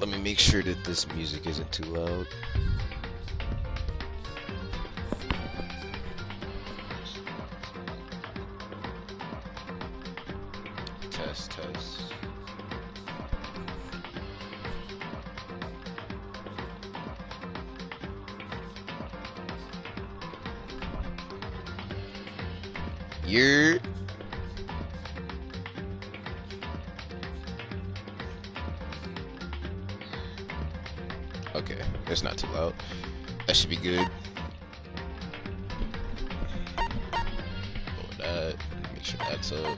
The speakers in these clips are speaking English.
Let me make sure that this music isn't too loud. Test. You're... Okay, that's not too loud. That should be good. Lower that. Make sure that's up.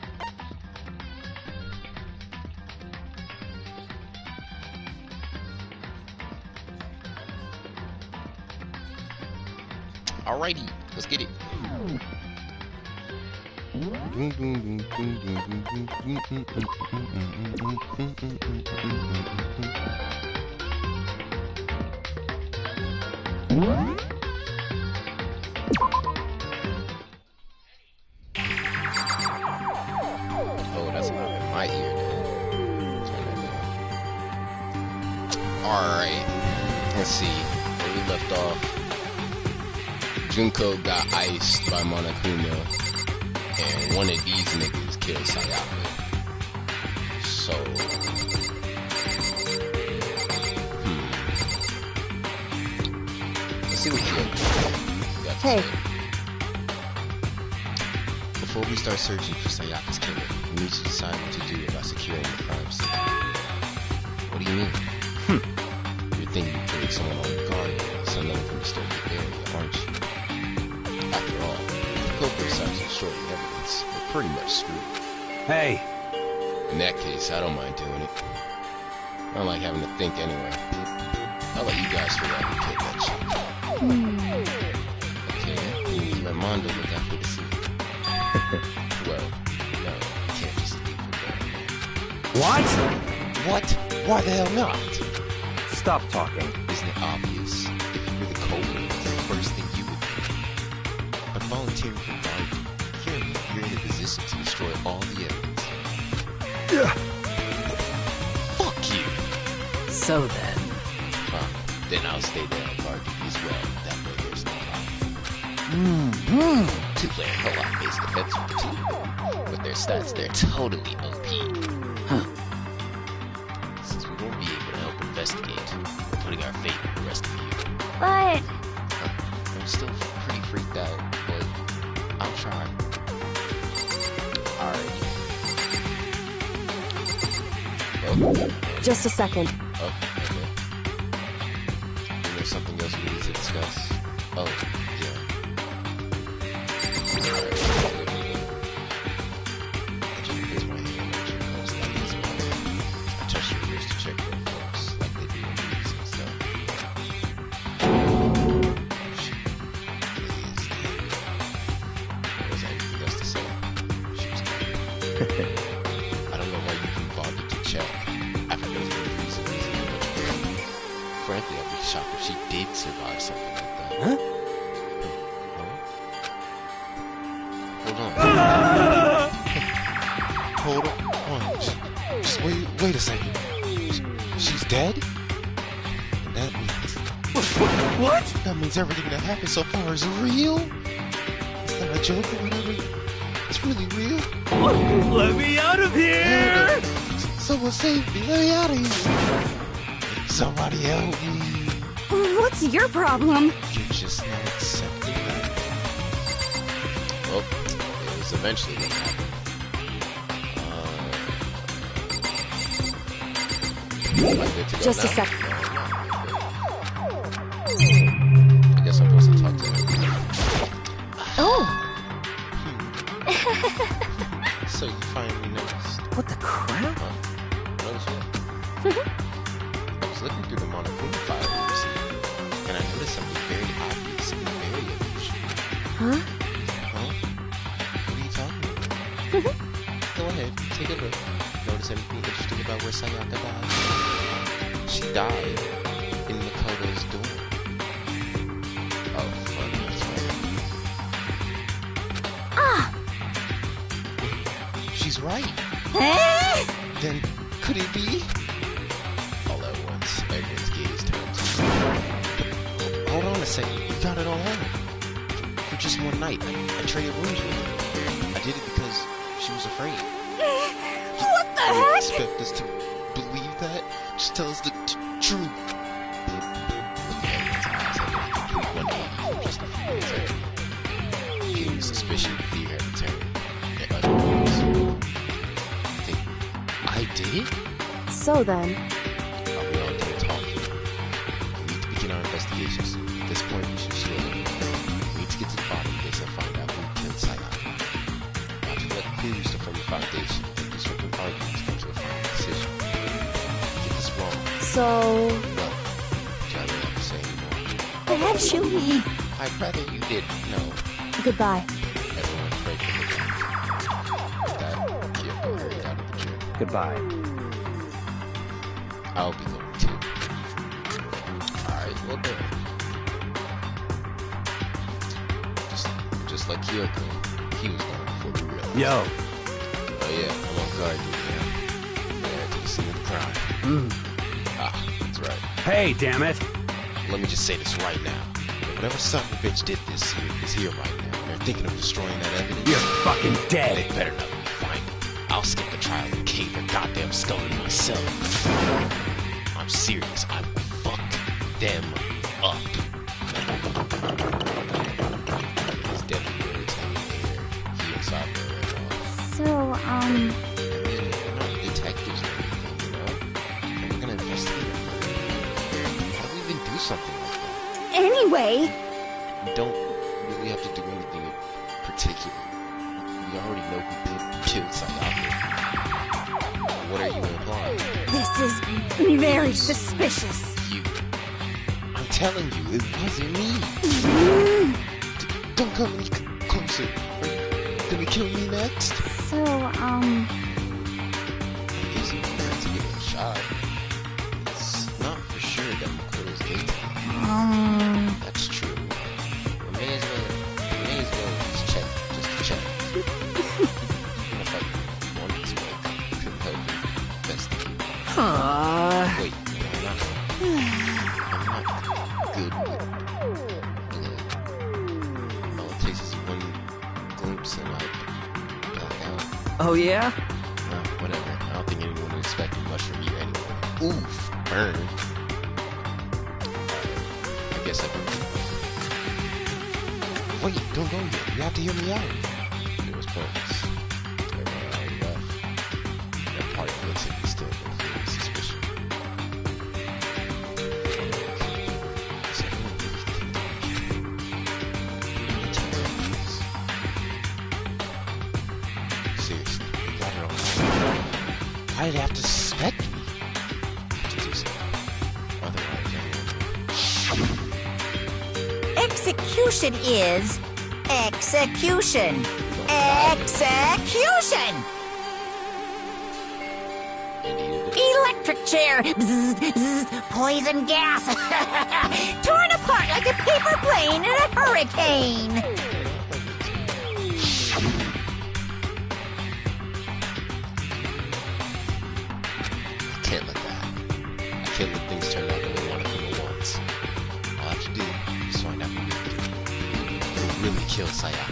Alrighty, let's get it. Oh, that's loud in my ear. Turn that down. Alright, let's see where we left off. Junko got iced by Monokuma, and one of these niggas killed Sayaka. So, let's see what you got to say. Before we start searching for Sayaka's killer, we need to decide what to do about securing the crime scene. What do you mean? You're thinking of putting someone on guard so no one can disturb the area, aren't you? After all, if the culprit decides to destroy the evidence, we're pretty much screwed. Hey! In that case, I don't mind doing it. I don't like having to think anyway. I'll let you guys figure out who killed that shit. Okay, you let Mondo look after the scene. Well, no, you can't just leave it there. What? What? Why the hell not? Stop talking. Isn't it obvious? If you were the culprit, it's the first thing you would do. But volunteering for guard, you're in a position to destroy all the evidence. Fuck you! So then... Then I'll stay there on guard duty as well. That way there's no problem. Two-player co-op based defense with the two. With their stats, they're totally OP. Since we won't be able to help investigate, we're putting our faith in the rest of you. But... I'm still pretty freaked out, but I'll try. Alright. Just a second. Oh, okay. There's something else we need to discuss. Oh, yeah. Alright. Here's my hand. I touch your ears to check your pulse, like they do in movies and stuff. She really is dead. There wasn't anything else to say. She was dead. I don't know why you can bother to check after those movies and these frankly, I'd be shocked if she did survive something like that. Huh? Hold on. Just wait a second. She's dead? That means... What? That means everything that happened so far is real? It's not a joke or whatever. It's really real. Let me out of here! Someone save me. Let me out of here. Somebody help me. What's your problem? You're just not accepting that. Well, it was eventually gonna happen. Just a second. I guess I'm supposed to talk to him. Oh! So you finally noticed. What the crap? Noticed what? I was looking through the Monokuma file we received, and I noticed something very obvious and very unusual. Huh? Huh? What are you talking about? Go ahead, take a look. Notice anything interesting about where Sayaka died? She died in Makoto's door. Oh, fuck, that's right. Ah! She's right. Eh? Then, could it be? All at once. say, you got it all home. For just one night, I traded rooms with her. I did it because she was afraid. What the You heck? expect us to believe that? Just tell us the truth. Just a few minutes after. Feeling suspicion of fear had returned. And other words. Think I did? So then, Are we all done talking? We need to begin our investigations. At this point, we should slow down. We need to get to the bottom of this and find out who killed Sayaka. Not to let clues to form the foundation, but constructive arguments come to a final decision. Get this wrong. so Well, do you really have to say anymore? actually, I'd rather you didn't know. goodbye. Everyone prayed for the guy. With that, Kyoko hurried out of the gym. Goodbye. I'll be going too. Alright, well done. Just like Kyoko, he was gone before we realized. Yo. Oh yeah, I'm on guard duty now. Yeah, to the scene of the crime. Ah, that's right. Hey, damn it. Let me just say this right now. Whatever son of a bitch did this here is here right now. They're thinking of destroying that evidence. You're fucking They dead. better not let me find it. I'll skip the trial and cave their goddamn skull in myself. I'm serious. I will fuck them up. His deadly words hanging there. He and Sabra ran off. So, And we're not detectives or anything, you know? And we're gonna investigate a murder. How do we even do something like that? anyway, We don't really have to do anything in particular. We already know who did kill Sayaka. What are you implying? this is very suspicious. You. I'm telling you, it wasn't me. Don't come any closer. Are you gonna kill me next? So, It isn't going to give it a shot. It's not for sure that Makoto's guilty. That's true. We may as well just check, just to check. Even if I wanted to, I couldn't help it. Investigate. Wait, no, I'm not good with blood. All it takes is one glimpse and I black out. Oh, yeah? No, whatever. I don't think anyone would expect much from you anyway. Oof, burn. I guess I can. Wait, don't go yet. You have to hear me out. It was pointless. Everyone already left. That part of Vincent is still feeling suspicion. Does everyone really think that I care? You need to learn this. Seriously, you got it all right. Why did they have to suspect me? I have to do something. Otherwise, Execution is execution. Execution! Electric chair. Bzz, bzz, poison gas. Torn apart like a paper plane in a hurricane. I can't let that happen. I can't let things turn out the way I want them at once. All I have to do is find out who really killed Sayaka.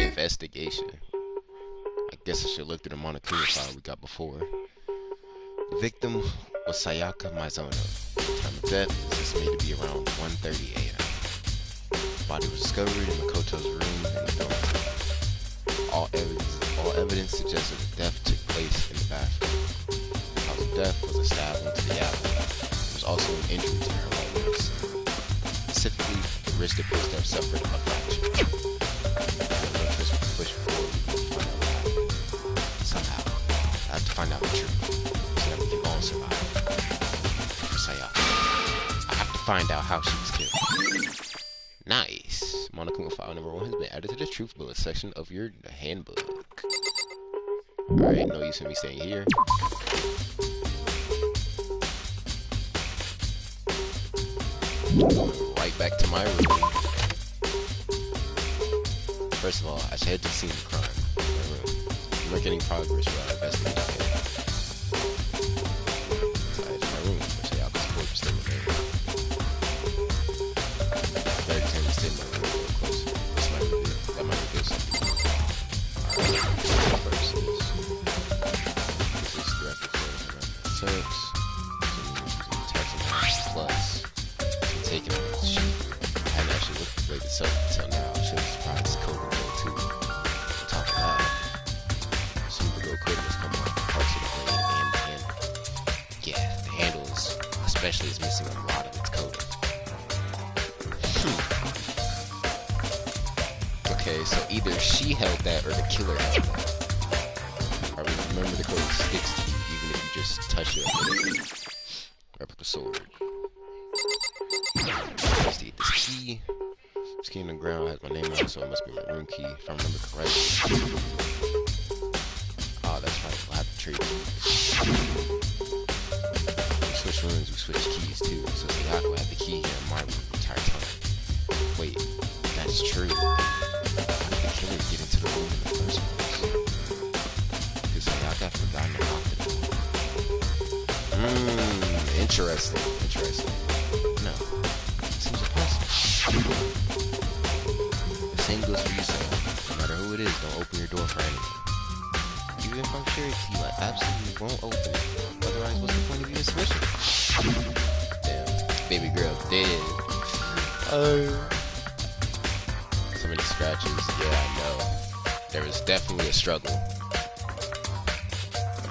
Investigation. I guess I should look through the Monokuma file we got before. The victim was Sayaka Mizono. The time of death is estimated to be around 1:30 a.m. The body was discovered in Makoto's room in the dorm. All evidence suggests that the death took place in the bathroom. The cause of death was a stab into the abdomen. There was also an injury to her right wrist. Specifically, the wrist appears to have suffered a fracture. The left wrist was pushed forward from her lap. Somehow, I have to find out the truth so that we can all survive. For Sayaka, I have to find out how she was killed. Nice. Monokuma file number 1 has been added to the truth bullet section of your handbook. Alright, no use in me staying here. Right back to my room. First of all, I should head to the scene of the crime. My room. I'm not getting progress with our investigation. So I head to my room, where Sayaka's corpse still remains. sucks. Plus, taking out the sheet. I hadn't actually looked at the blade itself until now. I should have surprised this code will go too. On top of that, some of the gold coating has come off parts of the blade and the handle. Yeah, the handles, especially, is missing a lot of its coating. Okay, so either she held that or the killer held that. Alright, remember the coating sticks to you even if you just touch it a little bit. Right with the sword. Let's eat this key. This key on the ground has my name on it, so it must be my room key, if I remember correctly. Oh, that's right. We'll have to trade keys. We switch rooms, we switch keys too. So Sayako had the key here in my room the entire time. Wait, that's true. How did the killer get into the room in the first place? Because Sayako had forgotten to lock the door. Interesting. No, it seems impossible. The same goes for you, Sam. No matter who it is, don't open your door for anyone. Even if I'm sure it's you, I absolutely won't open it. Otherwise, what's the point of you switching? Damn, baby girl dead. So many scratches. Yeah, I know. There was definitely a struggle.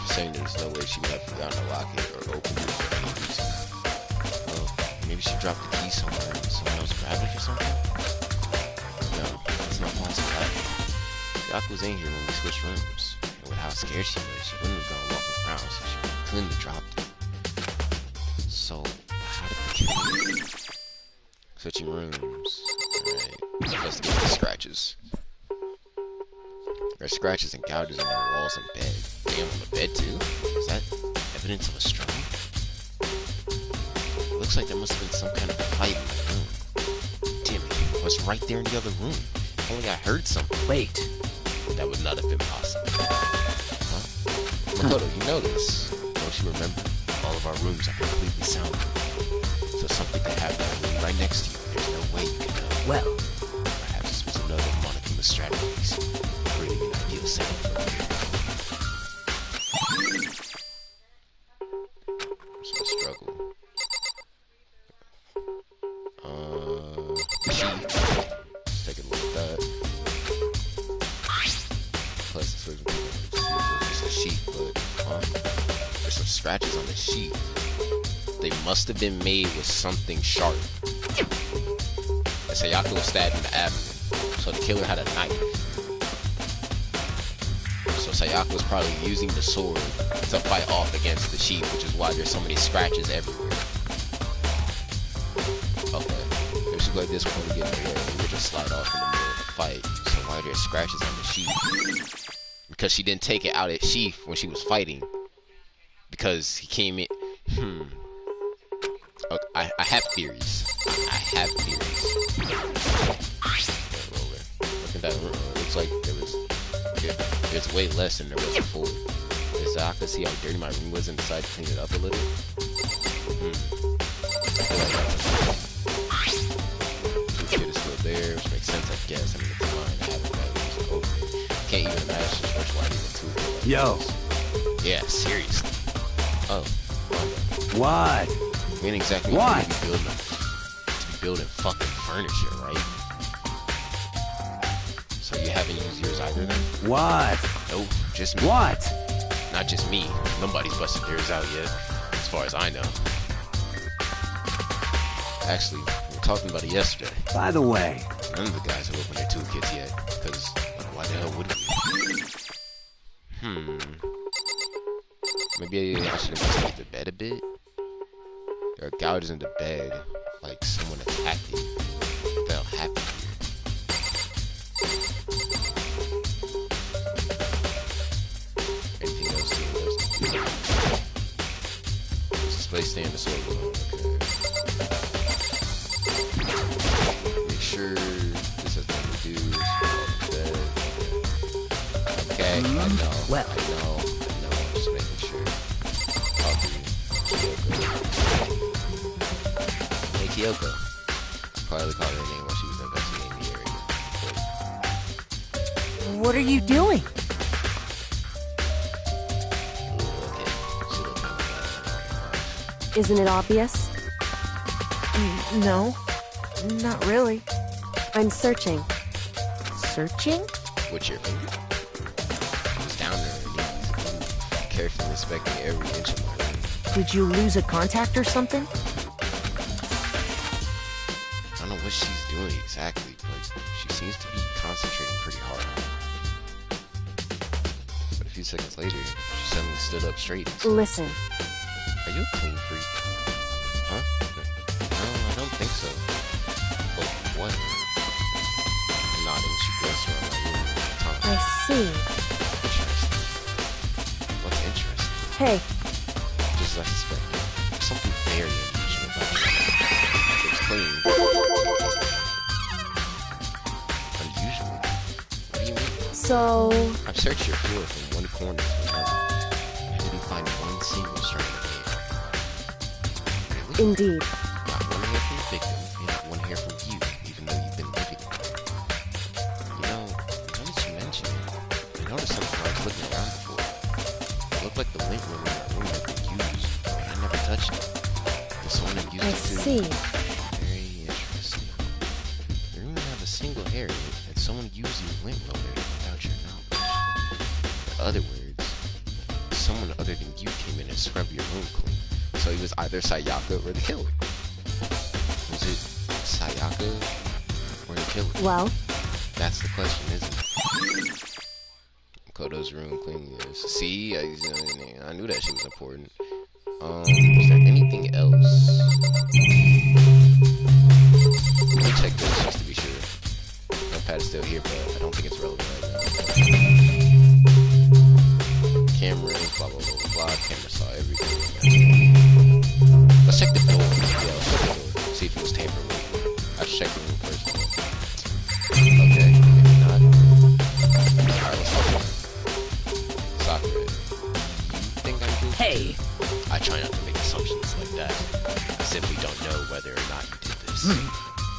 Saying there's no way she would have forgotten to lock it or open it for any reason. Well, maybe she dropped the key somewhere and someone else grabbed it or something? No, that's not possible. Yaku's in here when we switched rooms. And with how scared she was, she wouldn't have gone walking around, so she couldn't have dropped it. So, how did the killer... Switching rooms. Alright, let's investigate the scratches. There are scratches and gouges on the walls and bed. Damn, on the bed too? Is that evidence of a struggle? It looks like there must have been some kind of fight in the room. Damn it, I was right there in the other room. If only I heard something. Wait. That would not have been possible. Huh? Makoto, you know this. Don't you remember? All of our rooms are completely soundproof. So something could happen in the room right next to you. There's no way you can know. Well. Perhaps this was another Monokuma strategies. Creating an ideal setting for a hero. So struggle. Sheet. Let's take a look at that. Plus, this was just a sheet, but there's some scratches on the sheet. They must have been made with something sharp. And Sayako was stabbed in the abdomen, so the killer had a knife. So Sayako was probably using the sword to fight off against the sheep, which is why there's so many scratches everywhere. Okay, there's like this one to get in the way. We would just slide off in the middle of the fight. So why are there scratches on the sheep? Because she didn't take it out at sheath when she was fighting. Because he came in. Okay, I have theories. Look at that room. It looks like there's way less than there was before. I could see how dirty my room was and decided to clean it up a little. Toolkit is still there, which makes sense, I guess. I mean, it's fine. I haven't got it open. Can't even imagine why I need a toolkit like this. Yeah, seriously. Oh. What? We ain't exactly what? To be building fucking furniture, right? So you haven't used yours either then? What? Nope, just me. What? Not just me. Nobody's busted theirs out yet, as far as I know. Actually, we were talking about it yesterday. By the way, none of the guys have opened their toolkits yet, because why the hell would we? Maybe I should investigate the bed a bit. There are gouges in the bed, like someone attacked it. What the hell happened here? Anything else to investigate? This display stand the sword below. Okay. Make sure this has nothing to do with the bed. Okay, I know. Well. I know. I'm just making sure. Hey, Kyoko. Probably called her name while she was investigating the area. What are you doing? Okay, she looked kind of bad. Isn't it obvious? No, not really. I'm searching. Searching? With your finger? She was down there, knees, carefully inspecting every inch of my room. Did you lose a contact or something? I don't know what she's doing exactly, but she seems to be concentrating pretty hard on it. But a few seconds later, she suddenly stood up straight and said, Listen. "Are you a clean freak?" Huh? No, I don't think so. But what? Nodding, she glanced around my room at the time. I see. Interesting. What's interesting? Hey, Just as I suspected, there's something very unusual about it. It was clean. Unusual? What do you mean? so... I've searched your floor from one corner to another. I didn't find one single strand of hair. Really? Indeed. Not one hair from the victim, and not one hair from you, even though you've been living there. You know, now that you mention it, I noticed something I was looking around before. It looked like the lint room in my room had been used, but I never touched it. Did someone have used I it too? see. Very interesting. The room didn't have a single hair in it, and someone used your lint roller without your knowledge. In other words, someone other than you came in and scrubbed your room clean. So he was either Sayaka or the killer. Was it Sayaka or the killer? Well, That's the question, isn't it? Kodo's room cleanliness. See, I knew that shit was important. Was there anything else? Let me check this just to be sure. Notepad is still here, but I don't think it's relevant right now. Cameras, blah blah blah blah. Camera saw everything. Let's check the door. Yeah, let's check the door. See if it was tampered with. I should check the room first. Okay, maybe not. Alright, let's talk. Sakura, you think I'm guilty? Hey! I try not to make assumptions like that. I simply don't know whether or not you did this.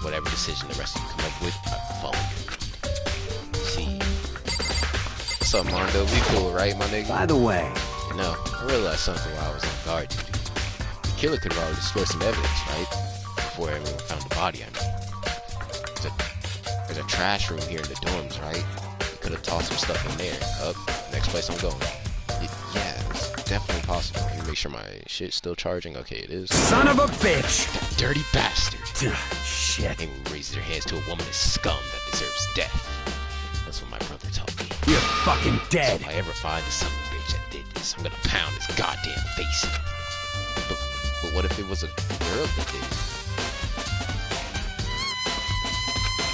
Whatever decision the rest of you come up with, I will follow your lead. See. What's up, Mondo? We cool, right, my nigga? By the way, You know, I realized something while I was on guard duty. The killer could have already destroyed some evidence, right? Before everyone found the body, I mean. There's a trash room here in the dorms, right? You could have tossed some stuff in there. Up, next place I'm going. Yeah, it's definitely possible. Let me make sure my shit's still charging. Okay, it is. son of a bitch! That dirty bastard. Shit. Anyone who raises their hands to a woman is scum that deserves death. That's what my brother told me. You're fucking So dead. if I ever find the son of a bitch that did this, I'm gonna pound his goddamn face in. But what if it was a girl that did it?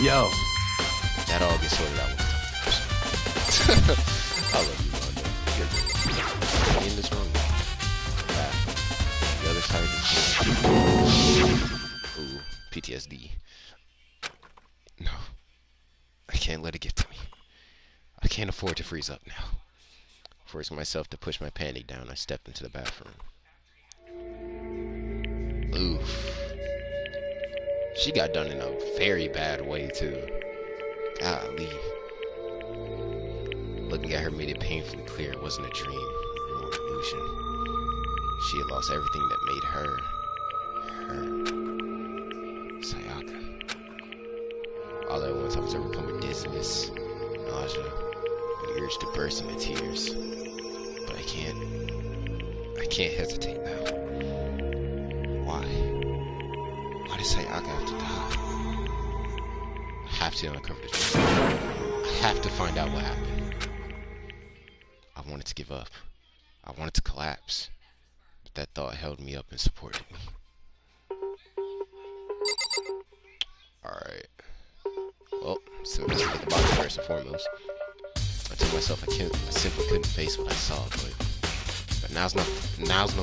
Yo, That all gets sorted out when we talk first. I love you, Mondo. You're great. In this room. Back. The other side of this room. Ooh, PTSD. No. I can't let it get to me. I can't afford to freeze up now. Forcing myself to push my panty down, I stepped into the bathroom. Oof. She got done in a very bad way, too. Golly. Looking at her made it painfully clear it wasn't a dream or more illusion. She had lost everything that made her. Sayaka. All at once I was overcome with dizziness, nausea, an urge to burst into tears. But I can't hesitate now. Why? Why did Sayaka have to die? I have to uncover the truth. I have to find out what happened. I wanted to give up. I wanted to collapse. But that thought held me up and supported me. Alright. Well, so let's think about it first and foremost. I told myself I simply couldn't face what I saw, but now's no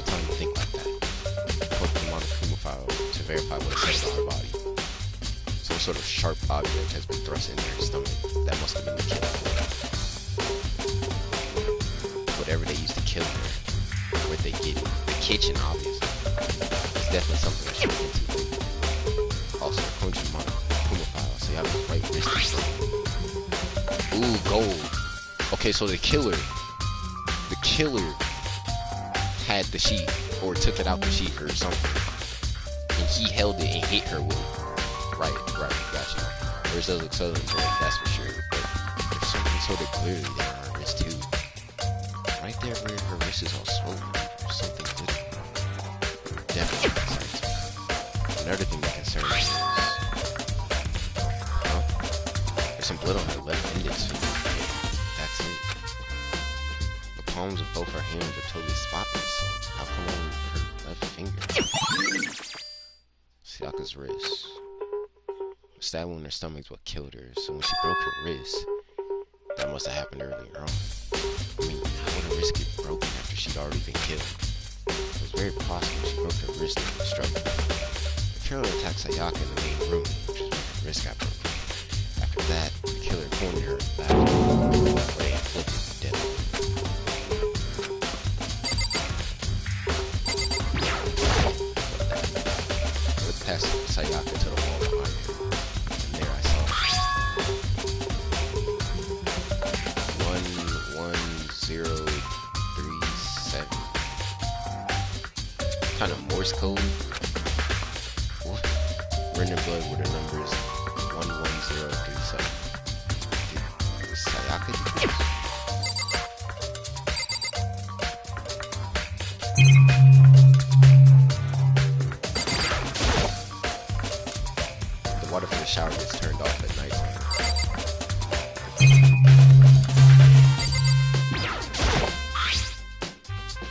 time to think like that. I put the Monokuma file to verify what it says on her body. Some sort of sharp object has been thrust into her stomach. That must have been the killing blow. Whatever they used to kill her, where'd they get it? The kitchen, obviously. It's definitely something I should look into later. Also, according to the Monokuma file, so you have the right wrist or something. Ooh, gold. Okay, so the killer had the sheet or took it out the sheet or something, and he held it and hit her with it. Right, gotcha. Whereas those look so that's for sure. But there's something sort of clearly there on her wrist too. Right there where her wrist is all swollen, there's something glittering. Definitely concerns me. Another thing that concerns me is, there's some blood on her left index finger. That's it. The palms of both her hands are totally spotless, so how come on her left finger? Sayaka's wrist. A stab wound in her stomach is what killed her, so when she broke her wrist, that must have happened earlier on. I mean, how would her wrist get broken after she'd already been killed? It was very possible she broke her wrist in the struggle. The killer attacked Sayaka in the main room, which is where her wrist got broken. After that, the killer cornered her in the bathroom, where they inflicted the death. Past Sayaka to the wall behind her, and there I saw 11037. Kind of Morse code. What? Written in blood with the numbers 11037. Did Sayaka do this? Water from the shower gets turned off at night.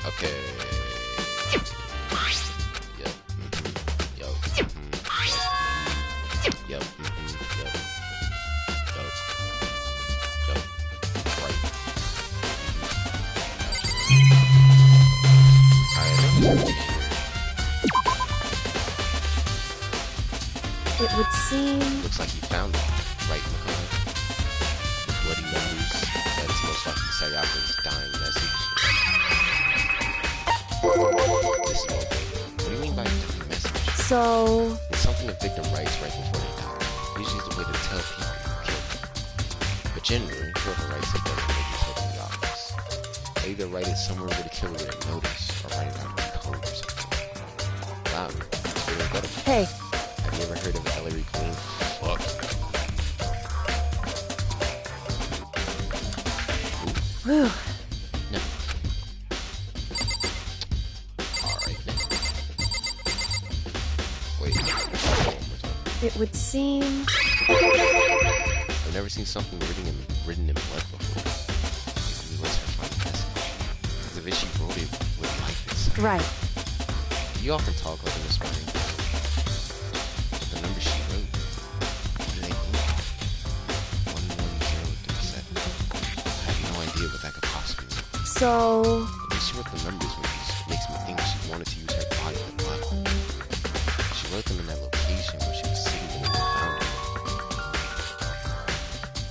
Okay. Yep. Yep. Yep. Yep. Yep. Right. It would seem... Looks like he found it right in the corner. The bloody numbers. That's most likely Sayaka's dying message. This is more good. What do you mean by dying message? So... It's something a victim writes right before they die. Usually it's a way to tell people who killed them. But generally, whoever writes it doesn't make it totally obvious. They either write it somewhere where the killer wouldn't notice, or write it out in code or something. Wow, it's really incredible. Hey. Have you ever heard of Ellery Queen? Fuck no. Whew. No. Alright, now. Wait. It would seem... I've never seen something written in blood before. It really was her final message. As if she wrote it with life inside. Right. You often talk like an aspiring. The numbers she wrote, what do they mean? 11037. I have no idea what that could possibly mean. So... The way she wrote the numbers makes me think she wanted to use her body to block them. She wrote them in that location where she was sitting when we found her.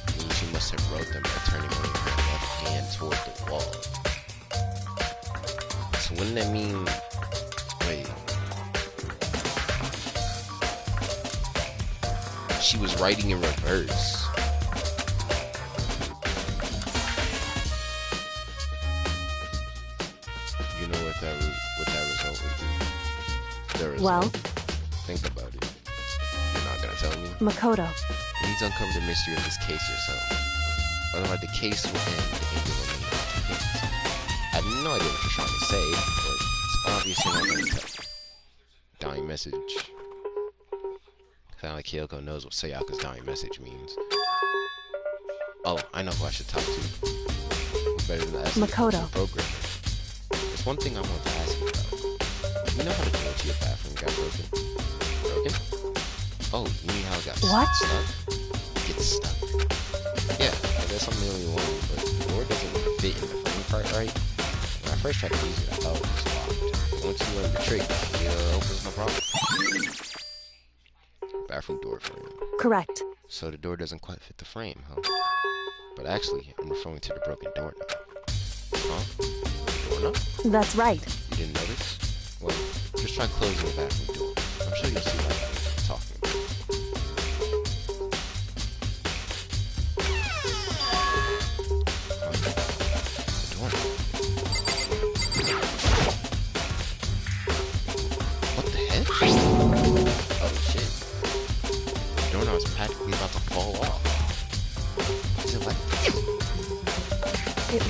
I mean, she must have wrote them by turning only her left hand toward the wall. So wouldn't that mean... Wait... She was writing in reverse. You know what that result would be? The result? Well? Think about it. You're not gonna tell me? Makoto. You need to uncover the mystery of this case yourself. Otherwise the case will end and you will remain off your hands. I have no idea what you're trying to say, but it's obvious you're not gonna tell. Dying message. Sound like Kyoko knows what Sayaka's dying message means. Oh, I know who I should talk to. Who better than the Makoto. programmer? There's one thing I want to ask you about. You know how the door to your bathroom got broken? Broken? Oh, you mean how it got What? stuck? It gets stuck. Yeah, I guess I'm the only one, but the door doesn't fit in the frame part right. When I first tried to use it, I thought it was locked. But once you learn the trick, it opens no problem. Bathroom door frame. Correct. So the door doesn't quite fit the frame, huh? But actually, I'm referring to the broken doorknob. Huh? Doorknob? That's right. You didn't notice? Well, just try closing the bathroom door. I'm sure you'll see what I'm talking about. The doorknob.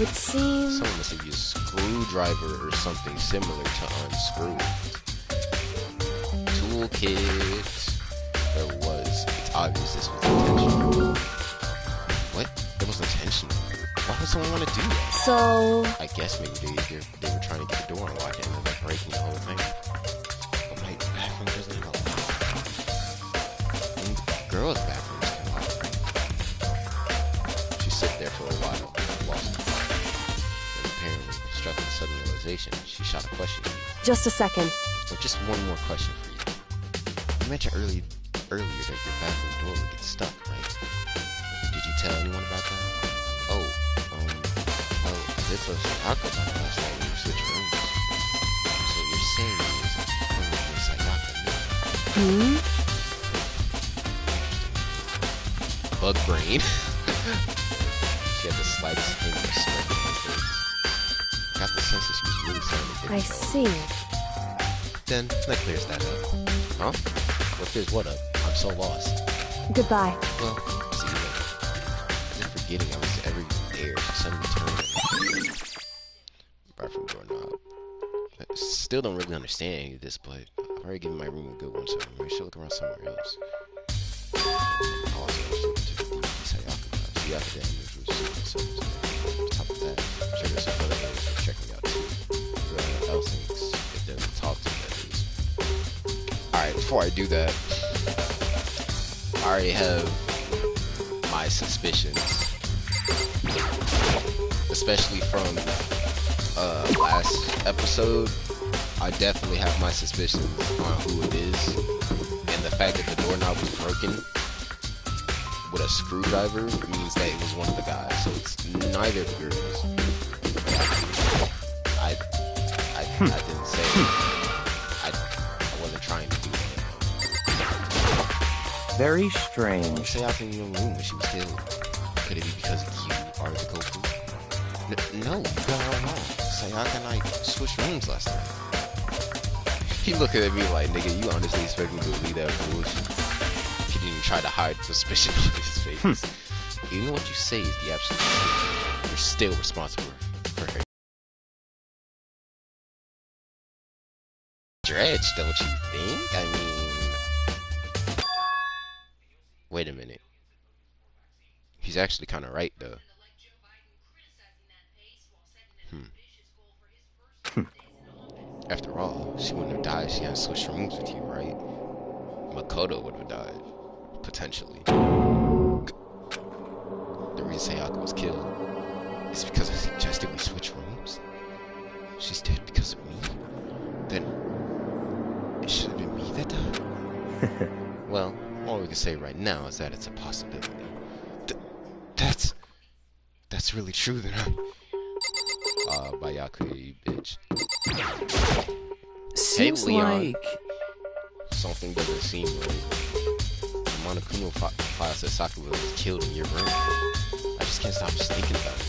would seem... Someone must have used a screwdriver or something similar to unscrew it. Toolkit. There was. It's obvious this was intentional. What? It was intentional. Why would someone want to do that? So... I guess maybe they were trying to get the door unlocked and ended up breaking the whole thing. But my bathroom doesn't have a lock. And the girl's bathroom is locked, right? She sat there for a while, lost in thought. And apparently, struck with a sudden realization, she shot a question at you. Just a second. So just one more question for you. You mentioned earlier that your bathroom door would get stuck, right? Did you tell anyone about that? Oh, well, I did tell Sayaka about it last night when we switched rooms. So you're saying is only Sayaka knew. Bug brain. She had the slightest hint of smirk on her face. Got the sense that she was really starting to get I involved. see. Then that clears that up. Huh? What clears what up? I'm so lost. Goodbye. Well, see you later. As if forgetting I was ever there, she suddenly turned and bathroom doorknob. I still don't really understand any of this, but I've already given my room a good one, so maybe she'll look around somewhere else. Also, she's looking to the Sayaka guy. She accidentally moved through some on top of that, sure there's some other areas we're checking out too. Whoever else thinks if they're to talk to, that is. Alright, before I do that, I already have my suspicions. Especially from last episode, I definitely have my suspicions on who it is. And the fact that the doorknob was broken with a screwdriver means that it was one of the guys. So it's neither of the girls. I didn't say I wasn't trying to do that. Very strange. Say out in your room when she was killed. Could it be because you are the culprit? No, you got it all wrong. Sayaka and I switched rooms last night. He looking at me like, nigga, you honestly expect me to believe that bullshit? He didn't even try to hide suspicion on his face. Even what you say is the absolute truth. You're still responsible for her. Dredge, don't you think? I mean... Wait a minute. He's actually kind of right, though. After all, she wouldn't have died if she hadn't switched rooms with you, right? Makoto would have died. Potentially. The reason Sayaka was killed is because I suggested we switch rooms? She's dead because of me? Then it should have been me that died? Well, all we can say right now is that it's a possibility. That's really true, then, huh? Bayaku, you bitch. Seems Leon. like... Something doesn't seem right. The Monokuma file says Sakura was killed in your room. I just can't stop just thinking about it.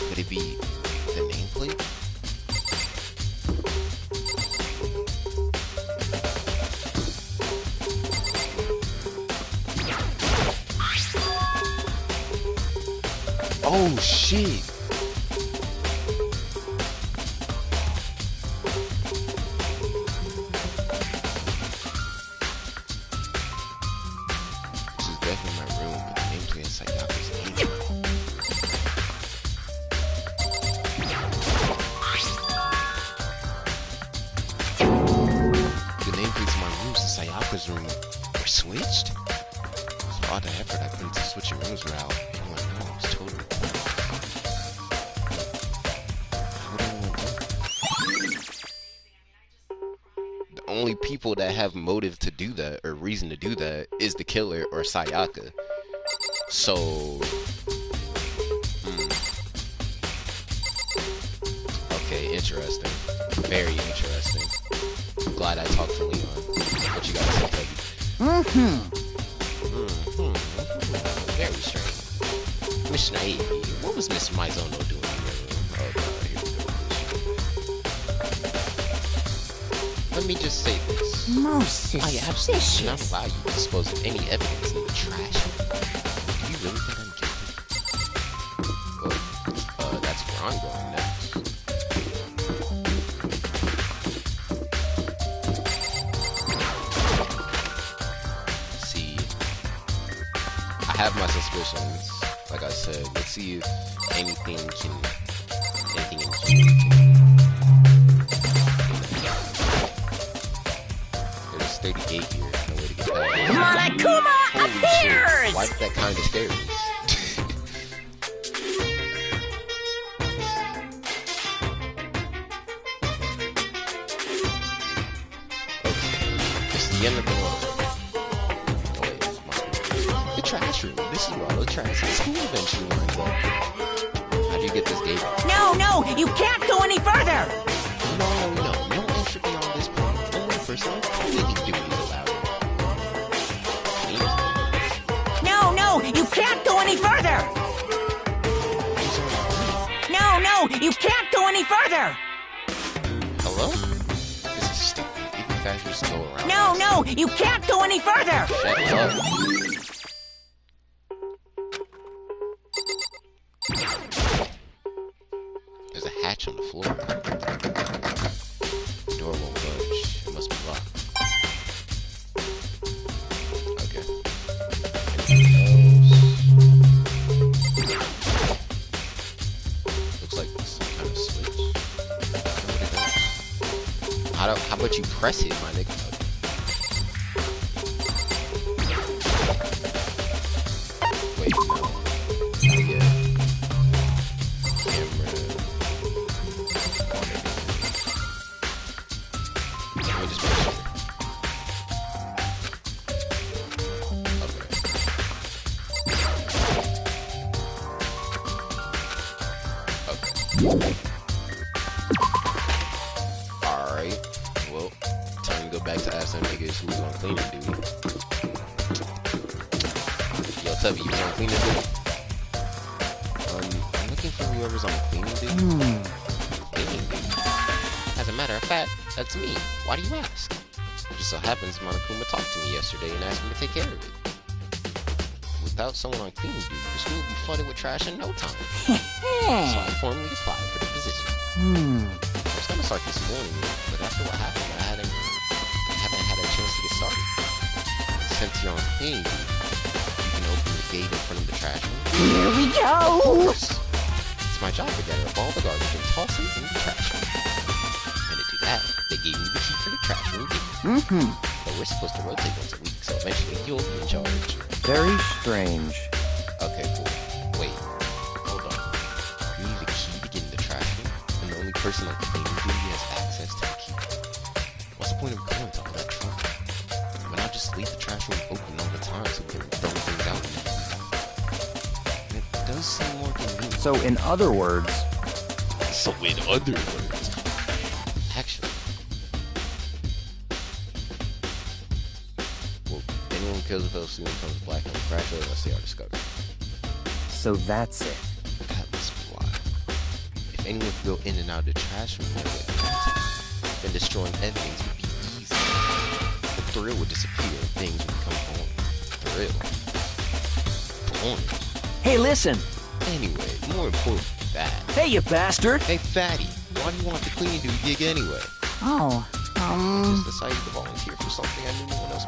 Could it be the nameplate? Oh shit! This is definitely my room, but the nameplate is Sayaka's name. The nameplates in my rooms and Sayaka's room were switched? So all the effort I put into switching rooms were out. Anyone knows, totally. What do anyone do? The only people that have motive to do that, or reason to do that, is the killer or Sayaka. So... Okay, interesting. Very interesting. I'm glad I talked to Leon. What you gotta say, Peggy? Very strange. Miss Naive, what was Miss Mizono doing in your room? Oh god, here we go. Let me just say this. Most I absolutely do not suspicious. allow you to dispose of any evidence in the trash. Do you really think I'm guilty? Well, that's where positions. Like I said, let's see if anything in here can there's a state gate here, no way to get past. Monokuma appears! Why did that kind of scare me? It's the end of the world. Oh wait, the trash room. This is where all the trash in school eventually winds up. How do you get this gate off? No, you can't go any further! No entry beyond this point. Only for some cleaning duties allowed. No, you can't go any further! No, you can't go any further! Hello? This is stupid. Even faster just go around. No, you can't go any further! Shut up. There's a hatch on the floor. The door won't budge. It must be locked. Okay. Anything else? Looks like some kind of switch. I don't know what it does. How about you press it, my nigga? Wait, no. Not yet. Camera. Let me just make sure. Okay. Alright. Well, time to go back to ask them niggas who's on cleaning duty. Yo, Tubby, you was on cleaning duty? I'm looking for whoever's on cleaning duty. Cleaning duty? As a matter of fact, that's me. Why do you ask? It just so happens Monokuma talked to me yesterday and asked me to take care of it. Without someone on cleaning duty, the school would be flooded with trash in no time. So I formally applied for the position. I was gonna start this morning, but after what happened, I haven't had a chance to get started. Since you're on cleaning duty, you can open the gate in front of the trash room. Here we Of go! course! It's my job to gather up all the garbage and toss it in the trash room. And to do that, they gave me the key for the trash room gate. But we're supposed to rotate once a week, so eventually you'll be in charge. Very strange. Okay, cool. Wait, hold on. You need a key to get in the trash room, and the only person on cleaning duty has access to the key. What's the point of going to all that trouble? Why not just leave the trash room open all the time so we can throw things out? It does seem more convenient. So, in other words, Actually. Well, anyone who kills a fellow student becomes black and congratulations, that's the art discovery. so that's it. That must be why. If anyone could go in and out of the trash room like that, then destroying evidence would be easy. The thrill would disappear and things would become boring. Boring. Hey, listen! Anyway, more important than that. Hey, you bastard! Hey, Fatty, why do you want the cleaning duty gig anyway? Oh, I just decided to volunteer for something I knew no one else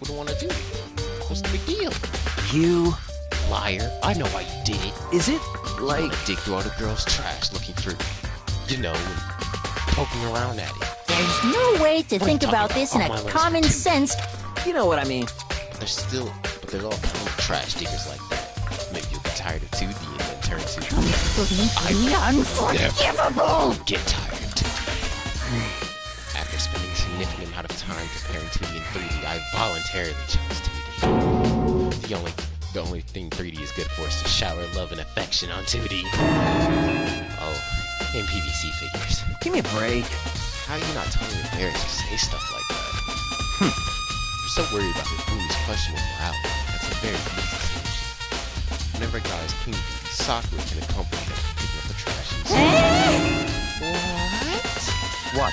would want to do. What's the big deal? You... Liar, I know why you did it. Is it, You like... wanna dig through all the girls' trash looking for, and poking around at it. there's no way to What are think you about talking this in about? a All my common lists. sense. You know what I mean. But there's all kinds of trash diggers like that. Maybe you'll get tired of 2D and then turn to Completely unforgivable! get tired of 2D. After spending a significant amount of time comparing 2D and 3D, I voluntarily chose 2D. The only thing 3D is good for is to shower love and affection on 2D. Oh, and PVC figures. Give me a break. How are you not totally embarrassed to say stuff like that? You're so worried about your boom's questionable morality. That's a very easy solution. Whenever a guy is clean duty, Sakura can accompany him picking up the trash and What?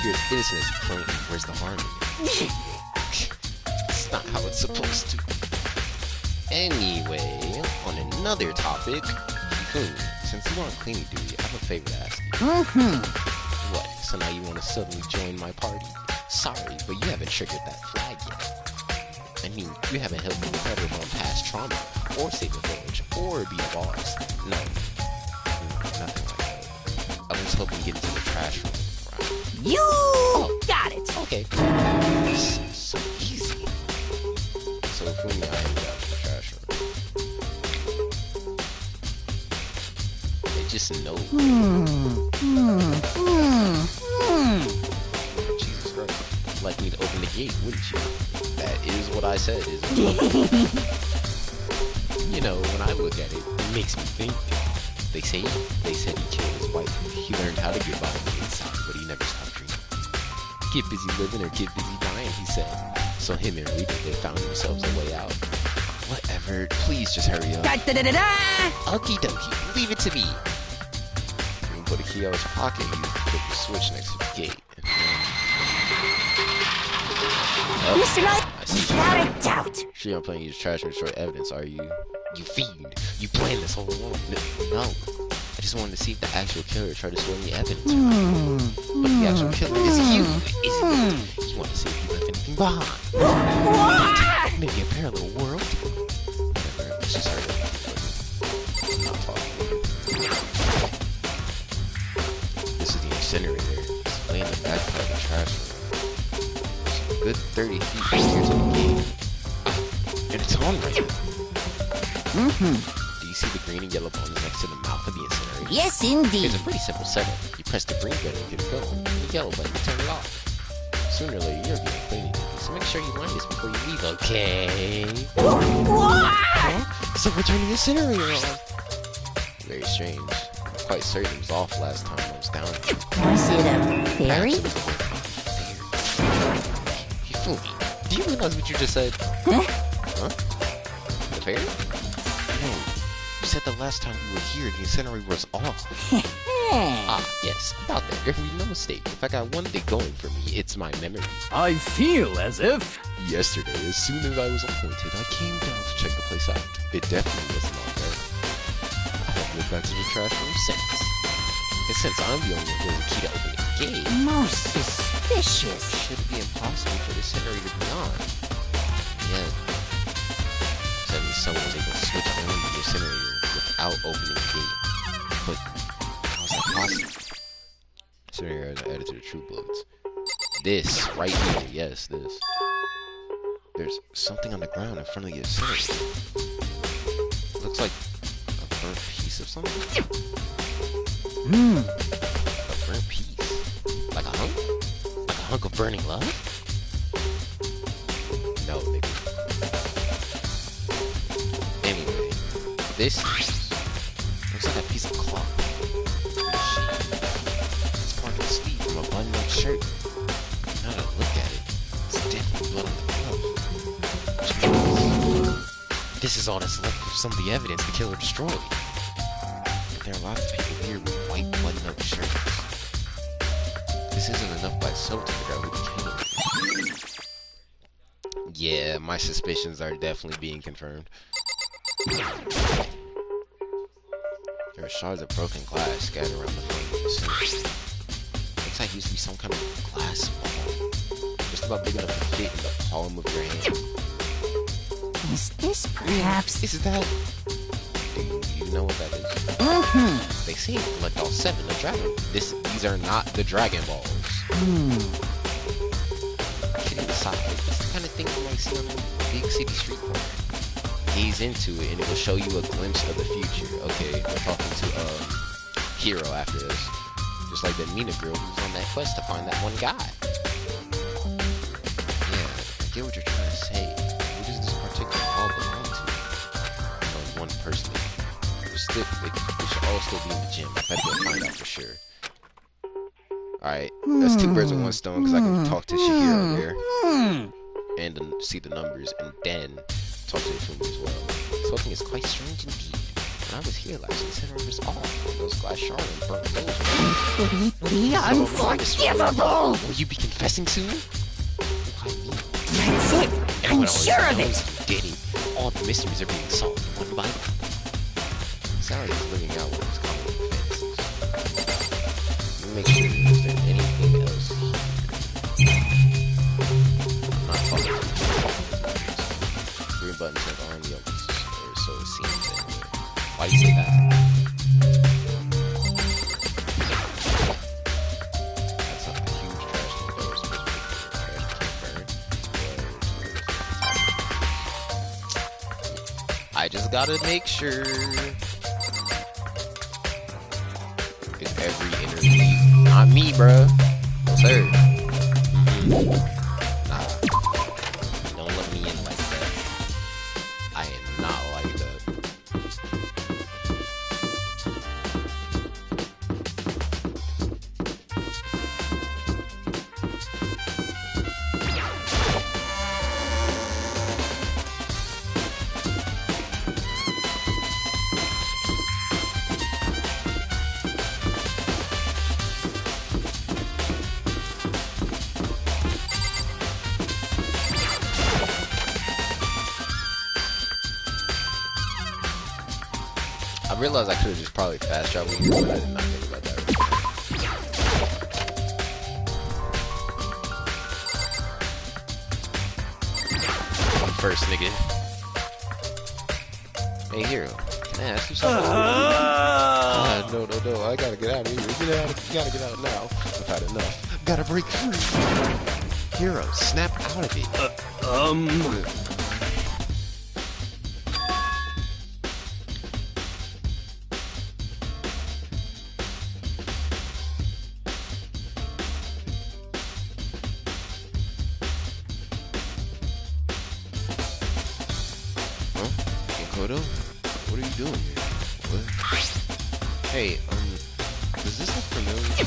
You're as innocent as plain. Where's the harm in it? It's not how it's supposed to. Anyway, on another topic, since you are on cleaning duty, I have a favor to ask you. What? So now you want to suddenly join my party? Sorry, but you haven't triggered that flag yet. I mean, you haven't helped me recover from past trauma, or save a village, or be a boss. No. Nothing like that. I was hoping to get into the trash room. Right? You got it. Okay. So easy. So if we I am down to the trash room. They just know. Jesus Christ. You'd like me to open the gate, wouldn't you? That is what I said, isn't it? You know, when I look at it, it makes me think. They said he killed his wife. He learned how to get by on the inside, but he never stopped dreaming. Get busy living or get busy dying, he said. So him and Rita, they found themselves a way out. Whatever, please just hurry up. Okie dokie, leave it to me. You put a key out of his pocket, you flip the switch next to the gate. Mr. Knight, I see. without a doubt. Sure, I'm playing you to trash and destroy evidence, are you? You fiend! You planned this whole along. No. I just wanted to see if the actual killer tried to destroy any evidence. But the actual killer is you, isn't it? You want to see if you left anything behind. Maybe a parallel world? Whatever, let's just hurry up. I'm not talking. This is the incinerator. It's laying in the back part of the trash room. Good 30 feet from here to the gate. And it's on right now. Do you see the green and yellow bones next to the mouth of the incinerator? Yes, indeed. It's a pretty simple setup. You press the green button to get it going, and the yellow button to turn it off. Sooner or later, you're getting cleaning duty, so make sure you learn this before you leave, okay? Huh? So we're turning the incinerator off. Very strange. I'm quite certain it was off last time I was down here. Was it a fairy? You fool me. Do you realize what you just said? Huh? The fairy? No. You said the last time we were here, the incinerator was off. Yes. About that. There can be no mistake. If I got one thing going for me, it's my memory. I feel as if... Yesterday, as soon as I was appointed, I came down to check the place out. It definitely wasn't all there. I haven't been back to the trash room since. And since I'm the only one who has a key to open the gate, Most suspicious. should it be impossible for the incinerator to be on? Yeah. So that means someone was able to switch on the incinerator without opening the gate. But how is that possible? Incinerator has added to the True Bloods. This, right here, yes, this. There's something on the ground in front of the incinerator. Looks like a burnt piece of something. A burnt piece? Like a hunk? Like a hunk of burning love? No, nigga. Anyway, this looks like a piece of cloth. It's part of the sleeve from a button-up shirt. Now that I look at it, it's definitely blood on the glove. This is all that's left of some of the evidence the killer destroyed. But there are lots of people here with white button-up shirts. This isn't enough by itself to figure out who the killer is. Yeah, my suspicions are definitely being confirmed. There are shards of broken glass scattered around the front of the incinerator. Looks like it used to be some kind of glass ball. Just about big enough to fit in the palm of your hand. Is this perhaps... Is that... Do you know what that is? They seem to collect all 7 of Dragon. These are not the Dragon Balls. Kidding aside, it's the kind of thing you might see on a big city street corner. Gaze into it and it will show you a glimpse of the future. Okay, we're talking to Hero after this. Just like that Mina girl who's on that quest to find that one guy. Yeah, I get what you're trying to say. Who does this particular ball belong to? One person. It should all still be in the gym. I better go find out for sure. Alright, that's 2 birds with 1 stone because I can talk to Shihiro there. And see the numbers and then talk to the Fumi as well. This whole thing is quite strange indeed. When I was here last, the incinerator was off. Those glass shards and burnt those. Completely unforgivable! Will you be confessing soon? Why me? That's it! I'm sure of it! Did it. All the mysteries are being solved one by one. Sally is living out what is common fantasies. Let me make sure if there's anything else here. I'm not talking to you. just gotta make sure. Is every interview on me, bruh? No, sir. Nah. Don't let me in like that. I am not like that. I realized I could have just probably fast traveled here, but I did not think about that. I'm first, nigga. Hey, Hero, can I ask you something? No, I gotta get out of here. You gotta get out now. I've had enough. Gotta break free. Hero, snap out of it. Kodo? What are you doing here? What? Hey, does this look familiar?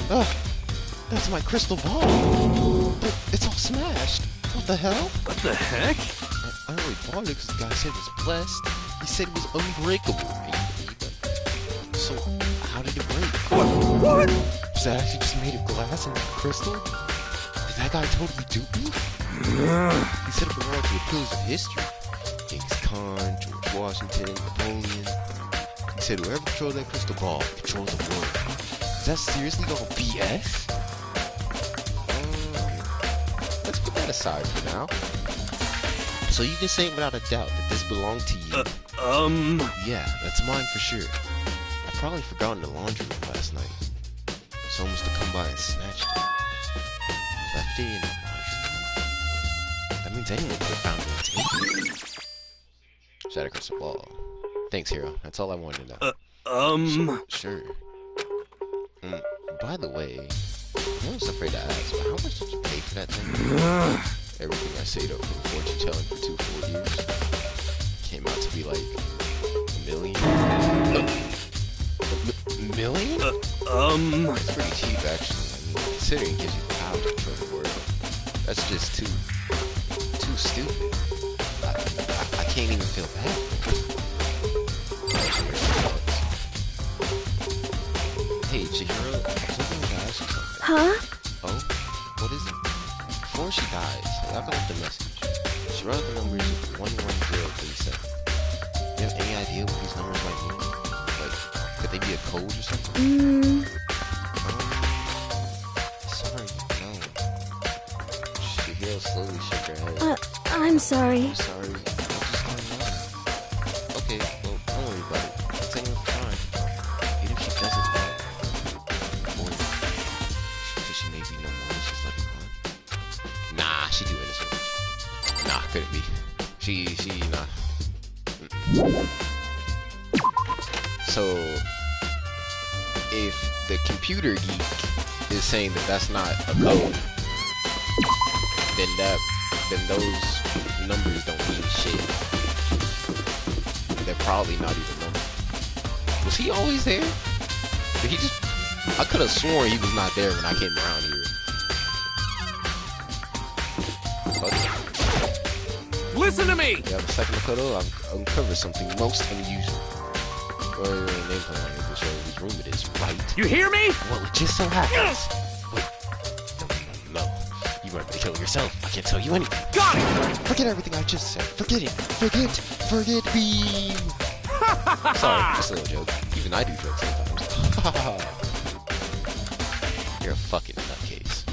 Ugh! That's my crystal ball! But it's all smashed! What the hell? What the heck? I only bought it because the guy said it was blessed. He said it was unbreakable. So, how did it break? What? Was that actually just made of glass and crystal? Did that guy totally dupe me? He said it belonged to the pillars of history. Genghis Khan, George Washington, Napoleon. He said whoever controls that crystal ball controls the world. Is that seriously all BS? Let's put that aside for now. So you can say without a doubt that this belonged to you. Yeah, that's mine for sure. I probably forgot in the laundry room last night. Someone must have come by and snatched it. Left it in the laundry room? That means anyone could have found it and taken it. Shadow crystal ball. Thanks, Hero. That's all I wanted to know. Sure. By the way, I was afraid to ask, but how much did you pay for that thing? Everything I saved up from fortune telling for 2 full years came out to be like $1 million. $1 million? It's pretty cheap, actually. I mean, considering it gives you the power to control the world. That's just too stupid. I can't even feel bad. Hey, Chihiro, something to ask you something. Huh? Oh? What is it? Before she dies, Yaka left a message. She wrote the numbers 11037. Do you have any idea what these numbers might mean? Like, could they be a code or something? Sorry, no. Chihiro slowly shook her head. I'm sorry. I'm sorry. I just don't know. Okay, well, don't worry about it. I'll take her for time. Even if she doesn't know. Or could she maybe know more and just let it run? Nah, she do innocent. Nah, couldn't be. Nah. So, if the computer geek is saying that that's not a code, then those numbers don't mean shit. They're probably not even numbers. Was he always there? Did he just... I could have sworn he was not there when I came around here. Okay. Listen to me! You have a second, Makoto? I've uncovered something most unusual. Or your name plan on here to show whose room it is, right? You hear me? Well, it just so happens. Wait. No. You might be killing yourself. I can't tell you anything. Got it! Forget everything I just said. Forget it. Forget me. Sorry, just a little joke. Even I do jokes sometimes. You're a fucking nutcase.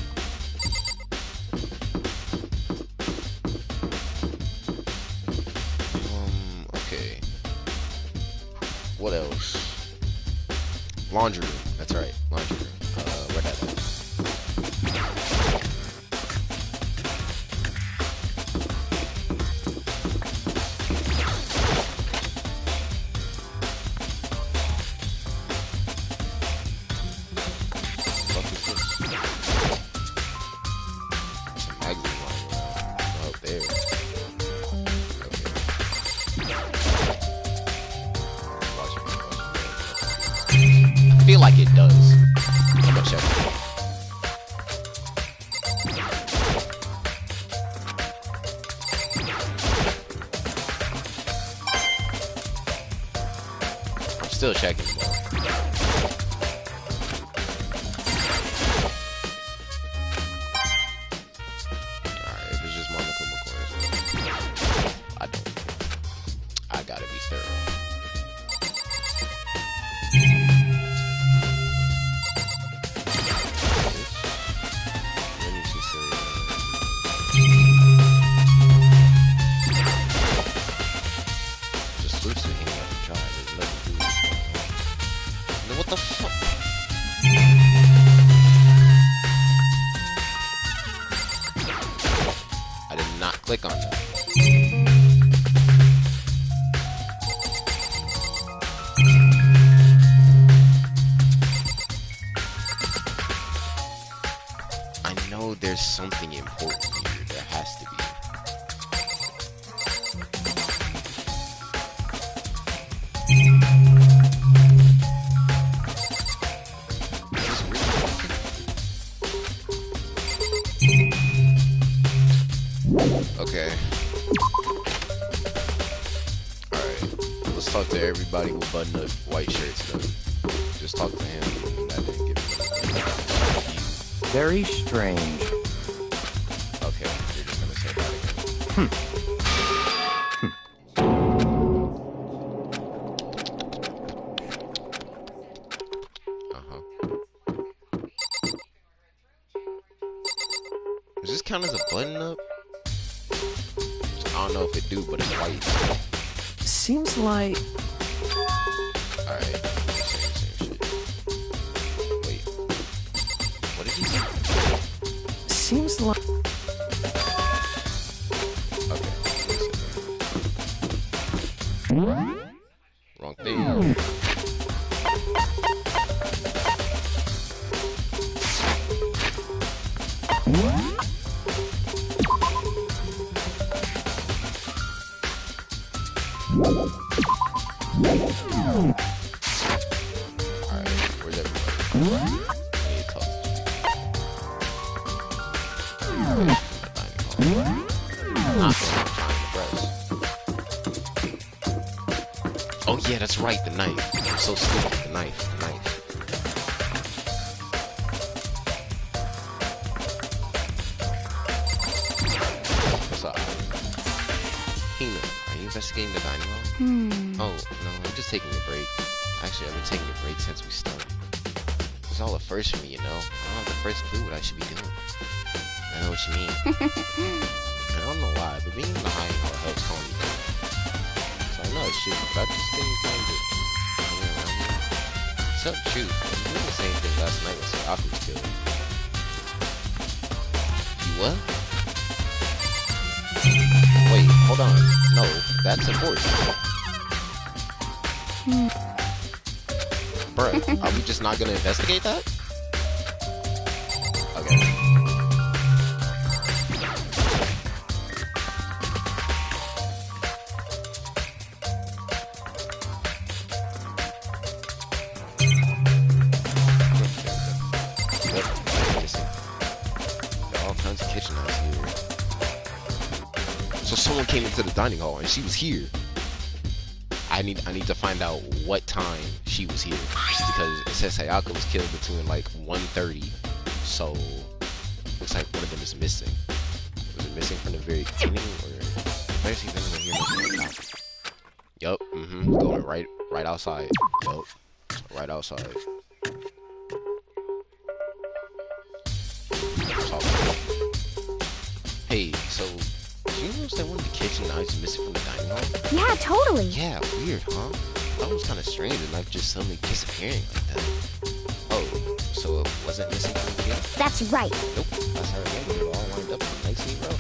Okay. What else? Laundry room. That's right. Laundry room. Where that at? still checking, though. Alright, if it's just Monica McCoy, I don't care. I gotta be thorough. When did she say, just looks to hang out and try. There's nothing to do. Then what the fuck? I did not click on that. I know there's something important here. There has to be. Is this really working? Okay. Alright. Let's talk to everybody with button up white shirts though. Just talk to him. That didn't give me anything. Very strange. Okay, you're just gonna say that again. Does this count as a button up? I don't know if it do, but it's white. Seems like... Alright, same shit. Wait. What did he do? Seems like... Okay, wrong thing. Alright, where's everybody? I need to talk to you. Not oh yeah, that's right, the knife. I'm so stupid. The knife. What's up? Hina, are you investigating the dining hall? Oh, no, I'm just taking a break. Actually, I've been taking a break since we started. It's all a first for me, you know? I don't have the first clue what I should be doing. I know what you mean. I don't know why, but being in the dining hall helps calm me down. So I know it's shit, but I've just been kind of hanging around here. To tell the truth, I was doing the same thing last night when Sayaka was killed. You what? Wait, hold on. No, that's important. Bruh, are we just not gonna investigate that? Okay. So someone came into the dining hall and she was here. I need to find out what time she was here because it says Sayaka was killed between like 1:30. So looks like one of them is missing. Was it missing from the very beginning or? Where's he been here? Yup. Going right outside. Yup. Right outside. Hey, so do you notice that one of the kitchen knives is missing from the dining hall? Yeah, totally. Yeah, weird, huh? That was kind of strange, the knife just suddenly disappearing like that. Oh, so it wasn't missing from the beginning? That's right. Nope, that's how I remember it all lined up nicely, bro.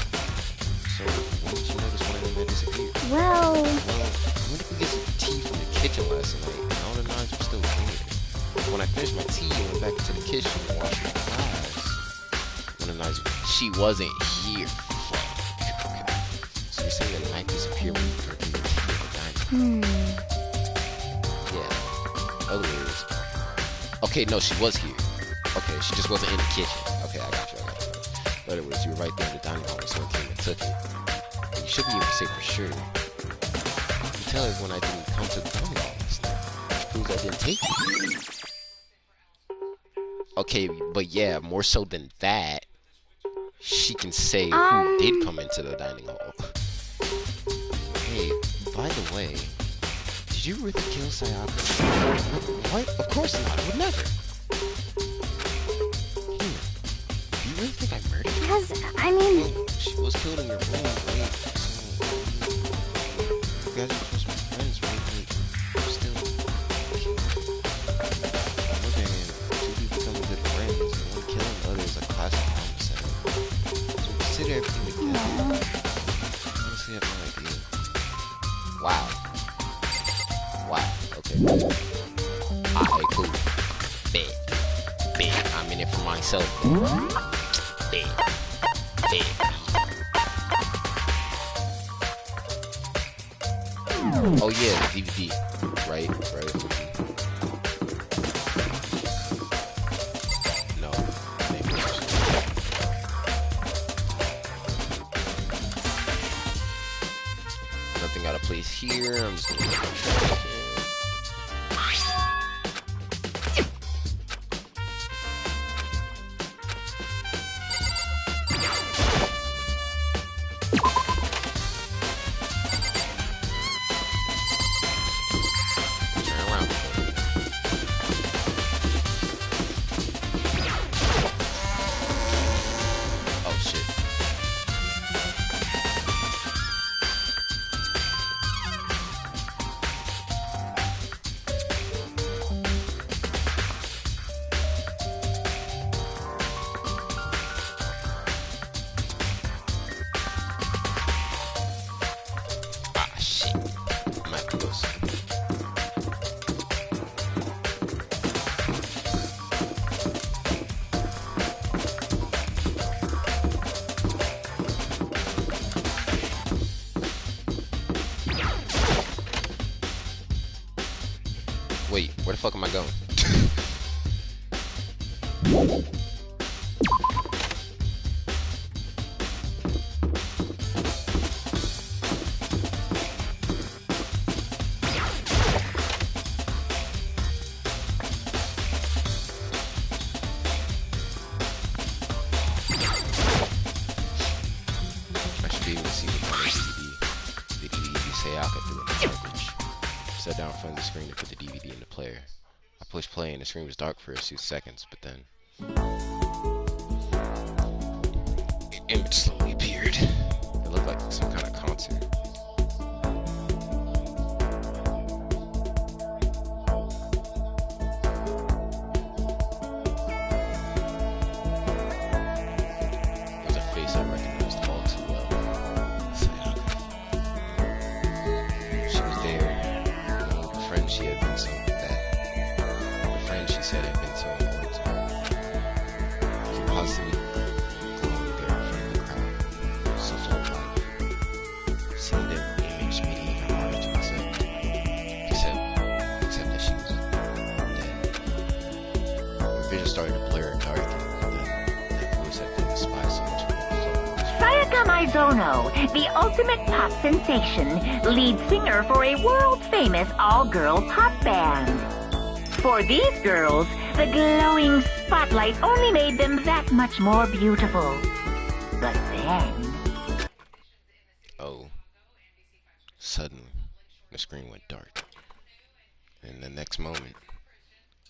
So, when did you notice one of them had disappeared? Well, when did we get some tea from the kitchen last night? And all the knives were still here. When I finished my tea and went back into the kitchen and washed my glass, one of the knives, she wasn't here. So you're saying that the knife disappeared when you were drinking your tea at the dining room? Yeah. Other words. Okay, no, she was here. Okay, she just wasn't in the kitchen. Okay, I got you. In other words, you were right there in the dining hall when someone came and took it. And you should be able to say for sure. You tell everyone I didn't come to the dining hall last night. proves I didn't take it. Okay, but yeah, more so than that, she can say who did come into the dining hall. Hey, by the way, did you really kill Sayaka? What? Of course not. I would never. Do you really think I murdered her? Because, I mean... Well, she was killed in your room, right? So, you guys are supposed to be friends, right? Like, still... On the other hand, two people becoming good friends, and one killing the other is a classic homicide. So consider everything together. Honestly, I have no idea. Wow. Wow. Okay. Alright, cool. Bet. I'm in it for myself. Bet. Oh yeah, the DVD. Right. No. Maybe. Nothing out of place here. I'm just gonna look at wait, where the fuck am I going? I should be able to see the kind of DVD Sayaka threw in the garbage. Sat down in front of the screen to put the DVD in the player. I pushed play and the screen was dark for a few seconds, but then an image slowly appeared. It looked like some kind of concert. It was a face I recognized all too well. Sayaka. She was there. The friend she had been so she said had been so important to her. She positively glowing there in front of the crowd, so full of life. Seeing their image made it even harder to accept. Except that she was dead. Her vision started to blur and darken, and then that voice had been despised so much. Sayaka Maizono, the ultimate pop sensation, lead singer for a world-famous all-girl pop band. For these girls, the glowing spotlight only made them that much more beautiful. But then... Oh. Suddenly, the screen went dark. And in the next moment,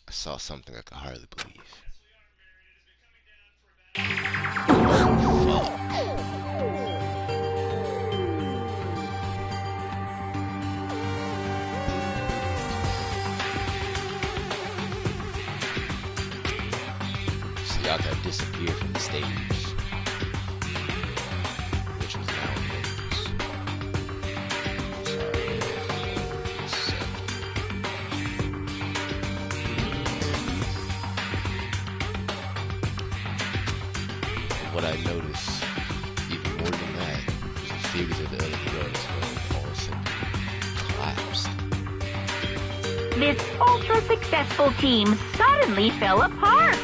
I saw something I could hardly believe. Oh, fuck. Sayaka disappeared from the stage, which was now in news. What I noticed, even more than that, was the figures of the other girls all of a sudden collapsed. This ultra-successful team suddenly fell apart.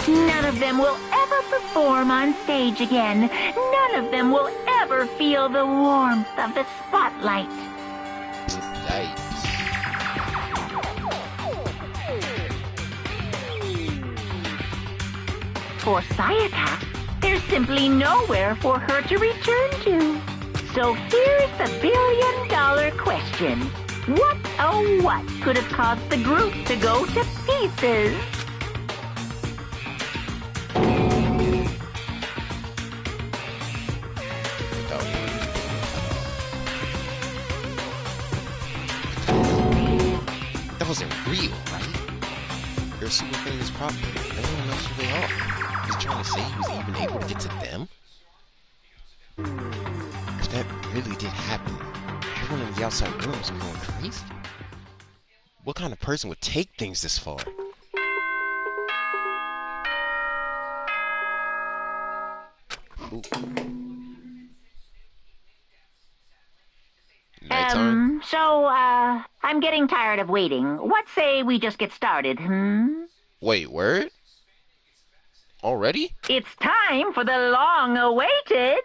None of them will ever perform on stage again. None of them will ever feel the warmth of the spotlight. Yikes. for Sayaka, there's simply nowhere for her to return to. So here's the billion-dollar question. What, oh what, could have caused the group to go to pieces? That wasn't real, right? They're a super famous property. No one knows who they are. He's trying to say he was even able to get to them? If that really did happen, everyone in the outside room was going crazy. What kind of person would take things this far? Ooh. Nighttime? I'm getting tired of waiting. What say we just get started, Wait, word? Already? It's time for the long-awaited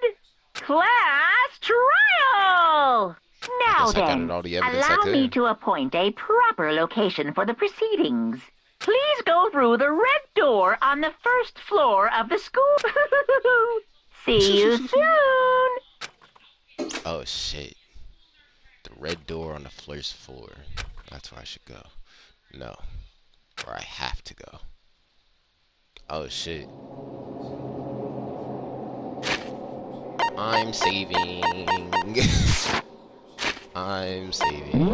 class trial! Now guess I got then, all the evidence I allow could. me to appoint a proper location for the proceedings. Please go through the red door on the first floor of the school. See you soon! Oh, shit. The red door on the first floor. That's where I should go. No. Where I have to go. Oh, shit. I'm saving. I'm saving.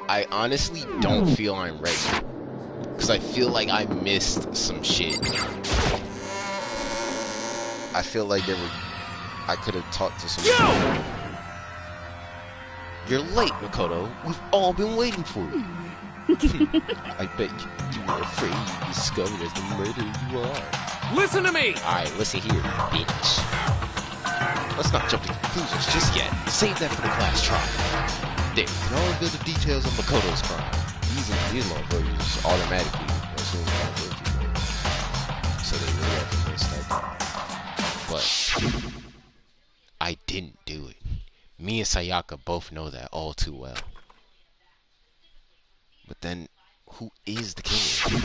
I honestly don't feel I'm ready. Because I feel like I missed some shit. I feel like I could have talked to some people. You're late, Makoto. We've all been waiting for you. I bet you were afraid you discovered as the murderer you are. Listen to me! Alright, listen here, bitch. Let's not jump to conclusions just yet. Save that for the class trial. There, you can all reveal the details of Makoto's crime. These motherfuckers automatically assume that guilty. So they really have to start. But I didn't do it. Me and Sayaka both know that all too well. But then, who is the killer?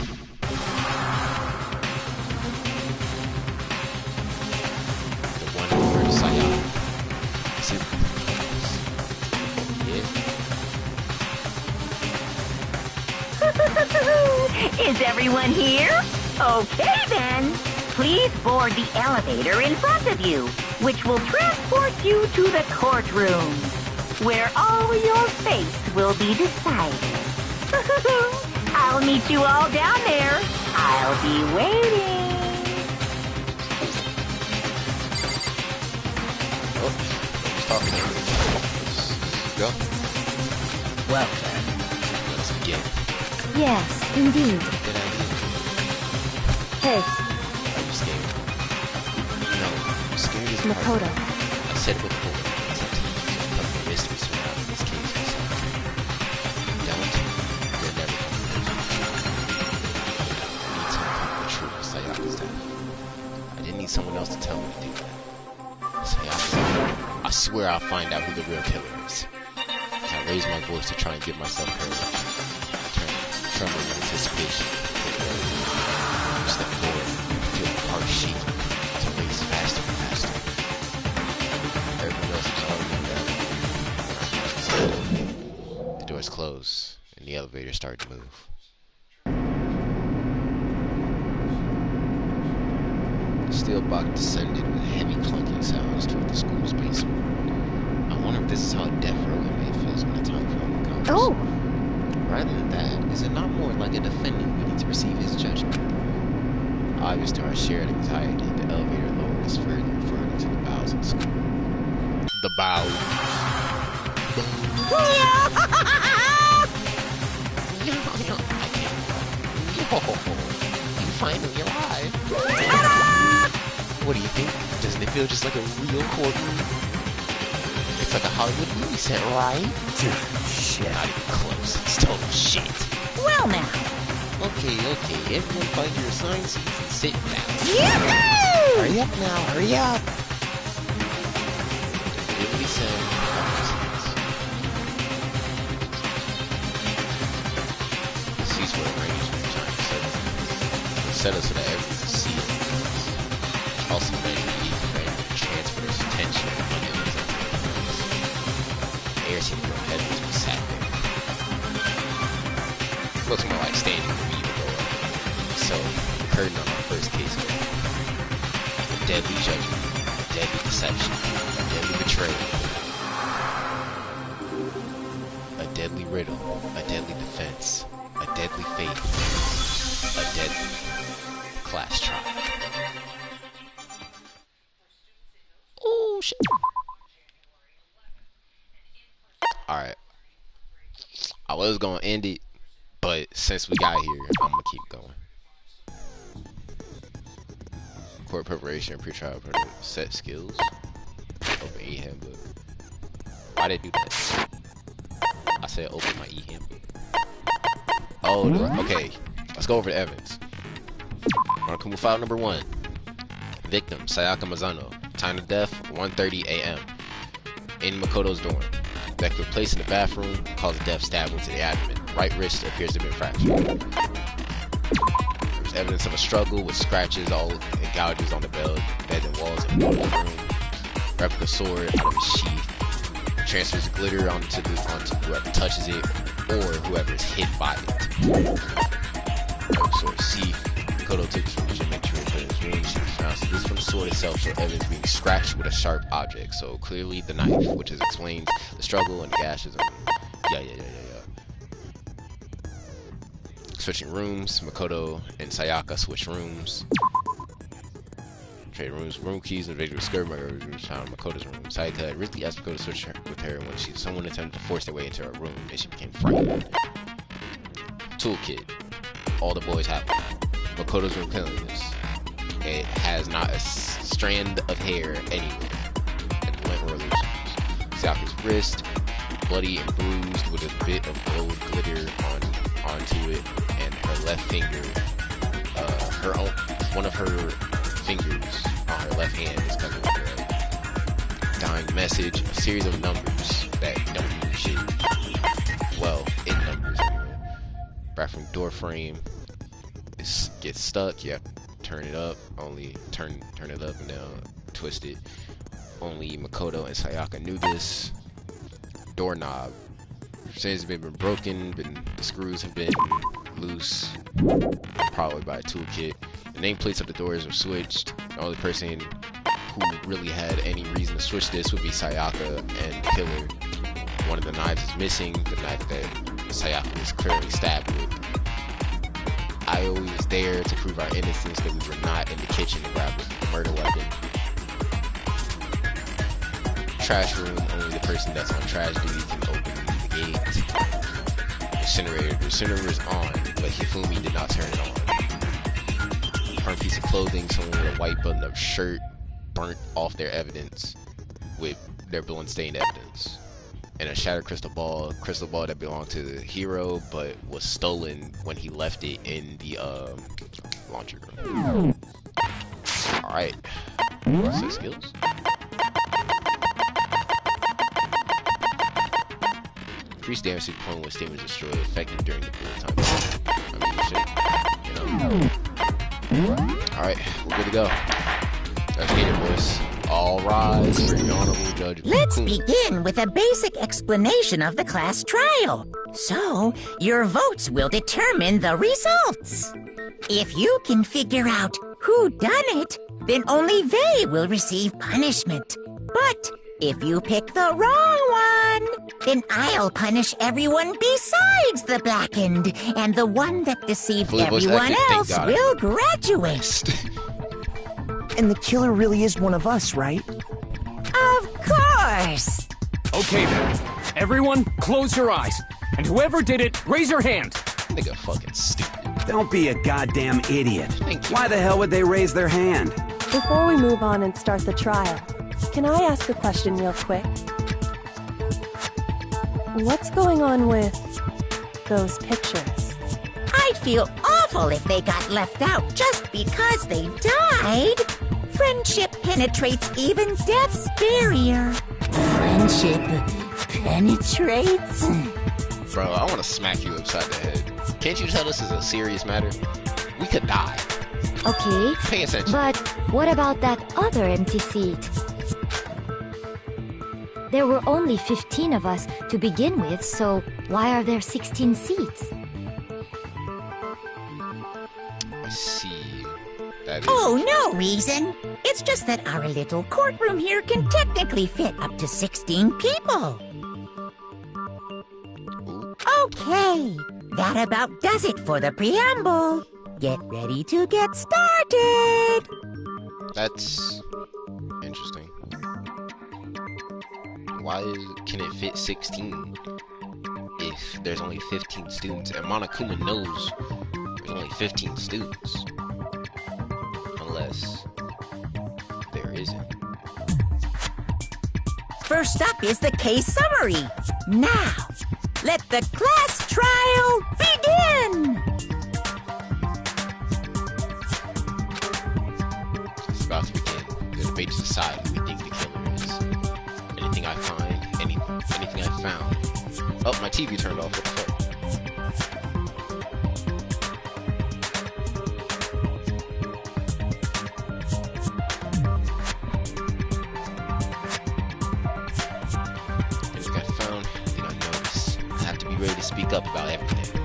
The one who murdered Sayaka. Is it? Yeah. Is everyone here? Okay then. Please board the elevator in front of you, which will transport you to the courtroom, where all your fate will be decided. I'll meet you all down there. I'll be waiting. Oh, talking to Let's go. Well then. Let's begin. Yes, indeed. Good idea. Hey, Are you scared? No, scared is part of Makoto. it. I said it before. It's up to you to cover the mystery surrounding this case yourself. Don't. You're never going to lose. I need to uncover the truth of Sayaka's death. I didn't need someone else to tell me to do that. Sayaka's death. I swear I'll find out who the real killer is. As I raise my voice to try and give myself courage, trembling in anticipation. Step forward, feel the car shaking to race faster and faster. Everyone else is following me down. The doors close, and the elevator started to move. The steel box descended with heavy clunking sounds toward the school's basement. I wonder if this is how a deaf row inmate feels when the time for him comes. Oh! Rather than that, is it not more like a defendant waiting to receive his judgment? Obvious to our shared anxiety, the elevator lowered us further and further into the bowels of the school. The bowels. Yo, you finally arrived. What do you think? Doesn't it feel just like a real courtroom? It's like a Hollywood movie set, right? Shit. Not even close. It's total shit. Well now. Okay. Everyone find your assigned seats and sit down. Yoo-hoo! Hurry up now. Hurry up. Nobody said. seats were arranged in a giant circle. Set up so that everyone could see it. Also made it easy for everyone to transfer their attention under the air seemed real heavy as we sat there. Looks more like standing for me to go up. So, the curtain on our first case was a deadly judgment, a deadly deception, a deadly betrayal, a deadly riddle, a deadly defense, a deadly fate, a deadly class trial. Oh shit. Alright. I was gonna end it, but since we got here, I'm gonna keep going. Court preparation, pre-trial set skills. Open e-handbook. Why did I do that? I said open my e-handbook. Oh, okay. Let's go over the evidence. Monokuma file number 1. Victim, Sayaka Mizuno. Time of death, 1:30 a.m. in Makoto's dorm. Victim placed in the bathroom, caused a death stab into the abdomen. Right wrist appears to have been fractured. There's evidence of a struggle with scratches and gouges on the bed and walls of the room. Replica sword out of its sheath. Transfers glitter onto whoever touches it or whoever is hit by it. Sword sheath. Makoto took this from his inventory and put in his room. She found this from the sword itself showed evidence being scratched with a sharp object. So clearly the knife, which explains the struggle and the gashes. Yeah. Switching rooms. Makoto and Sayaka switch rooms. Trade rooms. Room keys. Individual skirt. Found Makoto's room. Sayaka originally asked Makoto to switch with her when someone attempted to force their way into her room and she became frightened. Toolkit. All the boys have it. Makoto's room cleanliness. It has not a strand of hair anywhere. And the lint rollers. Sayaka's wrist, bloody and bruised with a bit of gold glitter onto it, and her left finger, one of her fingers on her left hand is covered with red. Dying message, a series of numbers that don't mean shit. Well, in numbers anyway. Bathroom door frame. Gets stuck, you have to turn it up, only turn it up and now twist it. Only Makoto and Sayaka knew this. Doorknob. Since it's been broken, the screws have been loose, probably by a toolkit. The nameplates of the doors are switched. The only person who really had any reason to switch this would be Sayaka and the killer. One of the knives is missing, the knife that Sayaka was clearly stabbed with. I was there to prove our innocence, that we were not in the kitchen to grab the murder weapon. Trash room, only the person that's on trash duty can open the gate. Incinerator, the incinerator's on, but Hifumi did not turn it on. Burnt piece of clothing, someone with a white button-up shirt burnt off their evidence with their blood-stained evidence. And a shattered crystal ball that belonged to the hero, but was stolen when he left it in the laundry room. Alright. So skills. Increased damage to the opponent when stamina is destroyed, effective during the bullet time. I mean, shit, you know. Alright, we're good to go. Let's get it, boys. All rise for the honorable judgment. Let's begin with a basic explanation of the class trial. So, your votes will determine the results. If you can figure out who done it, then only they will receive punishment. But if you pick the wrong one, then I'll punish everyone besides the blackened, and the one that deceived everyone else will graduate. And the killer really is one of us, right? Of course! Okay then. Everyone, close your eyes. And whoever did it, raise your hand. Nigga fucking stupid. Don't be a goddamn idiot. Why the hell would they raise their hand? Before we move on and start the trial, can I ask a question real quick? What's going on with those pictures? I'd feel awful if they got left out just because they died. Friendship penetrates even death's barrier. Friendship penetrates? Bro, I want to smack you upside the head. Can't you tell this is a serious matter? We could die. Okay, Pay attention. but what about that other empty seat? There were only 15 of us to begin with, so why are there 16 seats? I see. That is Oh, no reason. It's just that our little courtroom here can technically fit up to 16 people. Okay, that about does it for the preamble. Get ready to get started. That's interesting. Can it fit 16 if there's only 15 students? And Monokuma knows there's only 15 students. Unless there isn't. First up is the case summary. Now, let the class trial begin! It's about to begin. The debate to decide who we think the killer is. Anything I find, anything I found. Oh, my TV turned off. What the fuck? Anything I found, anything I noticed. I have to be ready to speak up about everything.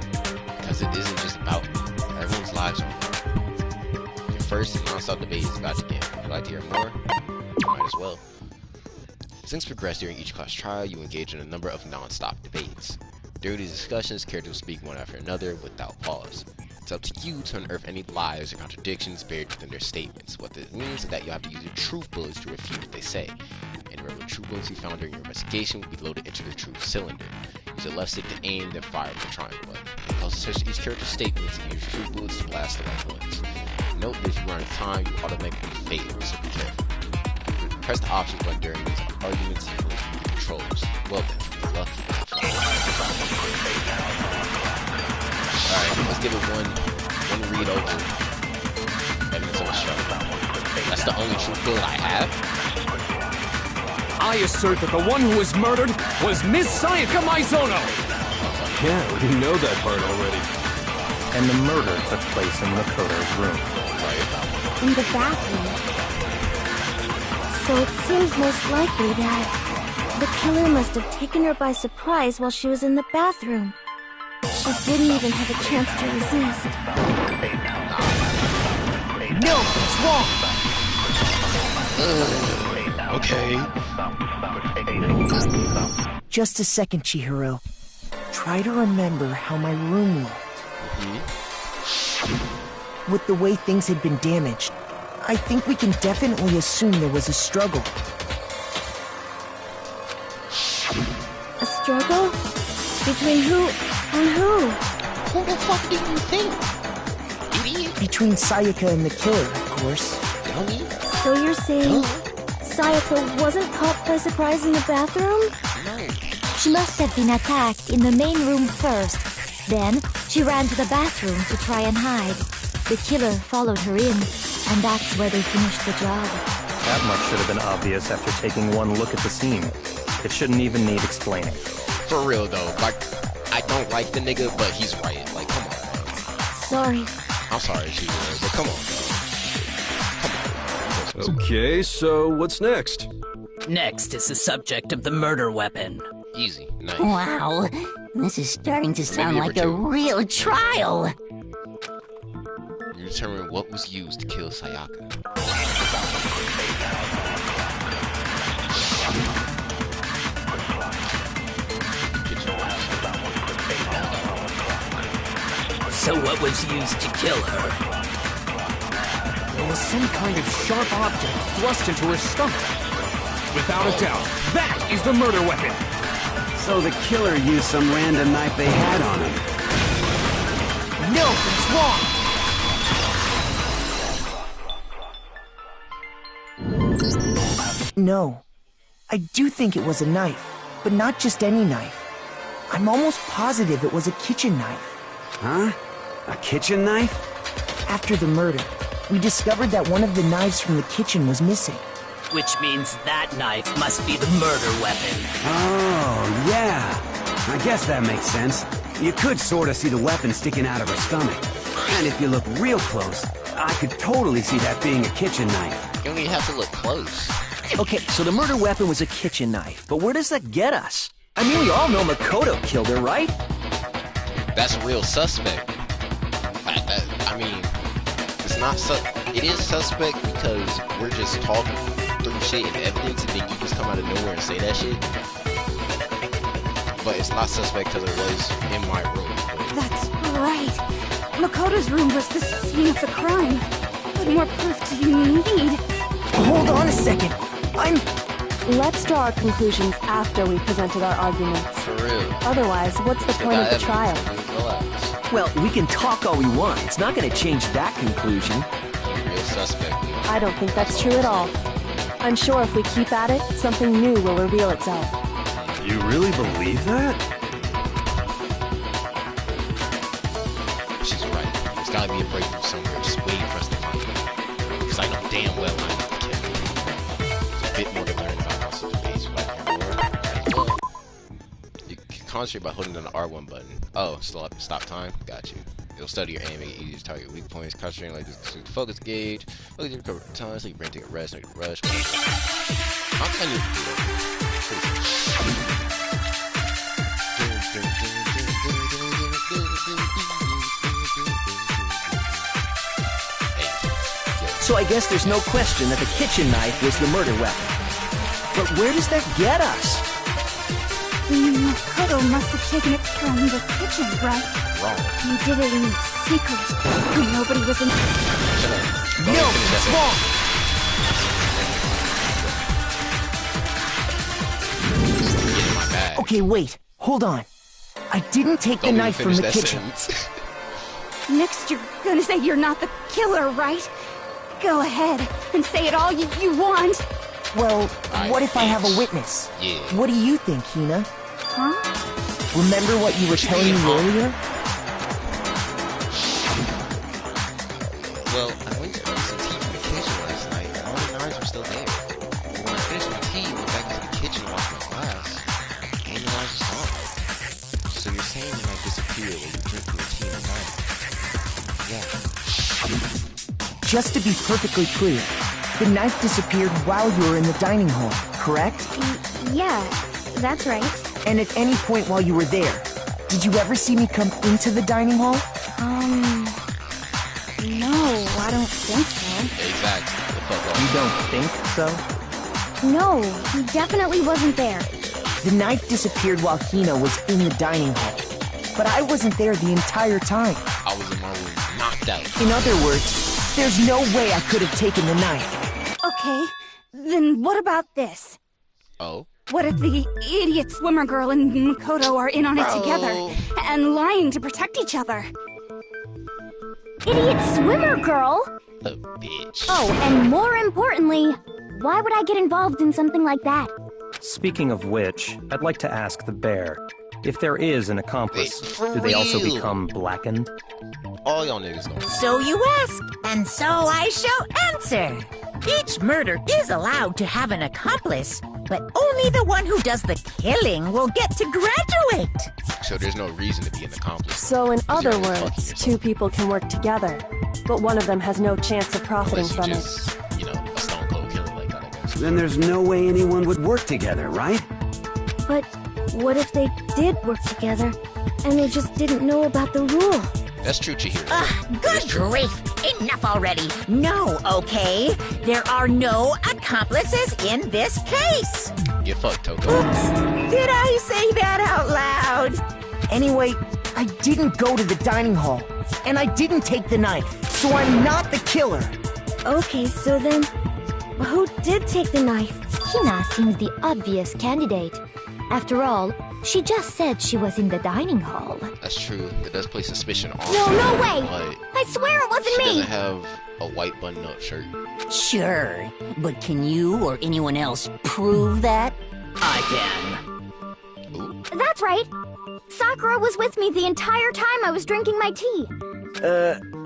Because it isn't just about me. Everyone's lives are important. Your first non-stop debate is about to begin. Would you like to hear more? Might as well. As things progress during each class trial, you engage in a number of non-stop debates. During these discussions, characters will speak one after another without pause. It's up to you to unearth any lies or contradictions buried within their statements. What this means is that you have to use your truth bullets to refute what they say. Any regular truth bullets you found during your investigation will be loaded into the truth cylinder. Use the left stick to aim, then fire with the triangle button. Because it says each character's statements, and use truth bullets to blast the right ones. Note that if you run out of time, you automatically fail, so be careful. Press the options button during these arguments and the controls. Well then, good luck. Alright, let's give it one read over. Evidence of a struggle. That's the only truth bullet I have? I assert that the one who was murdered was Miss Sayaka Maizono! Yeah, we know that part already. And the murder took place in Makoto's room. In the bathroom. So it seems most likely that the killer must have taken her by surprise while she was in the bathroom. She didn't even have a chance to resist. No, it's wrong! Okay. Just a second, Chihiro. Try to remember how my room looked. With the way things had been damaged, I think we can definitely assume there was a struggle. A struggle? Between who and who? Who the fuck do you think? Idiot. Between Sayaka and the killer, of course. Dummy. So you're saying Sayaka wasn't caught by surprise in the bathroom? No. She must have been attacked in the main room first. Then, she ran to the bathroom to try and hide. The killer followed her in, and that's where they finished the job. That much should have been obvious after taking one look at the scene. It shouldn't even need explaining. For real though, like, I don't like the nigga, but he's right. Like, come on, man. Sorry. I'm sorry, Chihiro, but come on, bro. Okay, so what's next? Next is the subject of the murder weapon. Easy, nice. Wow, this is starting to sound like a real trial. You determine what was used to kill Sayaka. So what was used to kill her? There was some kind of sharp object thrust into her stomach. Without a doubt, that is the murder weapon. So the killer used some random knife they had on him. No, it's wrong! No. I do think it was a knife, but not just any knife. I'm almost positive it was a kitchen knife. Huh? A kitchen knife? After the murder, we discovered that one of the knives from the kitchen was missing. Which means that knife must be the murder weapon. Oh, yeah. I guess that makes sense. You could sort of see the weapon sticking out of her stomach. And if you look real close, I could totally see that being a kitchen knife. You don't even have to look close. Okay, so the murder weapon was a kitchen knife, but where does that get us? I mean, we all know Makoto killed her, right? That's a real suspect. I mean, it's not it is suspect because we're just talking through shit and evidence, and then you just come out of nowhere and say that shit. But it's not suspect because it was in my room. That's right. Makoto's room was the scene of the crime. What more proof do you need? Hold on a second. Let's draw our conclusions after we've presented our arguments. For real. Otherwise, what's the point of the trial? Relax. Well, we can talk all we want. It's not going to change that conclusion. Real suspect. I don't think that's true at all. I'm sure if we keep at it, something new will reveal itself. You really believe that? She's right. There's gotta be a breakthrough somewhere. Just waiting for us to find it. Because I know damn well I'm not the killer. There's a bit more to learn about also the page before. You can concentrate by holding down the R1 button. Oh, stop time? Got you. It'll study your aim, make it easier to target weak points, concentrating like this to focus gauge. Look at your recover time, so your brain take a rest, no need to rush. I'm telling you. So I guess there's no question that the kitchen knife was the murder weapon. But where does that get us? Makoto must have taken it from the kitchen, right? Wrong. He did it in secret. Nobody was in... No, it's wrong. Okay, wait. Hold on. I didn't take the knife from the kitchen. Next, you're gonna say you're not the killer, right? Go ahead and say it all you want. Well, what if I have a witness? Yeah. What do you think, Hina? Huh? Remember what you were telling me earlier? Well, I went to some tea from the kitchen last night, and all the knives were still there. But when I finished my tea, I went back into the kitchen and washed my glass, and the knives were gone. So you're saying the knife disappeared while you were drinking your tea in the night? Yeah. Just to be perfectly clear, the knife disappeared while you were in the dining hall, correct? Yeah, that's right. And at any point while you were there, did you ever see me come into the dining hall? No, I don't think so. Exactly. You don't think so? No, he definitely wasn't there. The knife disappeared while Hina was in the dining hall. But I wasn't there the entire time. I was in my room, knocked out. In other words, there's no way I could have taken the knife. Okay, then what about this? Oh? What if the idiot swimmer girl and Makoto are in on it together and lying to protect each other? Idiot swimmer girl? The bitch. Oh, and more importantly, why would I get involved in something like that? Speaking of which, I'd like to ask the bear, if there is an accomplice, do they also become blackened? All y'all niggas know. So you ask, and so I shall answer. Each murder is allowed to have an accomplice, but only the one who does the killing will get to graduate. So there's no reason to be an accomplice. So in other words, two people can work together, but one of them has no chance of profiting from it. You know, a stone cold killer like that, I guess. Then there's no way anyone would work together, right? But what if they did work together, and they just didn't know about the rule? That's true, Chihiro. Good grief! Enough already! No, okay? There are no accomplices in this case! Get fucked, Toko. Oops! Did I say that out loud? Anyway, I didn't go to the dining hall, and I didn't take the knife, so I'm not the killer. Okay, so then, who did take the knife? Hina seems the obvious candidate. After all, she just said she was in the dining hall. That's true. It does place suspicion on her. No way! But I swear it wasn't she me! doesn't have a white button-up shirt. Sure, but can you or anyone else prove that? I can. Ooh. That's right. Sakura was with me the entire time I was drinking my tea.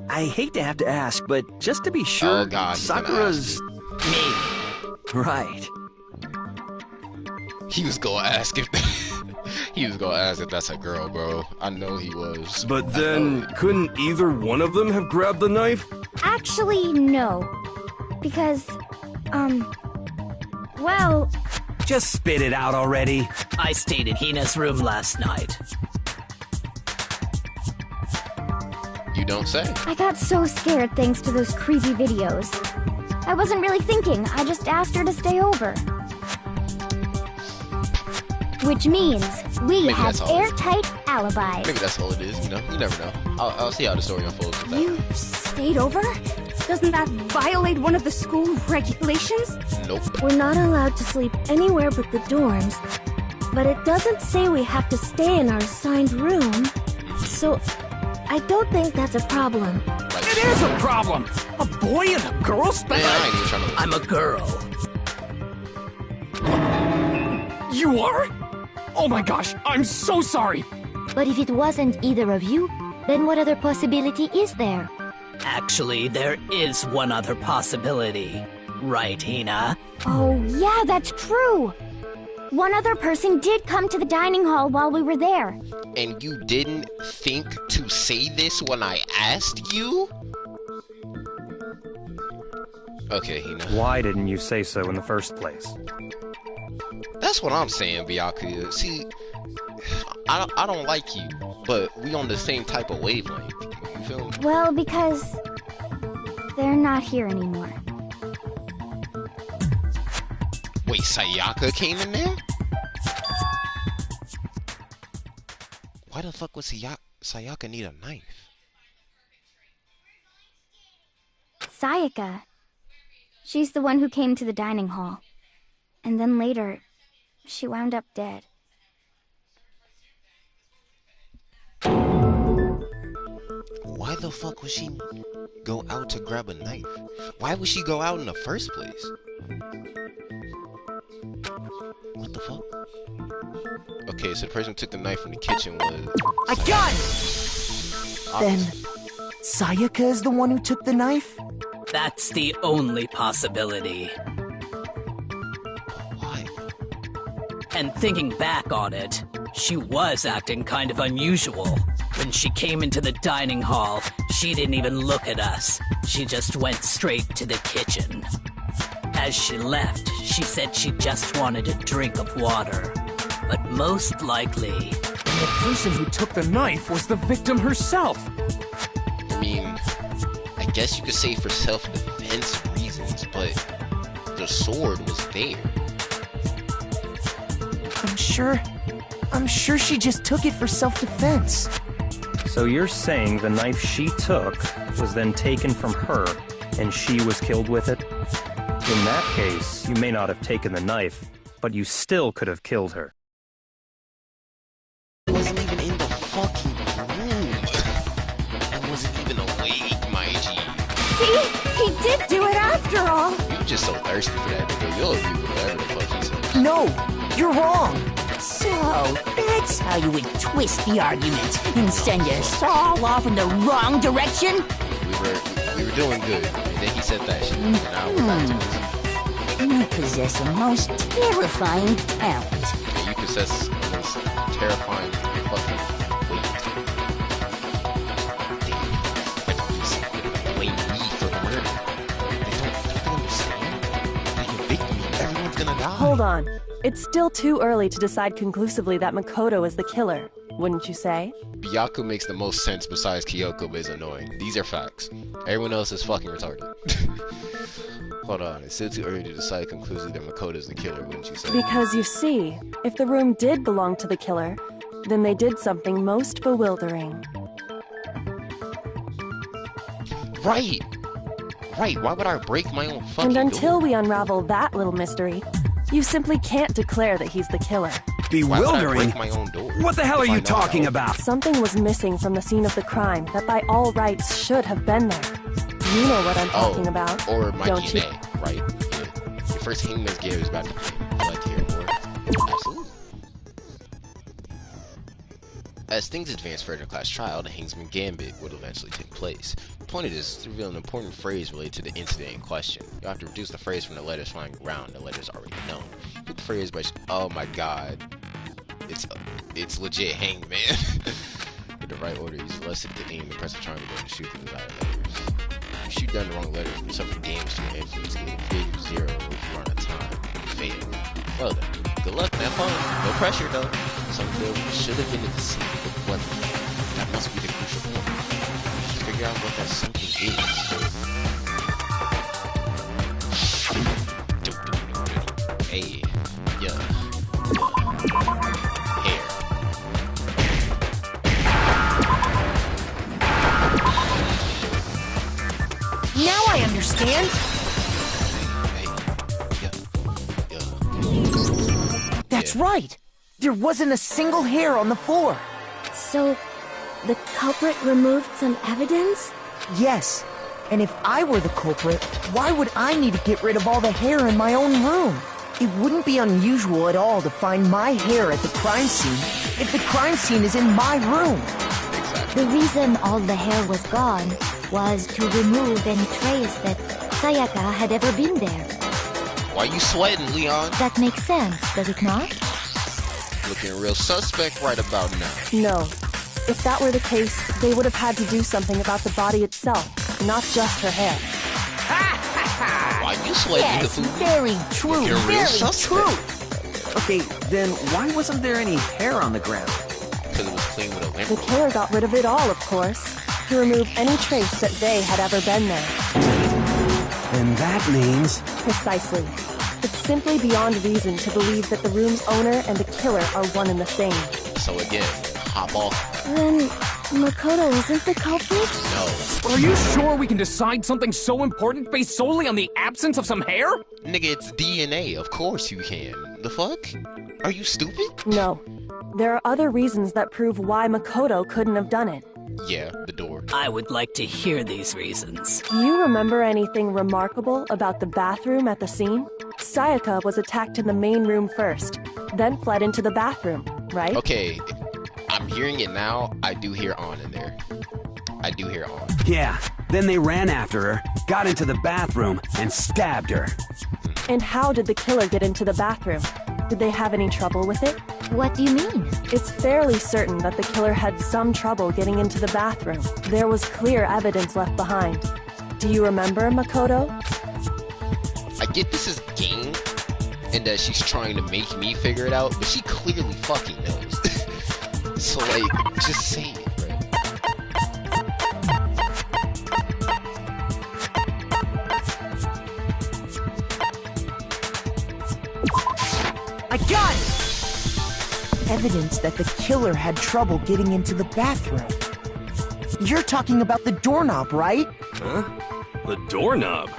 I hate to have to ask, but just to be sure, Oh, God, he's gonna Sakura's... Me. Right. He was gonna ask if He was gonna ask if that's a girl, bro. I know he was. But then, couldn't either one of them have grabbed the knife? Actually, no. Because, well... Just spit it out already. I stayed in Hina's room last night. You don't say. I got so scared thanks to those creepy videos. I wasn't really thinking, I just asked her to stay over. Which means we have airtight alibis. Maybe that's all it is, you know? You never know. I'll see how the story unfolds with that. You stayed over? Doesn't that violate one of the school regulations? Nope. We're not allowed to sleep anywhere but the dorms, but it doesn't say we have to stay in our assigned room, so I don't think that's a problem. It is a problem! A boy and a girl spend... I'm a girl. You are? Oh my gosh, I'm so sorry! But if it wasn't either of you, then what other possibility is there? Actually, there is one other possibility. Right, Hina? Oh, yeah, that's true! One other person did come to the dining hall while we were there. And you didn't think to say this when I asked you? Okay, Hina. Why didn't you say so in the first place? That's what I'm saying, Byakuya. See, I don't like you, but we on the same type of wavelength. You feel me? Well, because they're not here anymore. Wait, Sayaka came in there? Why the fuck would Sayaka need a knife? Sayaka. She's the one who came to the dining hall. And then later, she wound up dead. Why the fuck would she go out to grab a knife? Why would she go out in the first place? What the fuck? Okay, so the person who took the knife from the kitchen was... I got it! Then, Sayaka is the one who took the knife? That's the only possibility. Why? And thinking back on it, she was acting kind of unusual. When she came into the dining hall, she didn't even look at us. She just went straight to the kitchen. As she left, she said she just wanted a drink of water. But most likely... And the person who took the knife was the victim herself! I mean, I guess you could say for self-defense reasons, but the sword was there. I'm sure she just took it for self-defense. So you're saying the knife she took was then taken from her, and she was killed with it? In that case, you may not have taken the knife, but you still could have killed her. He wasn't even in the fucking room. And wasn't even awake, my G. See? He did do it after all! You were just so thirsty for that nigga. You'll agree with whatever the fuck he said. No! You're wrong! So, that's how you would twist the argument and send us all off in the wrong direction? We were doing good, and then he said that shit, and now we're back to this. You possess a most terrifying talent. Yeah, you possess the most terrifying fucking weight. Damn. Just blame me for the murder. They don't understand. They convict me, everyone's gonna die. Hold on. It's still too early to decide conclusively that Makoto is the killer, wouldn't you say? Byaku makes the most sense besides Kyoko, but is annoying. These are facts. Everyone else is fucking retarded. Hold on, it's still too early to decide conclusively that Makoto is the killer, wouldn't you say? Because you see, if the room did belong to the killer, then they did something most bewildering. Right! Right, why would I break my own fucking And until door? we unravel that little mystery, you simply can't declare that he's the killer. Bewildering? My own door? What the hell are you talking about? Something was missing from the scene of the crime that by all rights should have been there. You know what I'm talking about, or my don't DNA, you? right? Yeah. Your first Hangman's Gear is about to play. I'd like to hear more. Absolutely. As things advance further in class trial, the Hangsman Gambit would eventually take place. The point of this is to reveal an important phrase related to the incident in question. You'll have to reduce the phrase from the letters flying around to letters already known. Put the phrase by oh my god. It's legit hanged, man. In the right order, use less to aim and press the triangle button to shoot the desired letters. If you shoot down the wrong letters, you suffer damage to your influence scale. Fail to 0 if you run out of time. Fail. Well then, good luck, man. Fun. No pressure though. Some buildings should have been at the scene, but what? That must be the crucial point. Just figure out what that something is. Hey, yeah. Hair. Now I understand. That's right. There wasn't a single hair on the floor. So, the culprit removed some evidence? Yes. And if I were the culprit, why would I need to get rid of all the hair in my own room? It wouldn't be unusual at all to find my hair at the crime scene if the crime scene is in my room. The reason all the hair was gone was to remove any trace that Sayaka had ever been there. Why you sweating, Leon? That makes sense, does it not? Looking real suspect right about now. No. If that were the case, they would have had to do something about the body itself, not just her hair. Why you sweating? Yes, very true, Looking real very suspect. true. Okay, then why wasn't there any hair on the ground? Because it was clean with a The lint. killer got rid of it all, of course, to remove any trace that they had ever been there. Then that means... Precisely. It's simply beyond reason to believe that the room's owner and the killer are one and the same. So again, hop off. Then, Makoto isn't the culprit? No. Are you sure we can decide something so important based solely on the absence of some hair? Nigga, it's DNA. Of course you can. The fuck? Are you stupid? No. There are other reasons that prove why Makoto couldn't have done it. Yeah, the door. I would like to hear these reasons. Do you remember anything remarkable about the bathroom at the scene? Sayaka was attacked in the main room first, then fled into the bathroom, right? Okay, I'm hearing it now. I do hear on in there. I do hear on. Yeah, then they ran after her, got into the bathroom, and stabbed her. And how did the killer get into the bathroom? Did they have any trouble with it? What do you mean? It's fairly certain that the killer had some trouble getting into the bathroom. There was clear evidence left behind. Do you remember, Makoto? I get this is a game, and that she's trying to make me figure it out, but she clearly fucking knows. So, like, just say it, bro. I got it! Evidence that the killer had trouble getting into the bathroom. You're talking about the doorknob, right? Huh? The doorknob?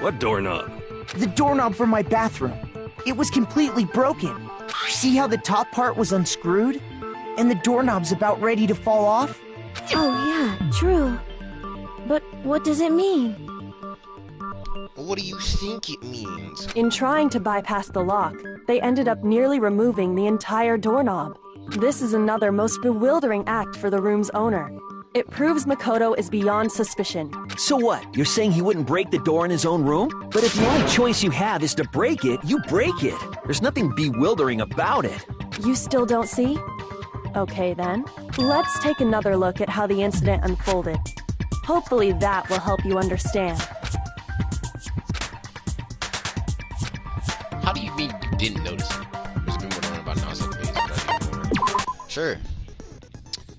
What doorknob? The doorknob for my bathroom. It was completely broken. See how the top part was unscrewed? And the doorknob's about ready to fall off? Oh yeah, true. But what does it mean? What do you think it means? In trying to bypass the lock, they ended up nearly removing the entire doorknob. This is another most bewildering act for the room's owner. It proves Makoto is beyond suspicion. So what? You're saying he wouldn't break the door in his own room? But if the only choice you have is to break it, you break it. There's nothing bewildering about it. You still don't see? Okay then. Let's take another look at how the incident unfolded. Hopefully that will help you understand. How do you mean you didn't notice it? There's been more learning about nonsense days, but I didn't know. Sure.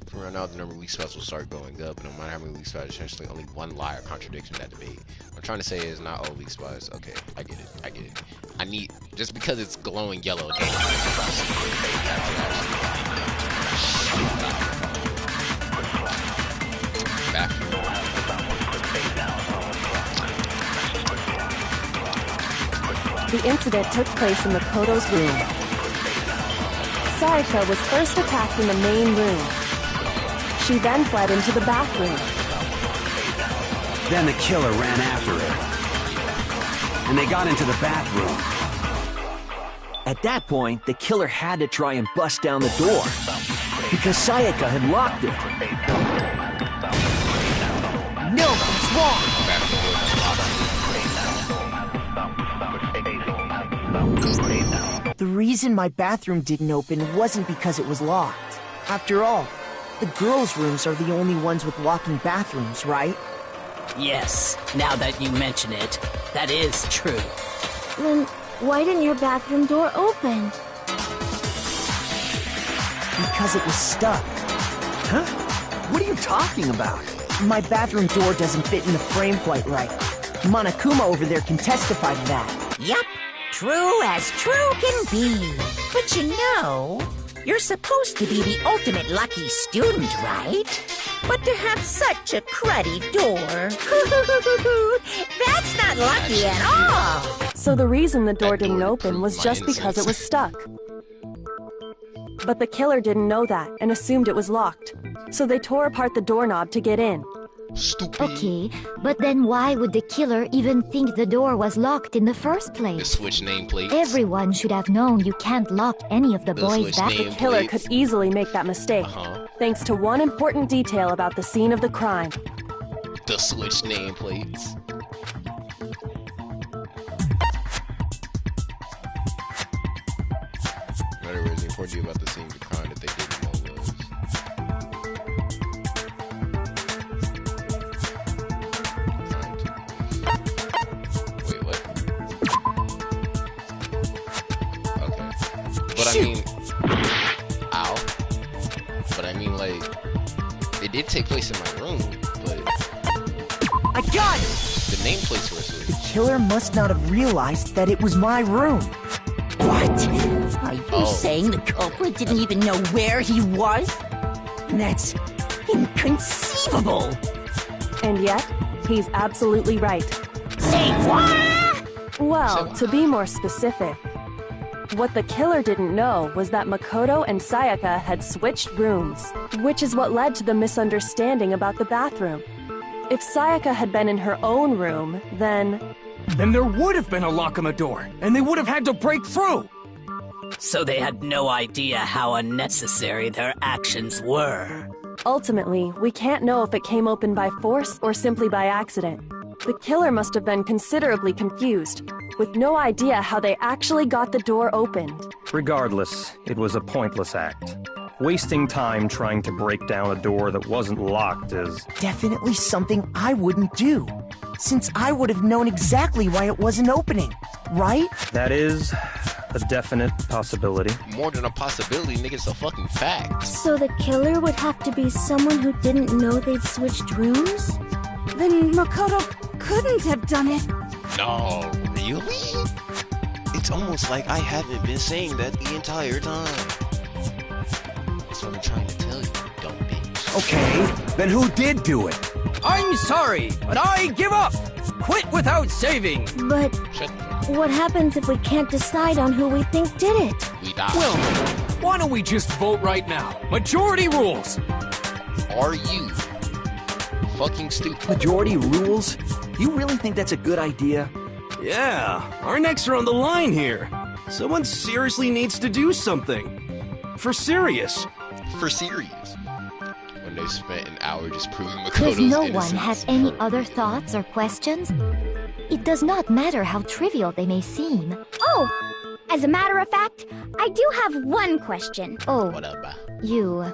From around now, the number of weak spots will start going up, and no matter how many weak spots, essentially only one lie or contradiction in that debate. What I'm trying to say is not all weak spots. Okay, I get it. I get it. I need, just because it's glowing yellow, The incident took place in Makoto's room. Sayaka was first attacked in the main room. She then fled into the bathroom. Then the killer ran after her. And they got into the bathroom. At that point, the killer had to try and bust down the door. Because Sayaka had locked it. No, it's wrong! The reason my bathroom didn't open wasn't because it was locked. After all, the girls' rooms are the only ones with locking bathrooms, right? Yes, now that you mention it, that is true. Then why didn't your bathroom door open? Because it was stuck. Huh? What are you talking about? My bathroom door doesn't fit in the frame quite right. Monokuma over there can testify to that. Yup, true as true can be. But you know, you're supposed to be the ultimate lucky student, right? But to have such a cruddy door, that's not lucky at all. So the reason the door didn't open was just because it was stuck. But the killer didn't know that and assumed it was locked. So they tore apart the doorknob to get in. Stupid. Okay, but then why would the killer even think the door was locked in the first The place? switch nameplates. Everyone should have known you can't lock any of the boys' switch back. name- The killer could easily make that mistake, thanks to one important detail about the scene of the crime. The switch nameplates. In other words, the important thing about the scene of the crime that they didn't know was. Wait, what? Okay. But I mean, ow. But I mean, like, it did take place in my room, but I got it! the nameplates were switched. The killer must not have realized that it was my room. What? Are you saying the culprit didn't even know where he was? That's inconceivable. And yet, he's absolutely right. Say what? Well, to be more specific, what the killer didn't know was that Makoto and Sayaka had switched rooms, which is what led to the misunderstanding about the bathroom. If Sayaka had been in her own room, then there would have been a lock on the door, and they would have had to break through. So they had no idea how unnecessary their actions were. ultimately, we can't know if it came open by force or simply by accident. The killer must have been considerably confused, with no idea how they actually got the door opened. Regardless, it was a pointless act. Wasting time trying to break down a door that wasn't locked is... definitely something I wouldn't do, since I would have known exactly why it wasn't opening, right? That is a definite possibility. More than a possibility, nigga, it's a fucking fact. So the killer would have to be someone who didn't know they'd switched rooms? Then Makoto couldn't have done it. No, really? It's almost like I haven't been saying that the entire time. That's what I'm trying to tell you, dumb bitch. Okay, then who did do it? I'm sorry, but I give up! Quit without saving! But what happens if we can't decide on who we think did it? We die. Well, why don't we just vote right now? Majority rules! Are you fucking stupid? Majority rules? You really think that's a good idea? Yeah, our necks are on the line here. Someone seriously needs to do something. For serious. For serious. When they spent an hour just proving Makoto's Does no innocence. one have any other thoughts or questions? It does not matter how trivial they may seem. Oh! As a matter of fact, I do have one question. Oh, Whatever. you.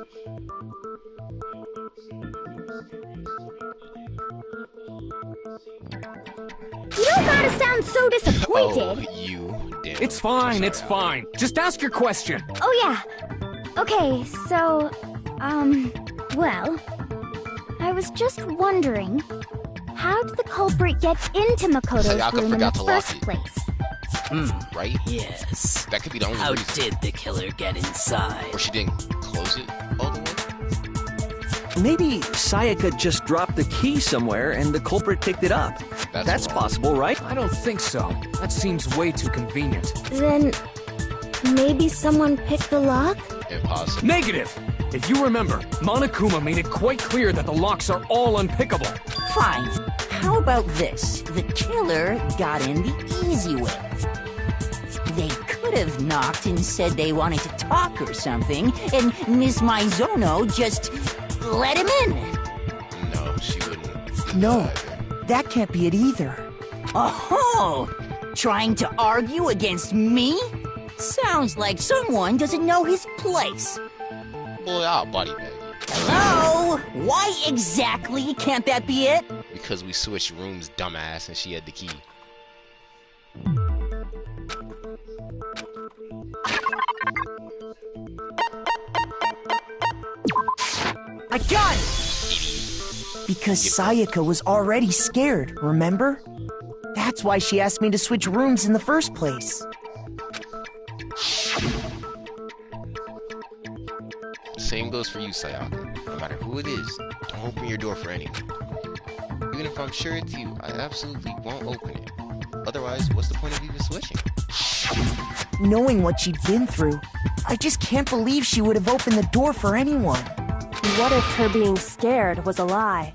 You don't gotta sound so disappointed. Oh, you. Damn. It's fine, it's fine. Just ask your question. Oh, yeah. Okay, so, well, I was just wondering, how did the culprit get into Makoto's Sayaka room in the forgot to lock first it. place? Right? Yes. That could be the only How reason. did the killer get inside? Or she didn't close it all the way? Maybe Sayaka just dropped the key somewhere and the culprit picked it up. That's wrong. possible, right? I don't think so. That seems way too convenient. Then, maybe someone picked the lock? Impossible. Negative! If you remember, Monokuma made it quite clear that the locks are all unpickable. Fine. How about this? The killer got in the easy way. They could have knocked and said they wanted to talk or something, and Ms. Maizono just let him in. No, she wouldn't. No, that can't be it either. Oh, trying to argue against me? Sounds like someone doesn't know his place. Boy, I'll body bag you. Hello? Why exactly? Can't that be it? Because we switched rooms, dumbass, and she had the key. I got it! Because Sayaka was already scared, remember? That's why she asked me to switch rooms in the first place. Same goes for you, Sayaka. No matter who it is, don't open your door for anyone. Even if I'm sure it's you, I absolutely won't open it. Otherwise, what's the point of even switching? Knowing what she'd been through, I just can't believe she would have opened the door for anyone. What if her being scared was a lie?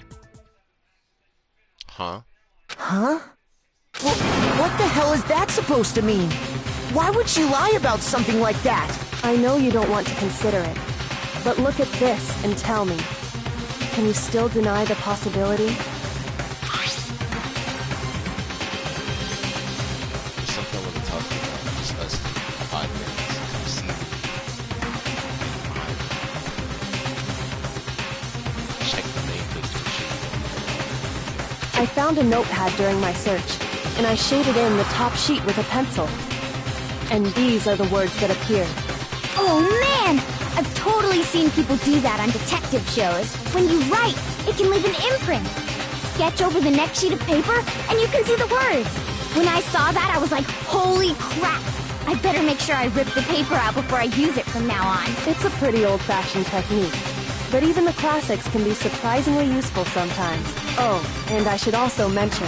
Huh? Huh? Well, what the hell is that supposed to mean? Why would she lie about something like that? I know you don't want to consider it, but look at this and tell me. Can you still deny the possibility? Something we've been talking about, discussed in 5 minutes. Come see me. Check the main picture sheet. I found a notepad during my search, and I shaded in the top sheet with a pencil. And these are the words that appeared. Oh man! I've totally seen people do that on detective shows. When you write, it can leave an imprint. Sketch over the next sheet of paper, and you can see the words. When I saw that, I was like, holy crap! I better make sure I rip the paper out before I use it from now on. It's a pretty old-fashioned technique, but even the classics can be surprisingly useful sometimes. Oh, and I should also mention,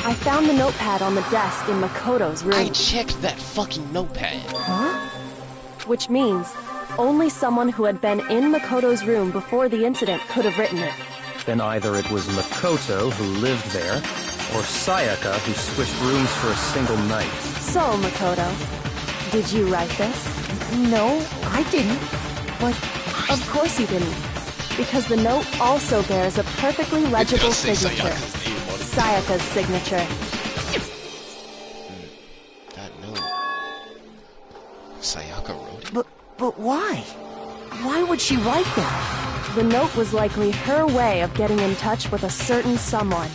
I found the notepad on the desk in Makoto's room. I checked that fucking notepad. Huh? Which means only someone who had been in Makoto's room before the incident could have written it. Then either it was Makoto who lived there, or Sayaka who switched rooms for a single night. So, Makoto, did you write this? No, I didn't. But of course you didn't. Because the note also bears a perfectly legible signature. Sayaka's signature. That note. Sayaka wrote it? But why? Why would she write that? The note was likely her way of getting in touch with a certain someone.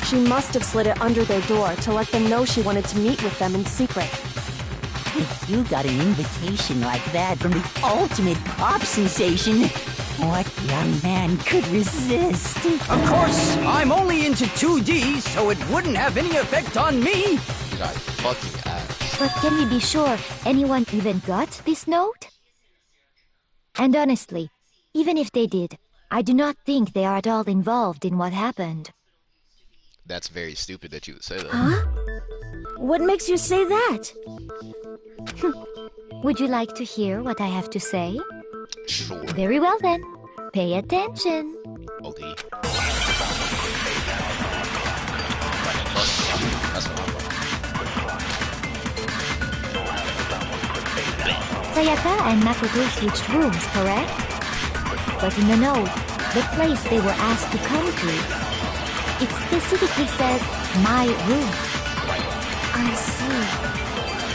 She must have slid it under their door to let them know she wanted to meet with them in secret. If you got an invitation like that from the ultimate pop sensation, what young man could resist? Of course, I'm only into 2D, so it wouldn't have any effect on me. Did I fucking ask? But can we be sure anyone even got this note? And honestly, even if they did, I do not think they are at all involved in what happened. That's very stupid that you would say that. Huh? What makes you say that? Would you like to hear what I have to say? Sure. Very well then. Pay attention. Okay. That's what I'm Sayaka and Makoto switched rooms, correct? But in the note, the place they were asked to come to, it specifically says, my room. I see.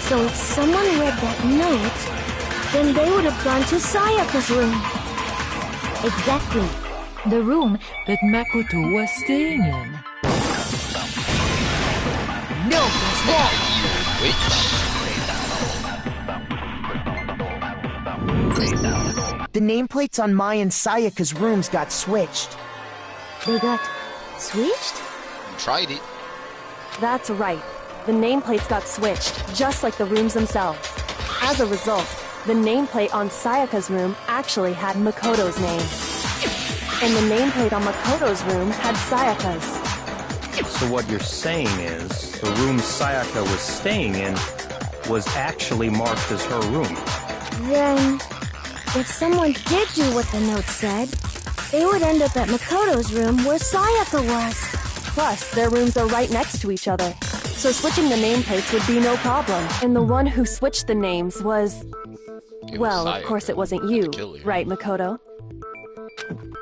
So if someone read that note, then they would have gone to Sayaka's room. Exactly. The room that Makoto was staying in. No, that's wrong! The nameplates on Mai and Sayaka's rooms got switched. They got switched? You tried it. That's right. The nameplates got switched, just like the rooms themselves. As a result, the nameplate on Sayaka's room actually had Makoto's name. And the nameplate on Makoto's room had Sayaka's. So what you're saying is, the room Sayaka was staying in was actually marked as her room. Then, if someone did do what the note said, they would end up at Makoto's room where Sayaka was. Plus, their rooms are right next to each other, so switching the nameplates would be no problem. And the one who switched the names was... Well, of course it wasn't you, right, Makoto?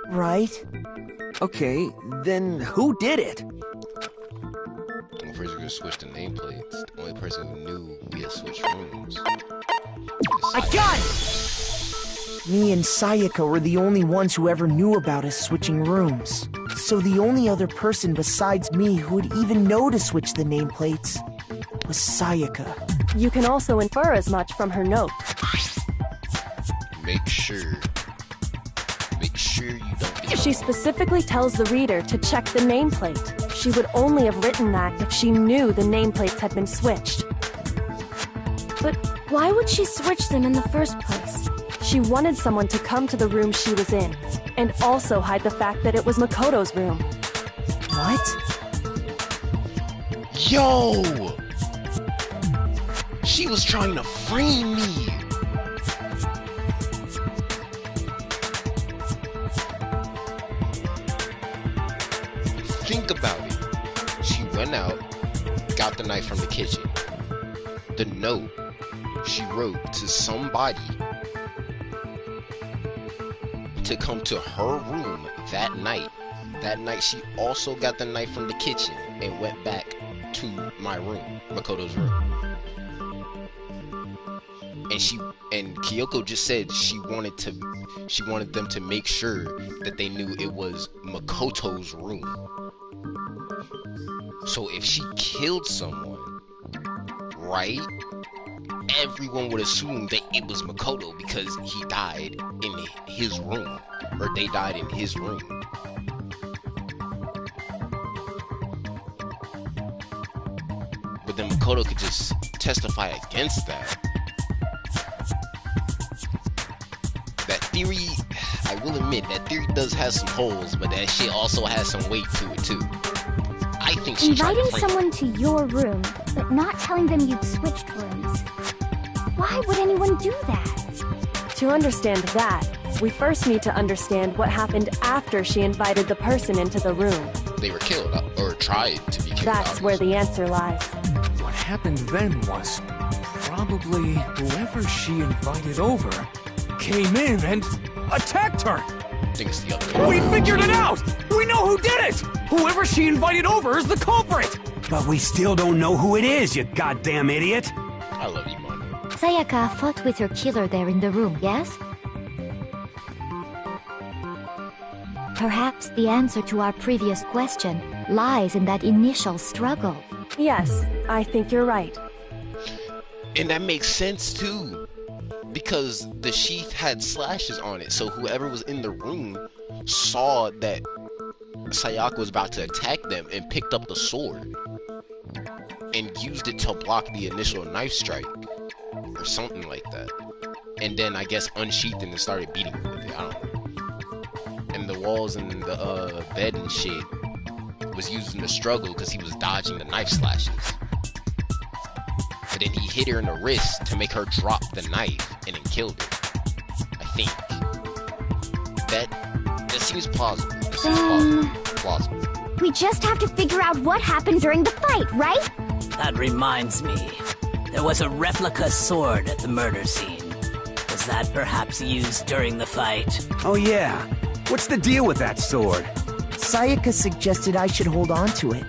Right? Okay, then who did it? The only person who could switch the nameplates. The only person who knew we had switched rooms. I got it! Me and Sayaka were the only ones who ever knew about us switching rooms. So the only other person besides me who would even know to switch the nameplates was Sayaka. You can also infer as much from her note. Make sure you don't get She specifically tells the reader to check the nameplate. She would only have written that if she knew the nameplates had been switched. But why would she switch them in the first place? She wanted someone to come to the room she was in, and also hide the fact that it was Makoto's room. What? Yo! She was trying to frame me! Think about it. She went out, got the knife from the kitchen. The note she wrote to somebody to come to her room that night. That night she also got the knife from the kitchen and went back to my room, Makoto's room. And Kyoko just said she wanted them to make sure that they knew it was Makoto's room. So if she killed someone, right? Everyone would assume that it was Makoto because he died in his room, or they died in his room. But then Makoto could just testify against that. That theory, I will admit, that theory does have some holes, but that shit also has some weight to it too. I think she Inviting someone to your room, but not telling them you'd switched rooms. Why would anyone do that? To understand that, we first need to understand what happened after she invited the person into the room. They were killed, or tried to be killed. That's where the answer lies. What happened then was probably whoever she invited over came in and attacked her. I think it's the other way. We figured it out! We know who did it! Whoever she invited over is the culprit! But we still don't know who it is, you goddamn idiot! I love you, Mono. Sayaka fought with her killer there in the room, yes? Perhaps the answer to our previous question lies in that initial struggle. Yes, I think you're right. And that makes sense too, because the sheath had slashes on it, so whoever was in the room saw that Sayaka was about to attack them and picked up the sword and used it to block the initial knife strike or something like that, and then I guess unsheathed it and started beating her with it. I don't know. And the walls and the bed and shit was used in the struggle because he was dodging the knife slashes. But then he hit her in the wrist to make her drop the knife and then killed her. I think. That seems plausible. That seems plausible. We just have to figure out what happened during the fight, right? That reminds me. There was a replica sword at the murder scene. Was that perhaps used during the fight? Oh yeah. What's the deal with that sword? Sayaka suggested I should hold on to it.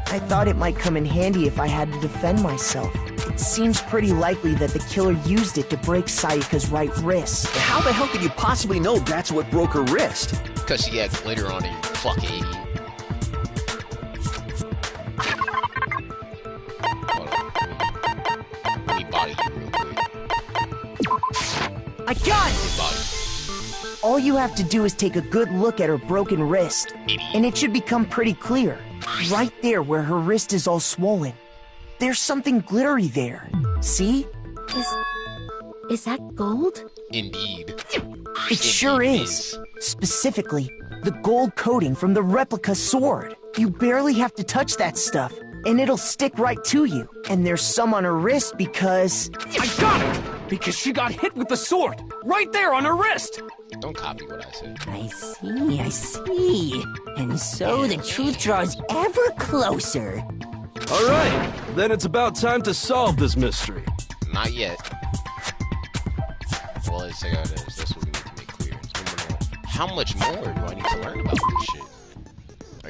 I thought it might come in handy if I had to defend myself. It seems pretty likely that the killer used it to break Sayaka's right wrist. How the hell could you possibly know that's what broke her wrist? Because she had glitter on it, you fucking idiot. Hold on. Let me body you real quick. I got it! Body. All you have to do is take a good look at her broken wrist, and it should become pretty clear. Right there where her wrist is all swollen. There's something glittery there. See? Is that gold? Indeed. It sure is. Specifically, the gold coating from the replica sword. You barely have to touch that stuff, and it'll stick right to you. And there's some on her wrist because... I got it! Because she got hit with the sword! Right there on her wrist! Don't copy what I said. I see. And so the truth draws ever closer. Alright, then it's about time to solve this mystery. Not yet. Well, let's check out this. That's what we need to make clear. How much more do I need to learn about this shit?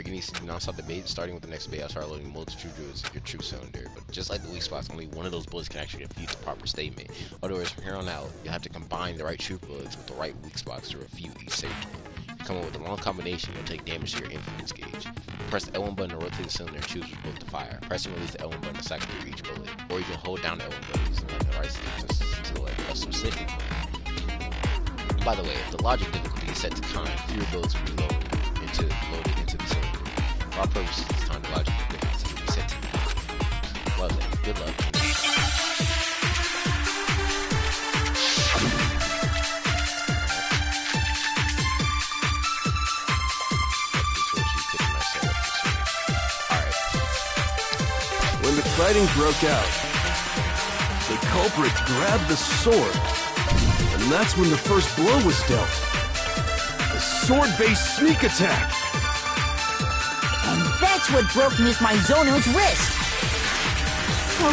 beginning to non-stop debate, starting with the next debate, I'll start loading multiple druids in your troop cylinder. But just like the weak spots, only one of those bullets can actually refute the proper statement. In other words, from here on out, you'll have to combine the right troop bullets with the right weak spots to refute each statement. If you come up with the wrong combination, you'll take damage to your influence gauge. Press the L1 button to rotate the cylinder and choose which bullet to fire. Press and release the L1 button to cycle through each bullet. Or you can hold down the L1 button using the right stick to select a specific bullet. And by the way, if the logic difficulty is set to kind, fewer bullets will be loaded into the cylinder. For our purposes, this time the logic difficulty will be set to kind. Well then, good luck. When the fighting broke out, the culprit grabbed the sword, and that's when the first blow was dealt. A sword-based sneak attack. And that's what broke Miss Maizono's wrist. So,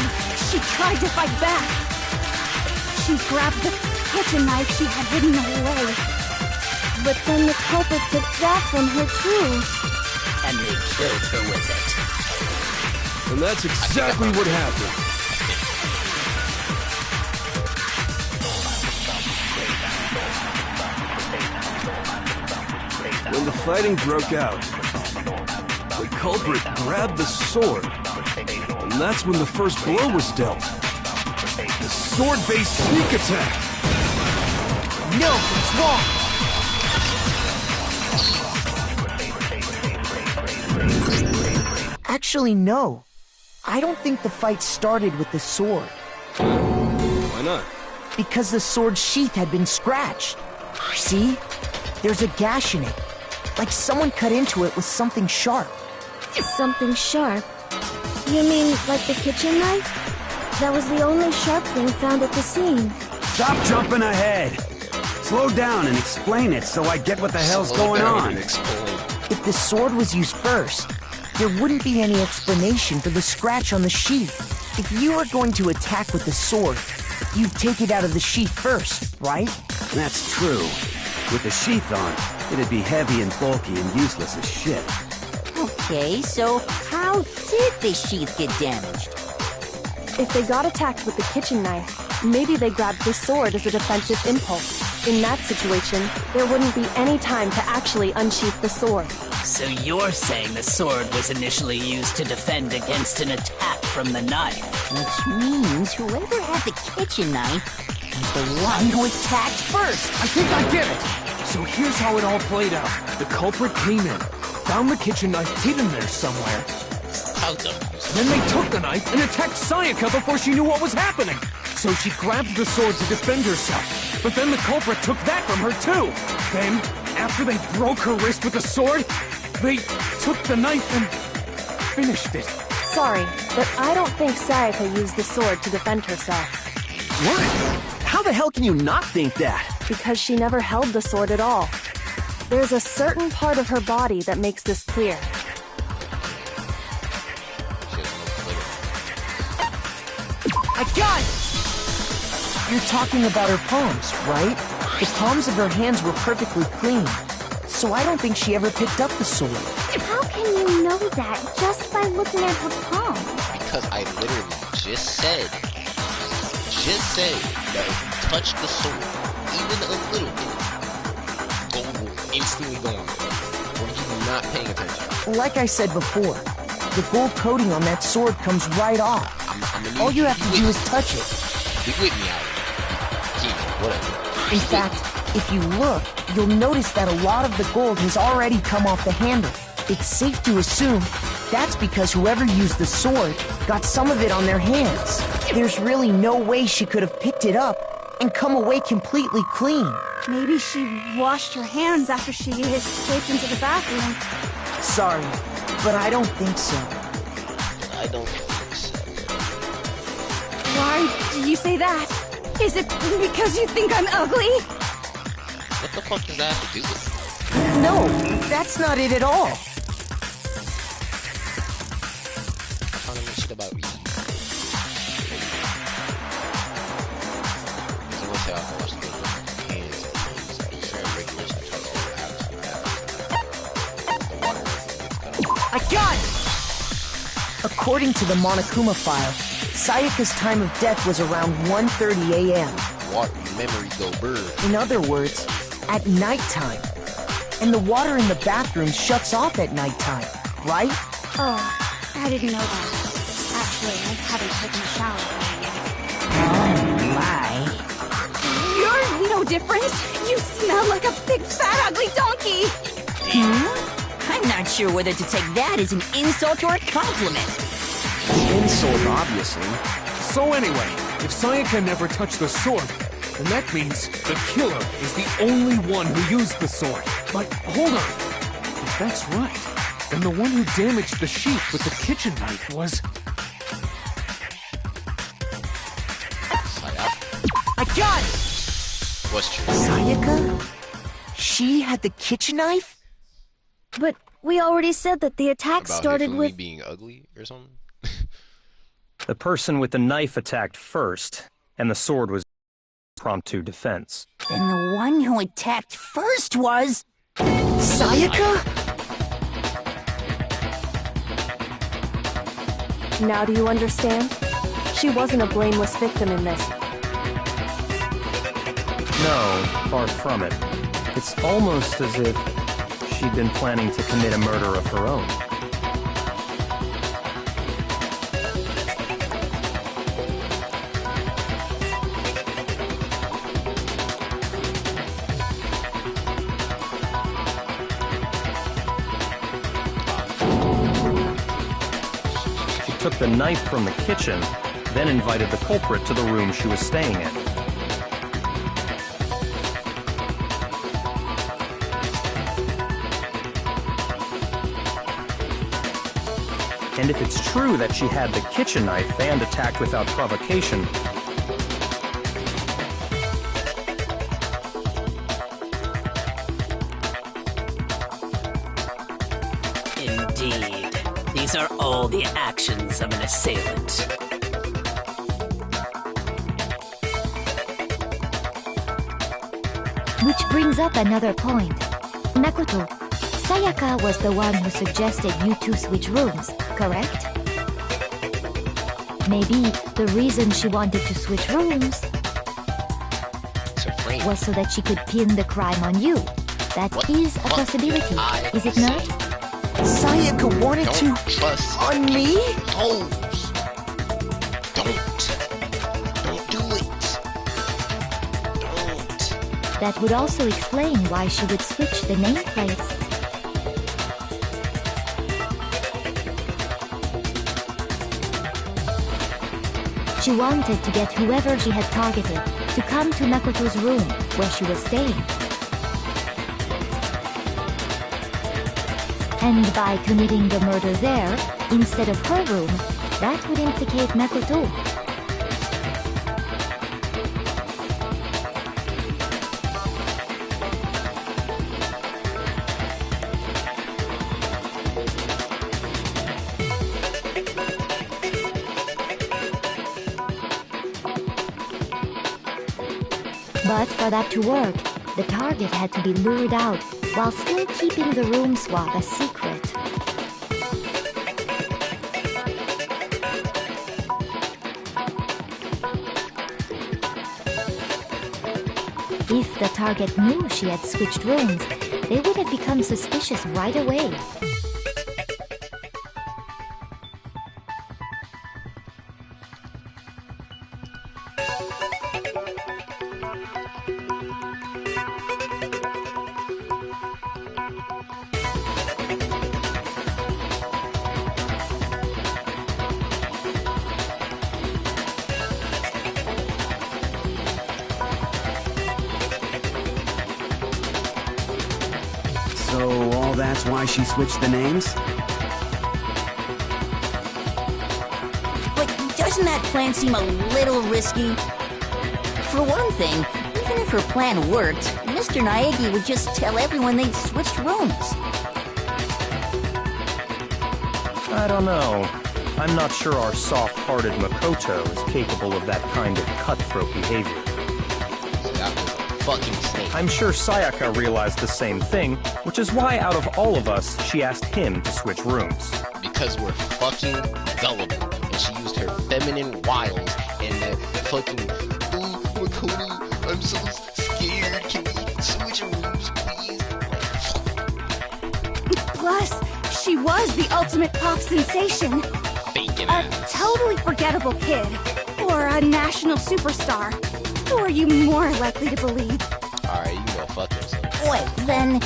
she tried to fight back. She grabbed the kitchen knife she had hidden away. But then the culprit took that from her too. And they killed her with it. And that's exactly what happened. When the fighting broke out, the culprit grabbed the sword, and that's when the first blow was dealt. The sword-based sneak attack. No, it's wrong. Actually, no. I don't think the fight started with the sword. Why not? Because the sword's sheath had been scratched. See? There's a gash in it. Like someone cut into it with something sharp. Something sharp? You mean like the kitchen knife? That was the only sharp thing found at the scene. Stop jumping ahead. Slow down and explain it so I get what the hell's going on. If the sword was used first, there wouldn't be any explanation for the scratch on the sheath. If you were going to attack with the sword, you'd take it out of the sheath first, right? That's true. With the sheath on, it'd be heavy and bulky and useless as shit. Okay, so how did the sheath get damaged? If they got attacked with the kitchen knife, maybe they grabbed the sword as a defensive impulse. In that situation, there wouldn't be any time to actually unsheath the sword. So you're saying the sword was initially used to defend against an attack from the knife? Which means whoever had the kitchen knife was the one who attacked first. I think I get it. So here's how it all played out. The culprit came in, found the kitchen knife hidden there somewhere. Then they took the knife and attacked Sayaka before she knew what was happening. So she grabbed the sword to defend herself. But then the culprit took that from her too. Then, after they broke her wrist with the sword, they took the knife and finished it. Sorry, but I don't think Sayaka used the sword to defend herself. What? How the hell can you not think that? Because she never held the sword at all. There's a certain part of her body that makes this clear. I got it! You're talking about her palms, right? The palms of her hands were perfectly clean. So I don't think she ever picked up the sword. How can you know that just by looking at her palms? Because I literally just said that if you touch the sword, even a little bit, gold will instantly go on it. Or you're not paying attention. Like I said before, the gold coating on that sword comes right off. All you have to do is touch it. Be with me, Alex. Whatever. In fact, if you look, you'll notice that a lot of the gold has already come off the handle. It's safe to assume that's because whoever used the sword got some of it on their hands. There's really no way she could have picked it up and come away completely clean. Maybe she washed her hands after she escaped into the bathroom. Sorry, but I don't think so. I don't think so. Why do you say that? Is it because you think I'm ugly? What the fuck does that have to do with it? No, that's not it at all. I'm trying to make shit about you. I always say I have to wash the hands and face. I'm sure regulation tries to do the water gets cut off. I got it! According to the Monokuma file, Sayaka's time of death was around 1:30 a.m. Water memory go bird. In other words, at nighttime. And the water in the bathroom shuts off at nighttime, right? Oh, I didn't know that. Actually, I haven't taken a shower yet. Oh, my. You're no different. You smell like a big, fat, ugly donkey. I'm not sure whether to take that as an insult or a compliment. Insult, obviously. So anyway, if Sayaka never touched the sword, then that means the killer is the only one who used the sword. But hold on. If that's right, then the one who damaged the sheath with the kitchen knife was... I got it! What's true? Sayaka? She had the kitchen knife? But we already said that the attack About started Hifumi with... being ugly or something? The person with the knife attacked first, and the sword was impromptu defense. Then the one who attacked first was... Sayaka? Now do you understand? She wasn't a blameless victim in this. No, far from it. It's almost as if she'd been planning to commit a murder of her own. She took the knife from the kitchen, then invited the culprit to the room she was staying in. And if it's true that she had the kitchen knife and attacked without provocation, Indeed. These are all the actions of an assailant. Which brings up another point. Makoto, Sayaka was the one who suggested you two switch rooms, correct? Maybe the reason she wanted to switch rooms was so that she could pin the crime on you. That is a possibility, is it not? Sayaka wanted to... Trust on me? toes. Don't do it. Don't. That would also explain why she would switch the nameplates. She wanted to get whoever she had targeted to come to Makoto's room where she was staying. And by committing the murder there, instead of her room, that would implicate Makoto. But for that to work, the target had to be lured out while still keeping the room swap a secret. If the target knew she had switched rooms, they would have become suspicious right away. So all that's why she switched the names? But doesn't that plan seem a little risky? For one thing, even if her plan worked, Mr. Naegi would just tell everyone they'd switched rooms. I don't know. I'm not sure our soft-hearted Makoto is capable of that kind of cutthroat behavior. So that was a fucking snake. I'm sure Sayaka realized the same thing, which is why out of all of us, she asked him to switch rooms. Because we're fucking gullible. And she used her feminine wiles and that fucking, oh, Makoto, I'm so scared. Can we switch rooms, please? Plus, she was the ultimate pop sensation. Bacon A ass. totally forgettable kid. Or a national superstar. Who are you more likely to believe? Alright, you go fuck yourself. Wait, then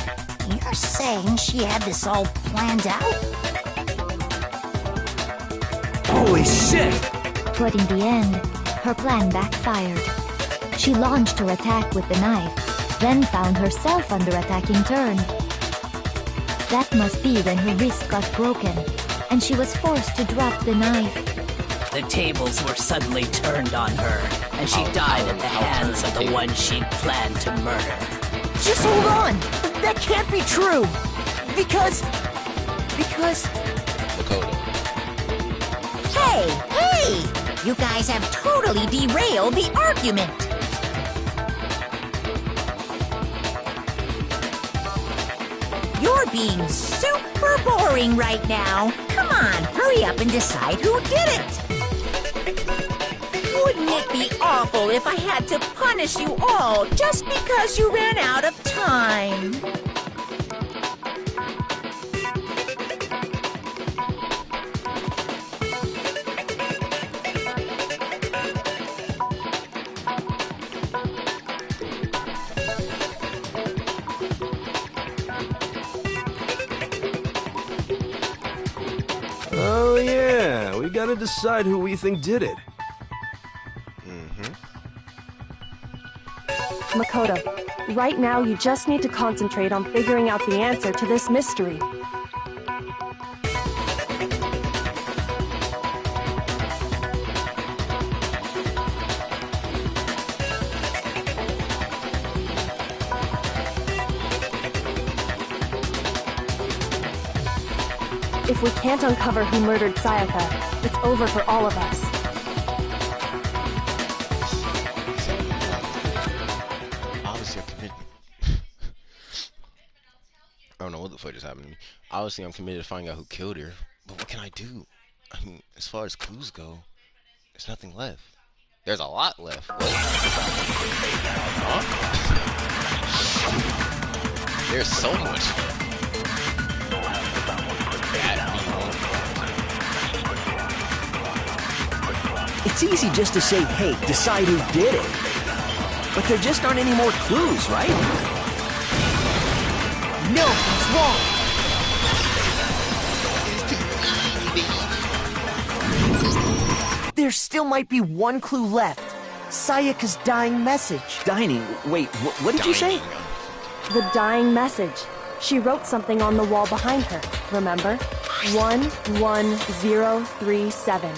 you're saying she had this all planned out? Holy shit! But in the end, her plan backfired. She launched her attack with the knife, then found herself under attack in turn. That must be when her wrist got broken, and she was forced to drop the knife. The tables were suddenly turned on her, and she died at the hands of the one she'd planned to murder. Just hold on! That can't be true! Because... Makoto. Hey! You guys have totally derailed the argument! You're being super boring right now. Come on, hurry up and decide who did it! Wouldn't it be awful if I had to punish you all just because you ran out of time? Oh yeah, we gotta decide who we think did it. Makoto, right now you just need to concentrate on figuring out the answer to this mystery. If we can't uncover who murdered Sayaka, it's over for all of us. Obviously, I'm committed. I don't know what the fuck just happened to me. Obviously, I'm committed to finding out who killed her. But what can I do? I mean, as far as clues go, there's nothing left. There's a lot left. What? Huh? There's so much. It's easy just to say, hey, decide who did it. But there just aren't any more clues, right? No, it's wrong! There still might be one clue left. Sayaka's dying message. Dining? Wait, what did you say? The dying message. She wrote something on the wall behind her, remember? 11037.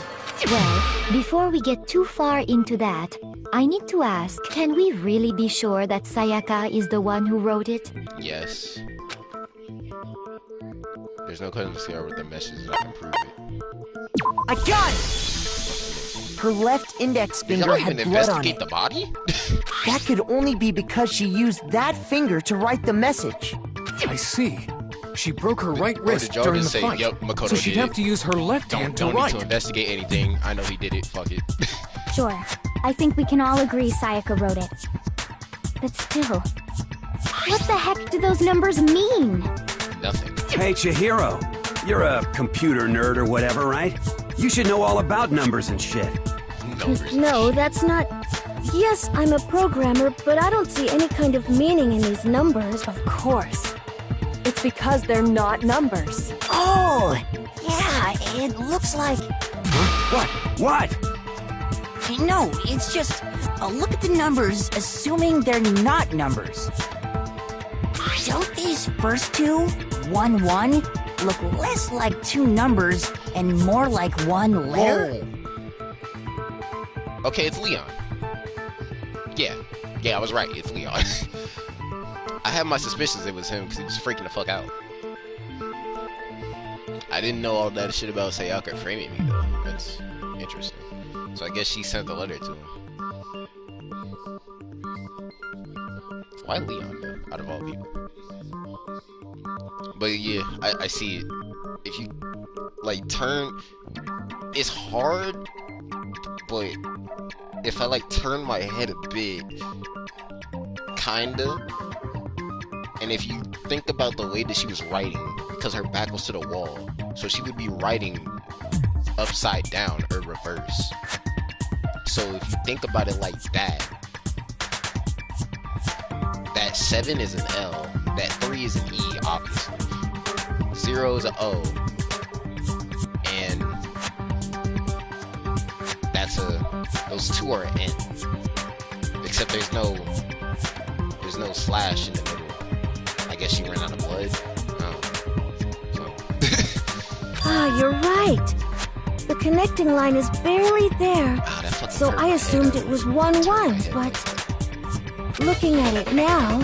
Well, before we get too far into that, I need to ask, can we really be sure that Sayaka is the one who wrote it? Yes. There's no question to see her with the message that I can prove it. I got it! Her left index Did finger y'all had even blood on investigate it. the body? That could only be because she used that finger to write the message. I see. She broke her right Or wrist did y'all during the just say, fight, yep, Makoto so she'd did have it? to use her left hand to Don't need write. to investigate anything. I know he did it. Fuck it. Sure, I think we can all agree Sayaka wrote it. But still, what the heck do those numbers mean? Nothing. Hey, Chihiro. You're a computer nerd or whatever, right? You should know all about numbers and shit. No, that's not... Yes, I'm a programmer, but I don't see any kind of meaning in these numbers. Of course. It's because they're not numbers. Oh, yeah, it looks like... What? What? No, it's just... look at the numbers, assuming they're not numbers. Don't these first two, 1, 1, look less like two numbers and more like one letter? Whoa. Okay, it's Leon. Yeah, I was right. It's Leon. I had my suspicions it was him because he was freaking the fuck out. I didn't know all that shit about Sayaka framing me though. That's interesting. So I guess she sent the letter to him. Why Leon, though, out of all people? But yeah, I see it. If you, like, turn... It's hard, but if I, like, turn my head a bit, kinda, and if you think about the way that she was writing, because her back was to the wall, so she would be writing upside down or reverse. So if you think about it like that 7 is an L, that 3 is an E, obviously. 0 is an O, and that's those 2 are an N. Except there's no slash in the middle. I guess she ran out of blood. You're right. The connecting line is barely there. So I assumed it was 1-1, but looking at it now,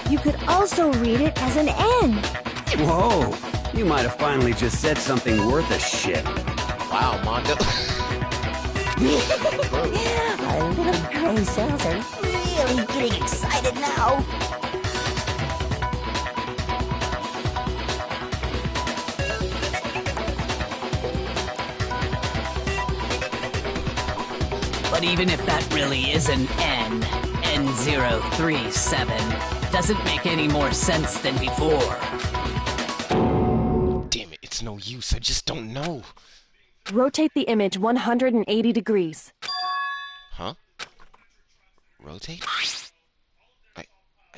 you could also read it as an N. Whoa, you might have finally just said something worth a shit. Wow, Mondo. Our little brain cells are really getting excited now. But even if that really is an N, N037, doesn't make any more sense than before. Damn it, it's no use, I just don't know. Rotate the image 180 degrees. Huh? Rotate? I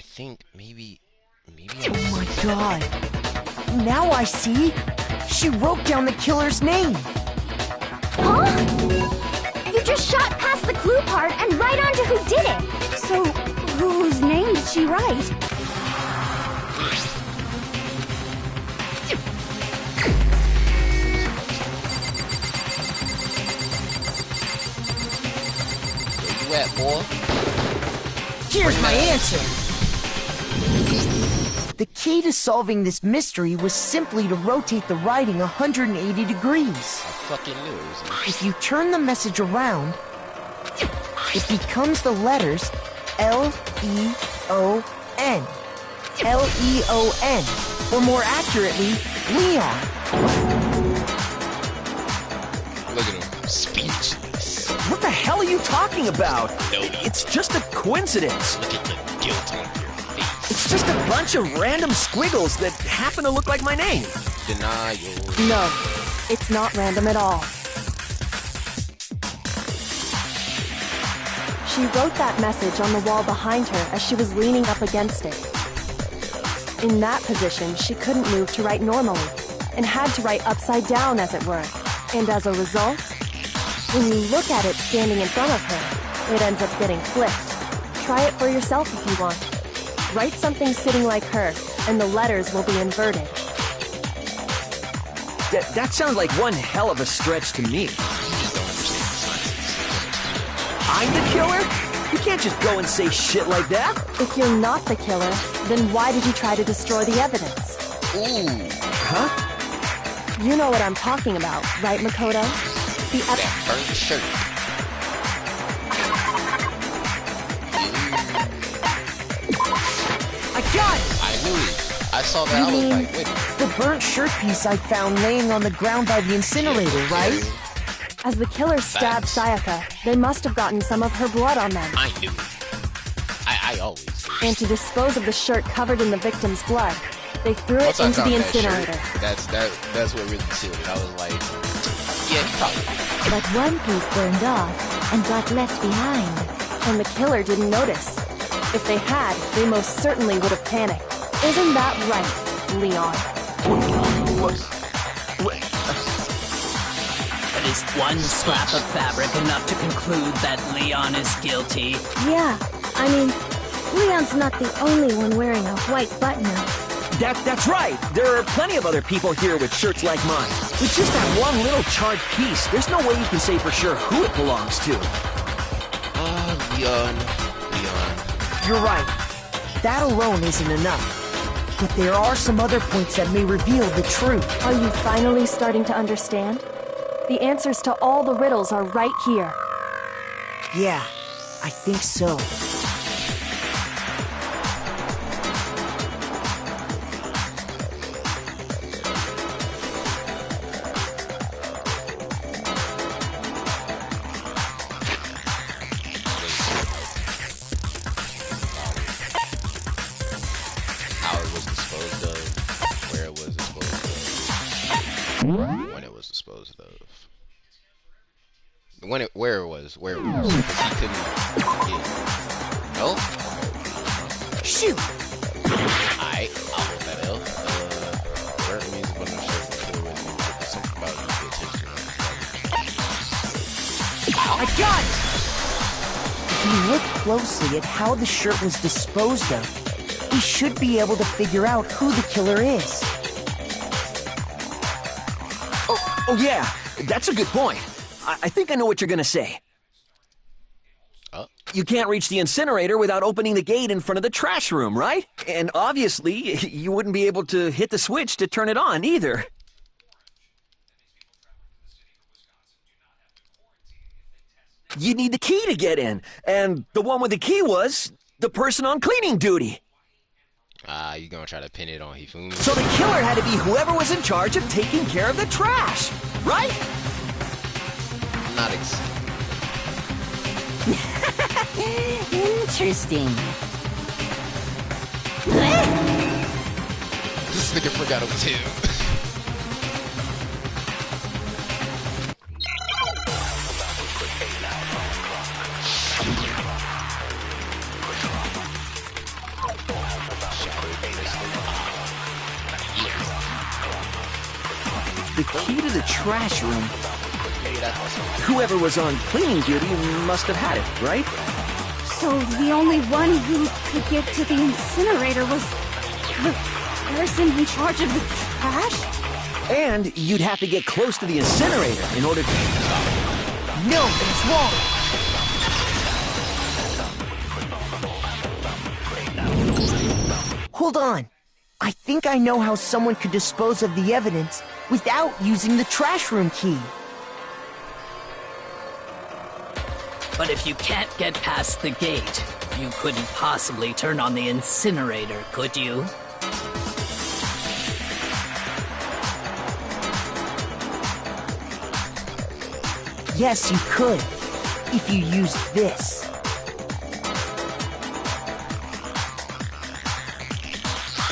think maybe Oh my god. Now I see. She wrote down the killer's name. Huh? You just shot past the clue part and right onto who did it. So, whose name did she write? Where you at, boy? Here's my answer. The key to solving this mystery was simply to rotate the writing 180 degrees. I fucking knew it was If you turn the message around, it becomes the letters L-E-O-N. L-E-O-N. Or more accurately, Leon. Look at him, speechless. What the hell are you talking about? It's just a coincidence. Look at the guilt on your face. It's just a bunch of random squiggles that happen to look like my name. Denial. No, it's not random at all. She wrote that message on the wall behind her as she was leaning up against it. In that position, she couldn't move to write normally, and had to write upside down, as it were. And as a result, when you look at it standing in front of her, it ends up getting flipped. Try it for yourself if you want. Write something sitting like her, and the letters will be inverted. That sounds like one hell of a stretch to me. I'm the killer? You can't just go and say shit like that. If you're not the killer, then why did you try to destroy the evidence? Ooh. Huh? You know what I'm talking about, right, Makoto? That burnt shirt. I got it! I knew it. I saw that, You I was mean like, wait. the burnt shirt piece I found laying on the ground by the incinerator, right? As the killer stabbed Sayaka, they must have gotten some of her blood on them. I knew it. I always. And to dispose of the shirt covered in the victim's blood, they threw it Once I into found the that shirt, incinerator. That's what really sealed it. I was like, yeah, probably. But one piece burned off and got left behind. And the killer didn't notice. If they had, they most certainly would have panicked. Isn't that right, Leon? But is one scrap of fabric enough to conclude that Leon is guilty? Yeah, I mean, Leon's not the only one wearing a white button-up. That's right. There are plenty of other people here with shirts like mine. With just that one little charred piece, there's no way you can say for sure who it belongs to. Leon. You're right. That alone isn't enough. But there are some other points that may reveal the truth. Are you finally starting to understand? The answers to all the riddles are right here. Yeah, I think so. disposed of. Where it was. Because he couldn't get... No? Shoot! Alright, I'll hold that L. Where it means when the shirt was clear with me, something about you pay attention. I got it! If you look closely at how the shirt was disposed of, we should be able to figure out who the killer is. Oh yeah, that's a good point. I think I know what you're gonna say. You can't reach the incinerator without opening the gate in front of the trash room, right? And obviously, you wouldn't be able to hit the switch to turn it on either. You'd need the key to get in, and the one with the key was the person on cleaning duty. You gonna try to pin it on Hifumi? So the killer had to be whoever was in charge of taking care of the trash, right? Not Interesting. This nigga forgot him too. The key to the trash room. Whoever was on cleaning duty must have had it, right? So the only one who could get to the incinerator was the person in charge of the trash? And you'd have to get close to the incinerator in order to... No, it's wrong! Hold on. I think I know how someone could dispose of the evidence without using the trash room key. But if you can't get past the gate, you couldn't possibly turn on the incinerator, could you? Yes, you could, if you used this.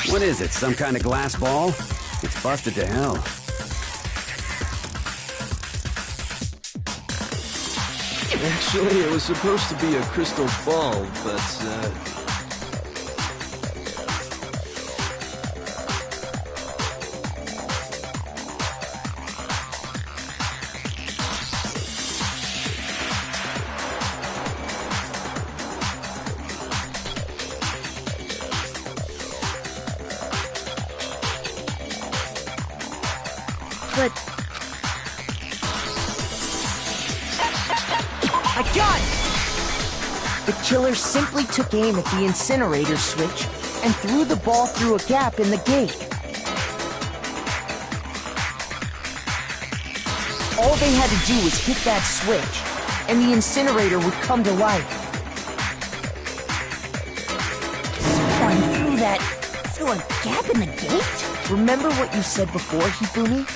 What is it, some kind of glass ball? It's busted to hell. Actually, it was supposed to be a crystal ball, but, But... I got it! The killer simply took aim at the incinerator switch and threw the ball through a gap in the gate. All they had to do was hit that switch, and the incinerator would come to life. Someone threw a gap in the gate? Remember what you said before, Hifumi?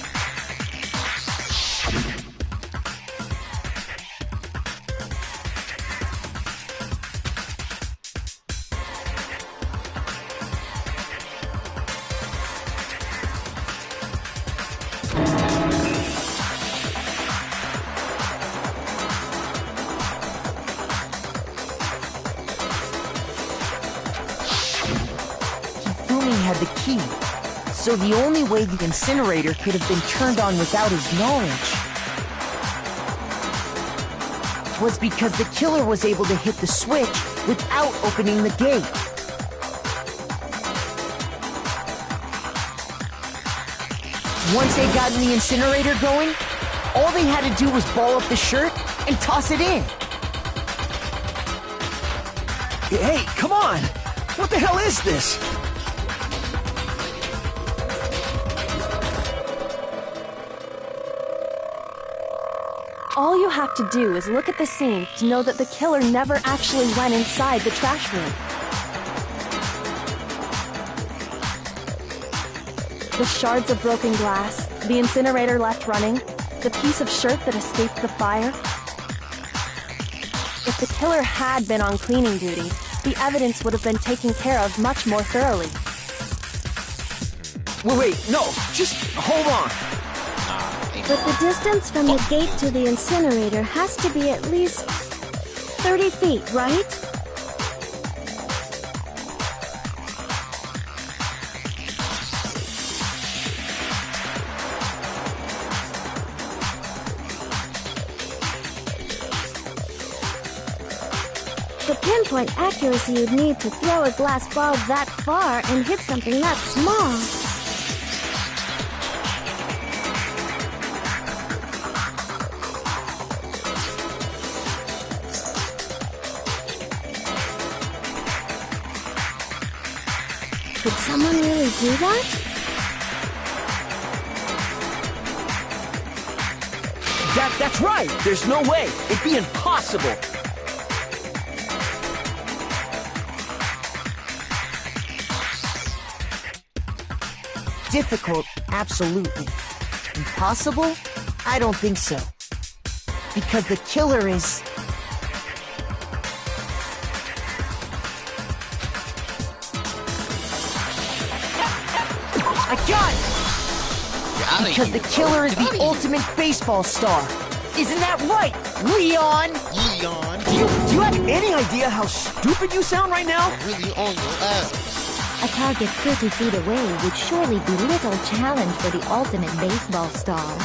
Had the key, so the only way the incinerator could have been turned on without his knowledge was because the killer was able to hit the switch without opening the gate. Once they got the incinerator going, all they had to do was ball up the shirt and toss it in. Hey, come on! What the hell is this? All you have to do is look at the scene to know that the killer never actually went inside the trash room. The shards of broken glass, the incinerator left running, the piece of shirt that escaped the fire. If the killer had been on cleaning duty, the evidence would have been taken care of much more thoroughly. Wait, no, just hold on. Ain't But the distance from the gate to the incinerator has to be at least 30 feet, right? The pinpoint accuracy you'd need to throw a glass ball that far and hit something that small. Could someone really do that? That's right! There's no way! It'd be impossible! Difficult, absolutely. Impossible? I don't think so. Because the killer is... I got it! Because the killer is the ultimate baseball star. Isn't that right, Leon? Do you have any idea how stupid you sound right now? Really on your ass. A target 30 feet away would surely be little challenge for the ultimate baseball star.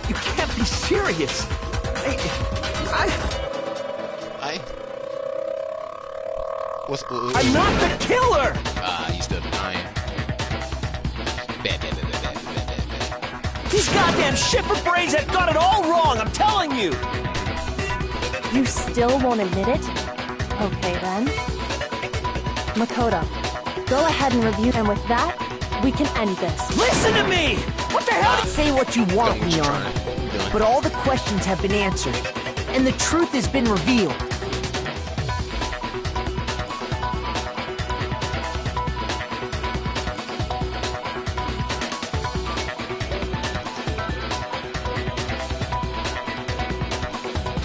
You can't be serious! I'm not the killer! He's still denying. These goddamn shipper brains have got it all wrong, I'm telling you! You still won't admit it? Okay then. Makoto, go ahead and review, and with that, we can end this. Listen to me! What the hell? Say what you want, Leon, but all the questions have been answered, and the truth has been revealed.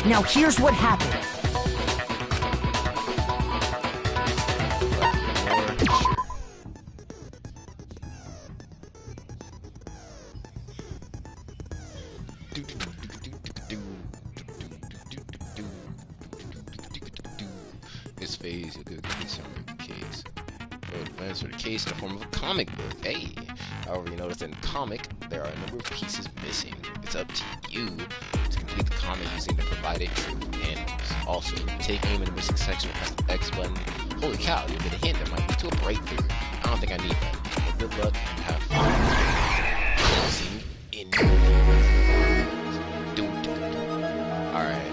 Now here's what happened. This phase, you'll get a summary of the case. Answer the case in the form of a comic book. Hey! However, you notice that in the comic, there are a number of pieces missing. It's up to you to complete the comic using the provided handles. Also, if you take aim in the missing section and press the X button, holy cow, you'll get a hint that might lead to a breakthrough. I don't think I need that. But good luck and have fun. See you in the Alright.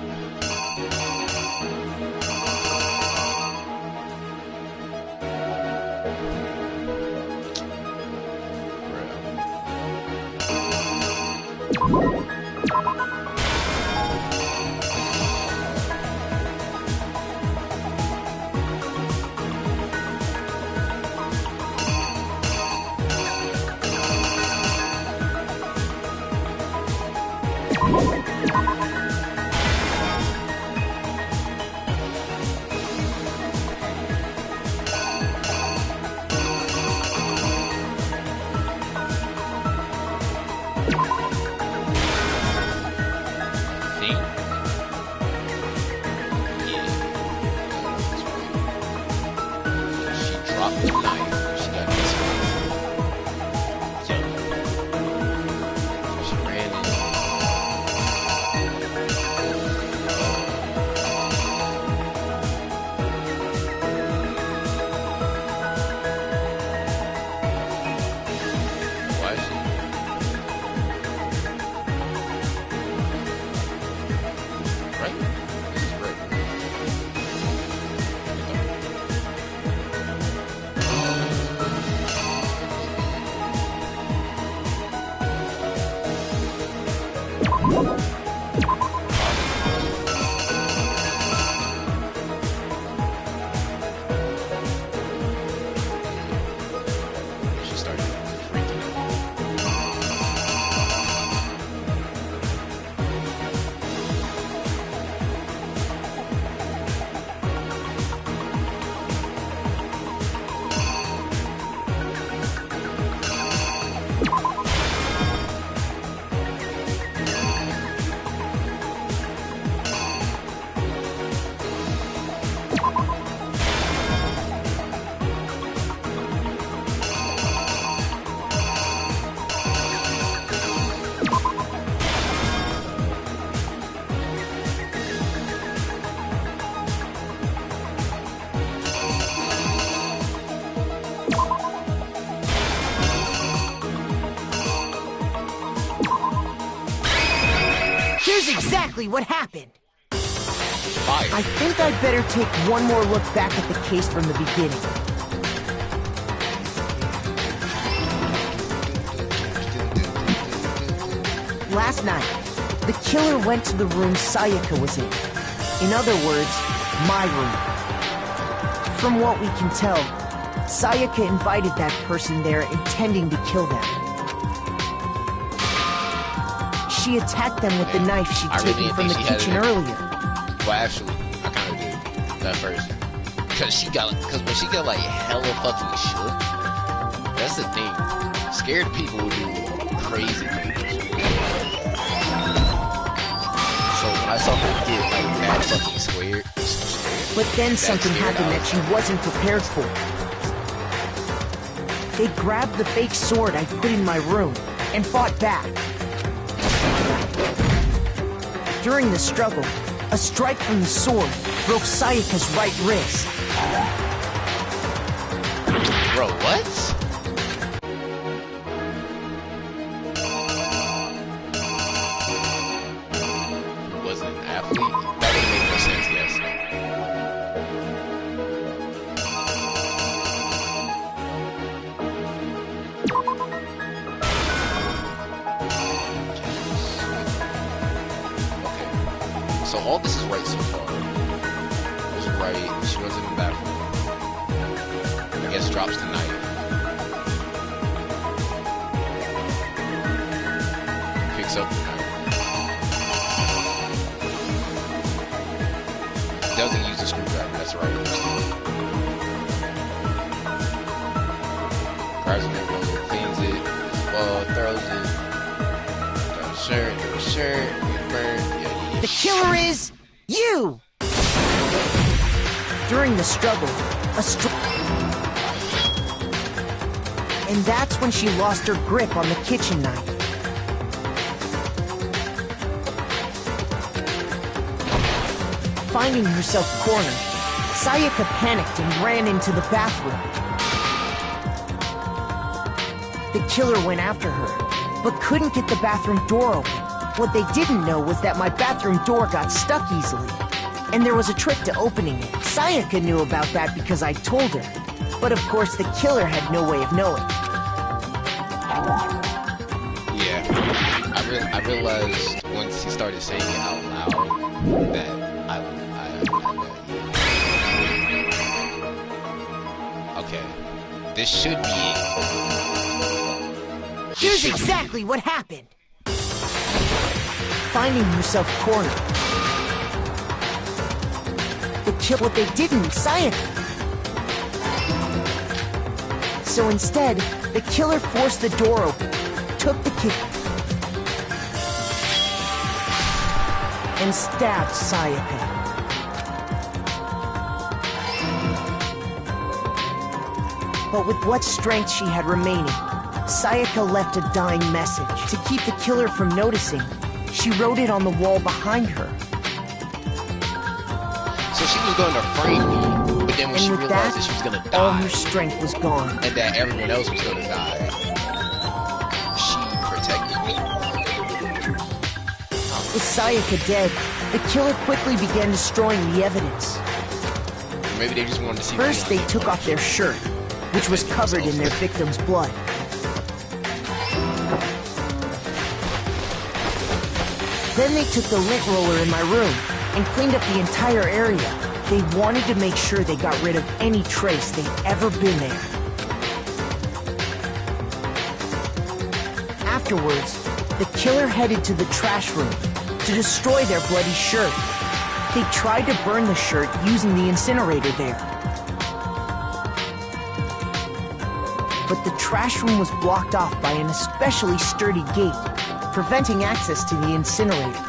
exactly what happened. Fire. I think I'd better take one more look back at the case from the beginning. Last night, the killer went to the room Sayaka was in. In other words, my room. From what we can tell, Sayaka invited that person there intending to kill them. She attacked them with the knife she'd taken from the kitchen earlier. Well, actually, I kind of did that first. Because when she got like hella fucking shook, that's the thing. Scared people will do crazy things. So when I saw her get like that fucking scared. But then something happened that she wasn't prepared for. They grabbed the fake sword I put in my room and fought back. During the struggle, a strike from the sword broke Sayaka's right wrist. Bro, what? Wasn't an athlete? That didn't make no sense, yes. Okay. So all this is right so far. It was right. She was in the bathroom. I guess drops the knife. Picks up the knife. Doesn't use the screwdriver, that's right. Grabs the roller, cleans it, throws it, got a shirt, burn, yeah. The killer is you! During the struggle, and that's when she lost her grip on the kitchen knife. Finding herself cornered, Sayaka panicked and ran into the bathroom. The killer went after her, but couldn't get the bathroom door open. What they didn't know was that my bathroom door got stuck easily, and there was a trick to opening it. Sayaka knew about that because I told her, but of course the killer had no way of knowing. Yeah, I realized once he started saying it out loud that okay, this should be it. Here's exactly what happened. Finding herself cornered. The kill what they didn't, Sayaka. So instead, the killer forced the door open, took the key, and stabbed Sayaka. But with what strength she had remaining, Sayaka left a dying message. To keep the killer from noticing, she wrote it on the wall behind her. So she was going to frame me, but then when she realized that she was going to die, all her strength was gone. And that everyone else was going to die, she protected me. With Sayaka dead, the killer quickly began destroying the evidence. Maybe they just wanted to see. First, they took off their shirt, which was covered in their victim's blood. Then they took the lint roller in my room and cleaned up the entire area. They wanted to make sure they got rid of any trace they'd ever been there. Afterwards, the killer headed to the trash room to destroy their bloody shirt. They tried to burn the shirt using the incinerator there. But the trash room was blocked off by an especially sturdy gate, preventing access to the incinerator.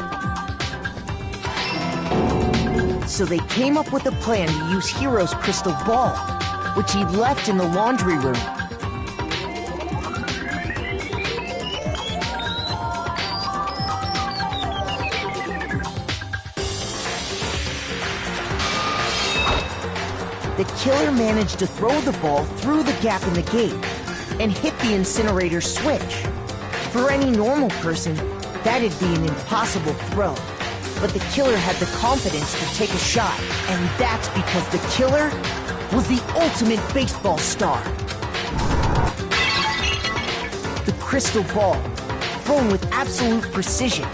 So they came up with a plan to use Hiro's crystal ball, which he'd left in the laundry room. The killer managed to throw the ball through the gap in the gate and hit the incinerator switch. For any normal person, that'd be an impossible throw. but the killer had the confidence to take a shot. And that's because the killer was the ultimate baseball star. The crystal ball, thrown with absolute precision,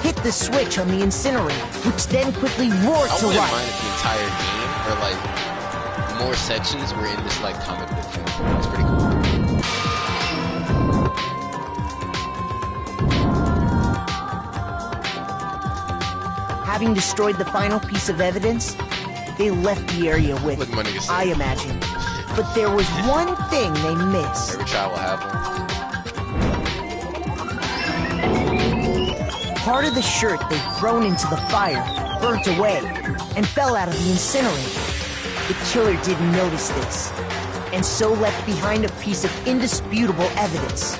hit the switch on the incinerator, which then quickly roared to I wouldn't life. mind if the entire game, or like, more sections were in this like comic book film. It's pretty cool. Having destroyed the final piece of evidence, they left the area with, Look, my nigga said. I imagine. But there was one thing they missed. Every child will have one. Part of the shirt they'd thrown into the fire burnt away and fell out of the incinerator. The killer didn't notice this, and so left behind a piece of indisputable evidence.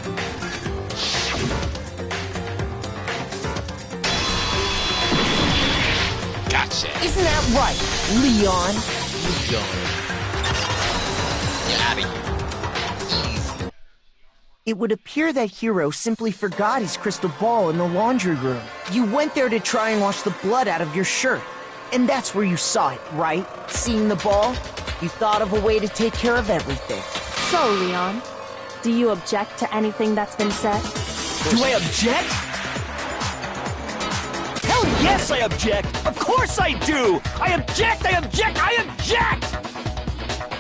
Gotcha. Isn't that right, Leon? You're out of here. It would appear that Hiro simply forgot his crystal ball in the laundry room. You went there to try and wash the blood out of your shirt. And that's where you saw it, right? Seeing the ball? You thought of a way to take care of everything. So, Leon, do you object to anything that's been said? Do I object? Hell yes, I object! Of course I do! I object! I object! I object!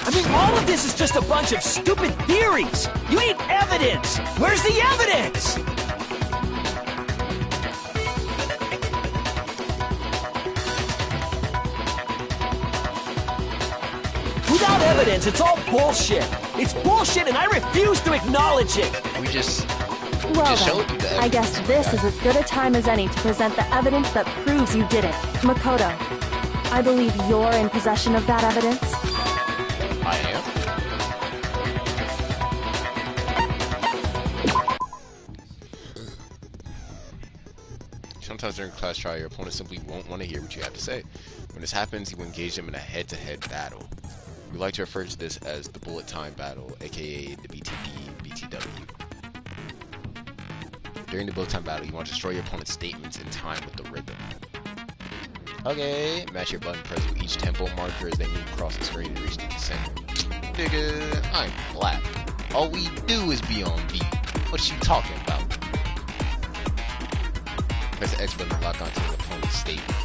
I mean, all of this is just a bunch of stupid theories! You need evidence! Where's the evidence? Without evidence, it's all bullshit! It's bullshit and I refuse to acknowledge it! We just Well showed you the then, I guess this is as good a time as any to present the evidence that proves you did it. Makoto, I believe you're in possession of that evidence. I am. Sometimes during class trial, your opponent simply won't want to hear what you have to say. When this happens, you will engage them in a head-to-head battle. We like to refer to this as the bullet time battle, aka the BTW. During the bullet time battle, you want to destroy your opponent's statements in time with the rhythm. Okay, match your button press with each tempo marker as they move across the screen and reach the center. Nigga, I'm black. All we do is be on beat. What you talking about? Press the X button to lock onto the opponent's statement.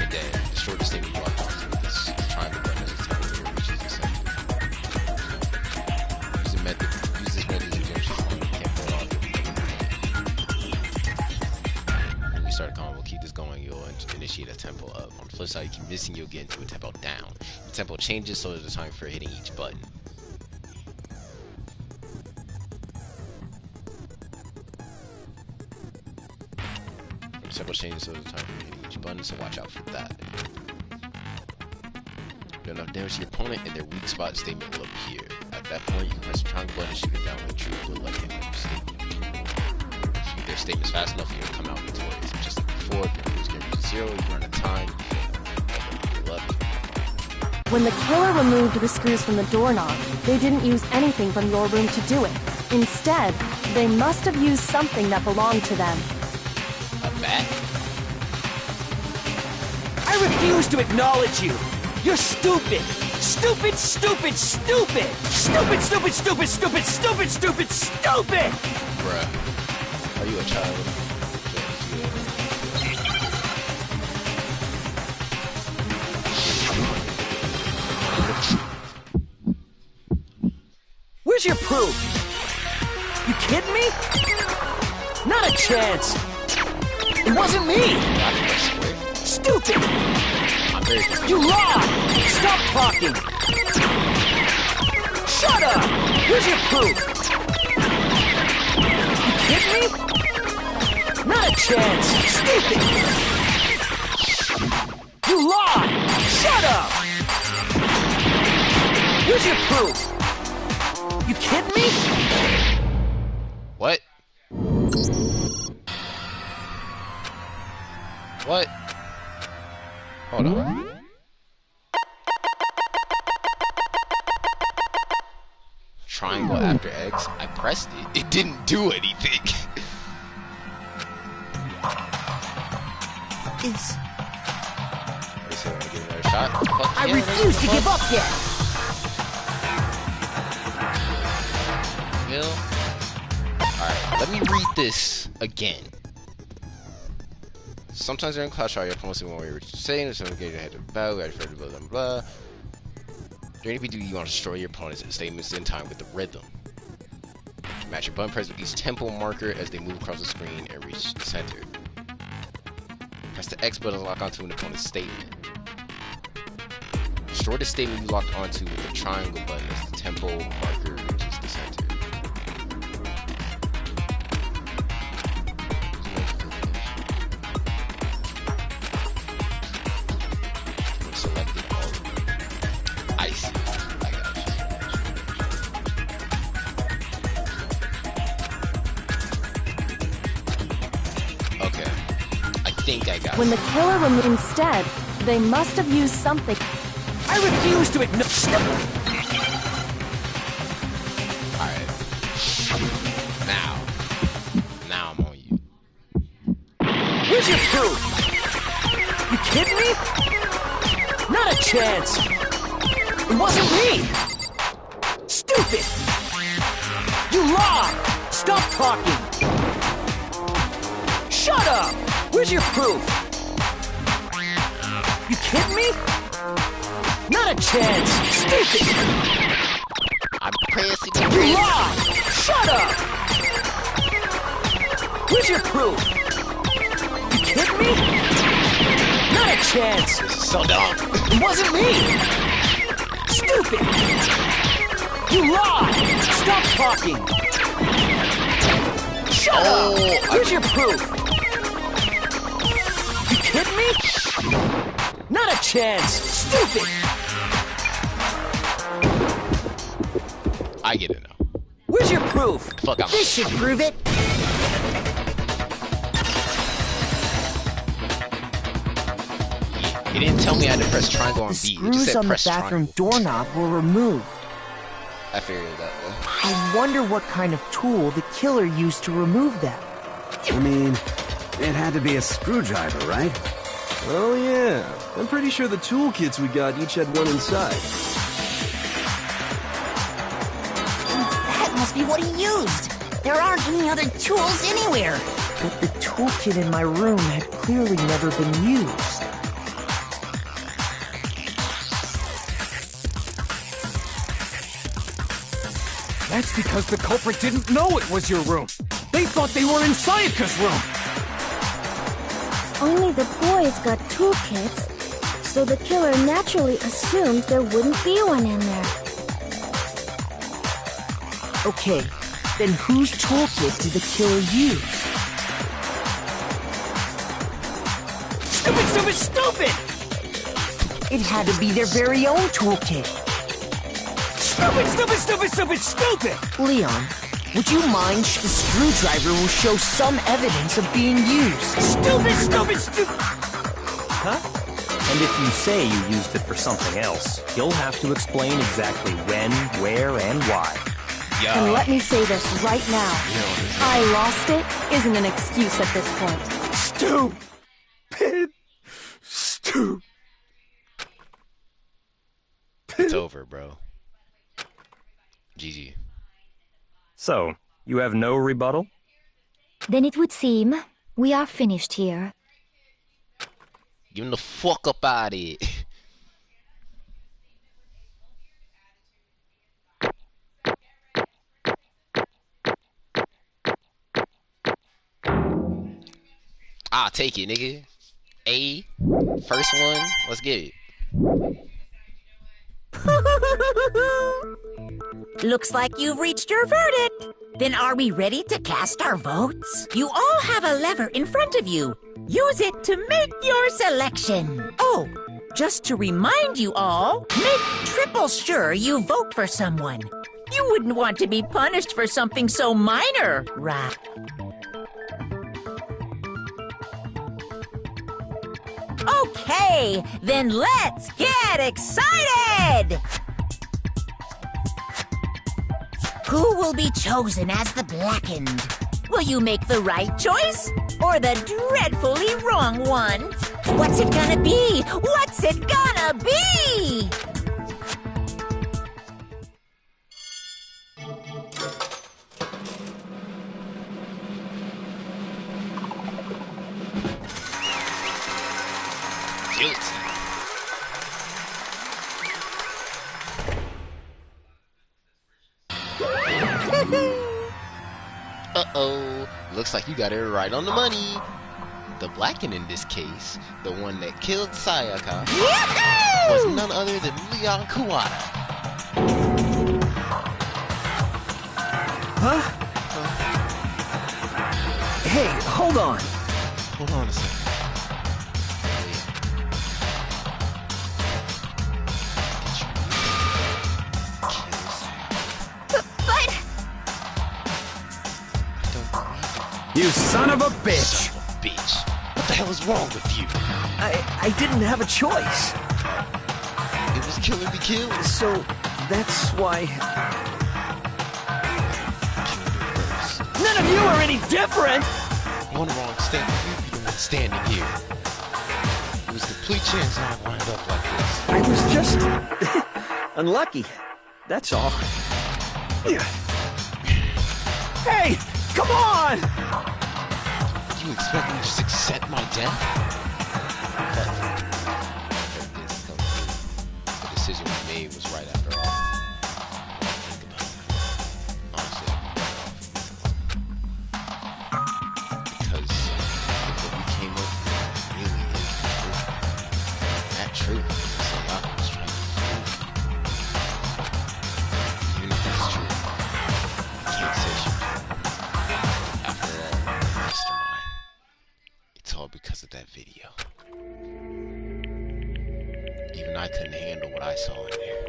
And then destroy the statement you lock onto this triangle button as the tempo here reaches the center. Use this method to jump shift on the tempo off when we start a combo, we'll keep this going, you'll initiate a tempo up. On the flip side, you keep missing, you'll get into a tempo down. The tempo changes, so there's a time for hitting each button. The tempo changes, so there's a time for hitting each button, so watch out for that. Do enough damage to your opponent, and their weak spot statement will appear. At that point, you can press the triangle button and shoot it down like true blue like him with statement. If you get their statements fast enough, you'll come out victorious. Just like before, if your moves get to 0, you run out of time. Good luck. When the killer removed the screws from the doorknob, they didn't use anything from your room to do it. Instead, they must have used something that belonged to them. A bat? I refuse to acknowledge you! You're stupid! Stupid, stupid, stupid! Stupid, stupid, stupid, stupid, stupid, stupid, stupid! Bruh. Are you a child? Where's your proof? You kidding me? Not a chance! It wasn't me! Stupid! You lie! Stop talking! Shut up! Where's your proof? You kidding me? Not a chance! Stupid! You lie! Shut up! Where's your proof? You kidding me? What? What? Hold on. Triangle after X? I pressed it. It didn't do anything. is... They say want to give it another shot. Fuck I yeah, refuse to give up yet! Will? Alright, let me read this again. Sometimes during Clash Royale, your opponents will want to say, so engage ahead of battle, ready for blah blah blah. During the video, you want to destroy your opponent's statements in time with the rhythm. Match your button press with each tempo marker as they move across the screen and reach the center. Press the X button to lock onto an opponent's statement. Destroy the statement you locked onto with the triangle button as the tempo marker reaches the center. Selected all of them. I see. I got you. Okay. I think I got it. When the killer removed instead, they must have used something. I refuse to ignore. Alright. Now I'm on you. Here's your proof. You kidding me? Not a chance. It wasn't me. Stupid. You lied. Stop talking. Shut up. Where's your proof? You kidding me? Not a chance. Stupid. I'm pressing the You lied. Shut up. Where's your proof? You kidding me? Not a chance. So dumb. It wasn't me. Stupid. You lied. Stop talking. Shut up. Where's your proof? You kidding me? Not a chance. Stupid. I get it now. Where's your proof? Fuck, I'm This should prove it. He didn't tell me I had to press triangle on The B. He just screws said on the press bathroom triangle. doorknob were removed. I figured it that way. I wonder what kind of tool the killer used to remove them. I mean, it had to be a screwdriver, right? Oh yeah, I'm pretty sure the toolkits we got each had one inside. That must be what he used. There aren't any other tools anywhere. But the toolkit in my room had clearly never been used. That's because the culprit didn't know it was your room. They thought they were in Sayaka's room. Only the boys got toolkits, so the killer naturally assumed there wouldn't be one in there. Okay, then whose toolkit did the killer use? Stupid, stupid, stupid! It had to be their very own toolkit. Stupid, stupid, stupid, stupid, stupid! Leon, would you mind? The screwdriver will show some evidence of being used. Stupid, stupid, stupid! Huh? And if you say you used it for something else, you'll have to explain exactly when, where, and why. And let me say this right now. I lost it isn't an excuse at this point. Stupid. It's over, bro. GG. So, you have no rebuttal? Then it would seem we are finished here. Get him the fuck up out of here. I'll take it, nigga. A, first one, let's get it. Looks like you've reached your verdict. Then are we ready to cast our votes? You all have a lever in front of you. Use it to make your selection. Oh, just to remind you all, make triple sure you vote for someone. You wouldn't want to be punished for something so minor, right? Okay, then let's get excited! Who will be chosen as the Blackened? Will you make the right choice or the dreadfully wrong one? What's it gonna be? What's it gonna be? Guilty. Uh-oh. Looks like you got it right on the money. The Blacken in this case, the one that killed Sayaka, was none other than Leon Kuwata. Huh? Hey, hold on. Hold on a second. You son of a bitch! Son of a bitch. What the hell is wrong with you? I didn't have a choice. It was kill or be killed. So, that's why... None of you are any different! One wrong step, you'd be the one standing here. It was a complete chance I wound up like this. I was just... unlucky. That's all. Hey! Come on! You expect me to just accept my death? The decision we made was right after all. Think about it. Honestly, because if what we came up with really is the truth, that truth is what I was trying to do. Even if it's true, I can't say she because of that video. Even I couldn't handle what I saw in there.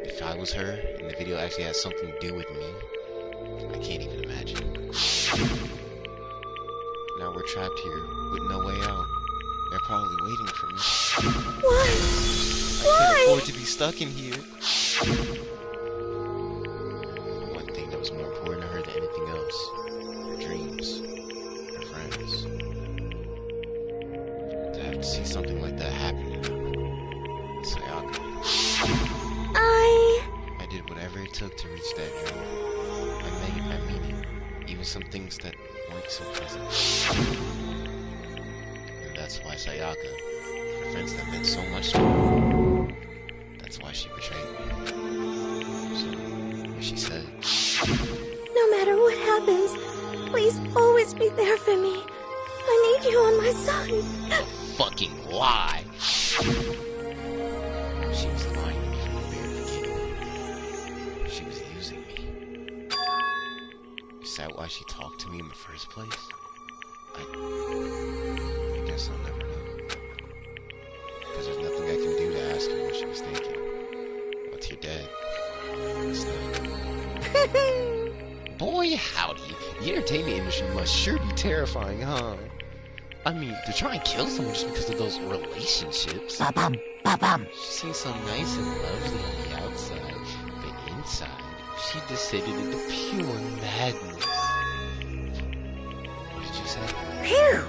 If I was her, and the video actually had something to do with me, I can't even imagine. Now we're trapped here with no way out. They're probably waiting for me. Why? I can't afford to be stuck in here. One thing that was more important to her than anything else: her dreams, her friends. To see something like that happen to Sayaka. I did whatever it took to reach that dream. I mean it. Even some things that weren't so pleasant. And that's why Sayaka, the friends that meant so much to her, that's why she betrayed me. So, what she said. No matter what happens, please always be there for me. I need you on my side. Fucking lie. She was lying to me from the very beginning. She was using me. Is that why she talked to me in the first place? I guess I'll never know. Because there's nothing I can do to ask her what she was thinking. What's your dad? It's not. Boy, howdy. The entertainment industry must sure be terrifying, huh? I mean, to try and kill someone just because of those relationships. Ba-bum, ba-bum. She seems so nice and lovely on the outside, but inside, she descended into pure madness. What did you say? Phew!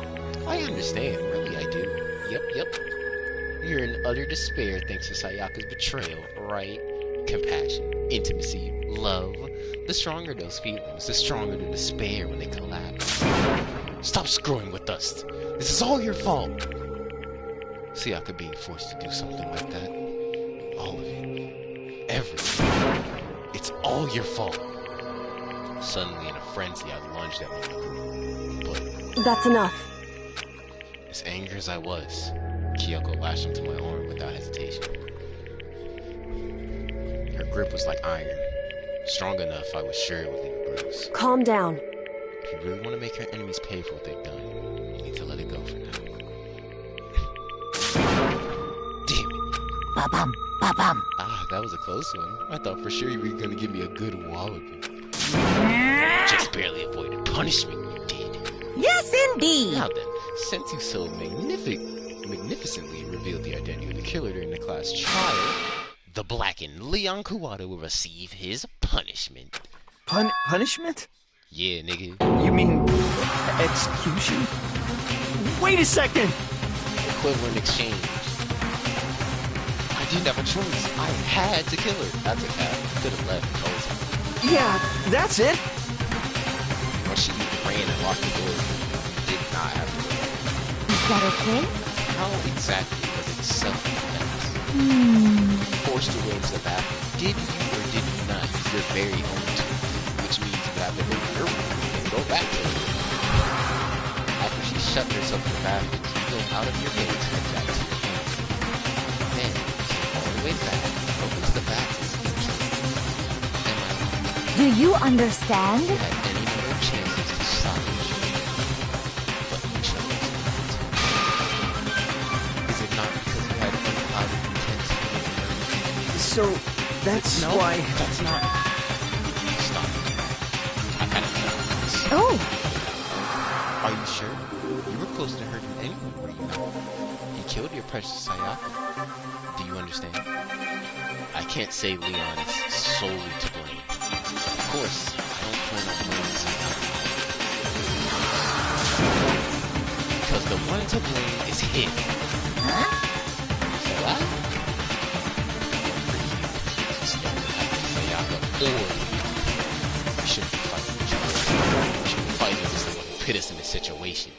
I understand, really, I do. Yep. You're in utter despair thanks to Sayaka's betrayal, right? Compassion, intimacy, love. The stronger those feelings, the stronger the despair when they collapse. Stop screwing with us. This is all your fault. Sayaka being forced to do something like that. All of it. Everything. It's all your fault. Suddenly, in a frenzy, I lunged at my group. But that's enough. as angry as I was, Kyoko lashed onto my arm without hesitation. Her grip was like iron. Strong enough, I was sure it would leave a bruise. Calm down. If you really want to make your enemies pay for what they've done, you need to let it go for now. Damn it. Ba-bum, ba-bum. Ah, that was a close one. I thought for sure you were going to give me a good walloping. Just barely avoided punishment, you did. Yes, indeed. Now then, since you so magnificently revealed the identity of the killer during the class trial, the blackened Leon Kuwata will receive his punishment. Punishment? Yeah, nigga. You mean execution? Wait a second! Equivalent exchange. I didn't have a choice. I had to kill her. That's a cap. Could have left and told her. Yeah, that's it. Once she ran and locked the door, did not have to go. Is that okay? How exactly was it self-defense? Forced to go into the bathroom. Did you or did you not use your very own tool? Which means you would have to go to your room and go back to it. After she shut herself in the bathroom, you go out of your bed to head back to your room. Then, all the way back, opens the bathroom. Do you understand? You had any more chances to stop it, but you chose not to. Is it not because you had unclouded intent to murder? So, that's why... That's not... Stop. I've had enough of this. Oh! Are you sure? You were close to hurting anyone, were you not? You killed your precious Sayaka. Do you understand? I can't say Leon is solely to blame. Of course, I don't plan on blaming Sayaka. Because the one to blame is him. Huh? So what? Sayaka or we shouldn't be fighting each other. We should be fighting this thing who put us in this situation.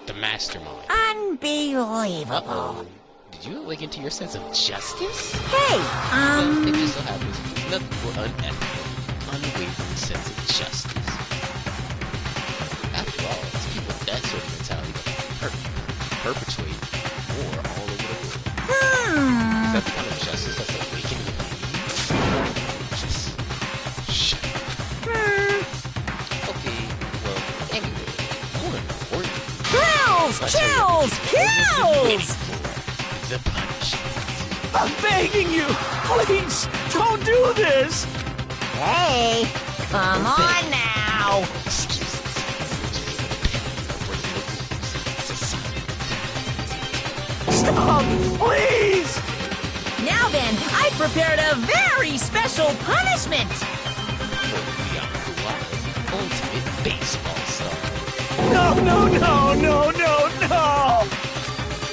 The mastermind. Unbelievable. Did you awaken to your sense of justice? Hey, Well, it just so happens nothing more unethical, unwavering sense of justice. After all, it's people with that sort of mentality that perpetuate war all over the world. Is that the kind of justice that's awakening the Just shut up. Okay, well, anyway, more important. Kills! The punishment. I'm begging you! Please, don't do this! Hey, come on now. Excuses. Stop, please! Now then, I prepared a very special punishment. Ultimate baseball star. No!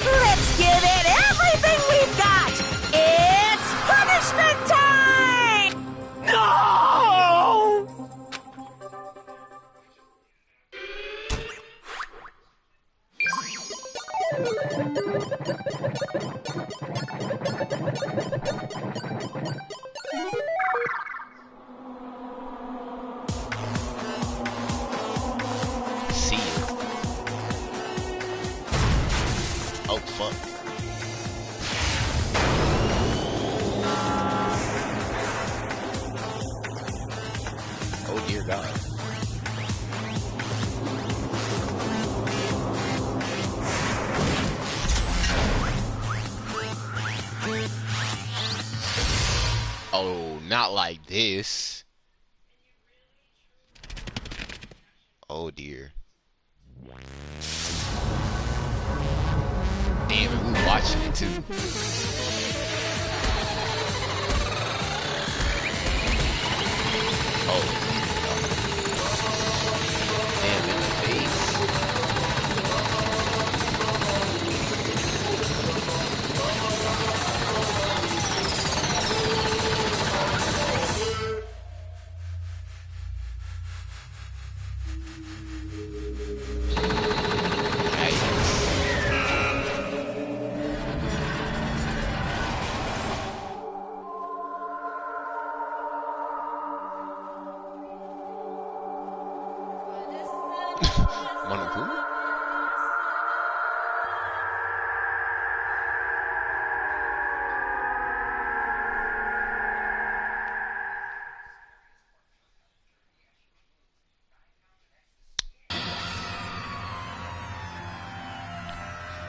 Let's give it everything we've got. It's punishment time! No! See you. Oh, fuck. Oh, dear God. Oh, not like this. Oh, dear. Damn it, we're watching it too. Oh, damn, in the face.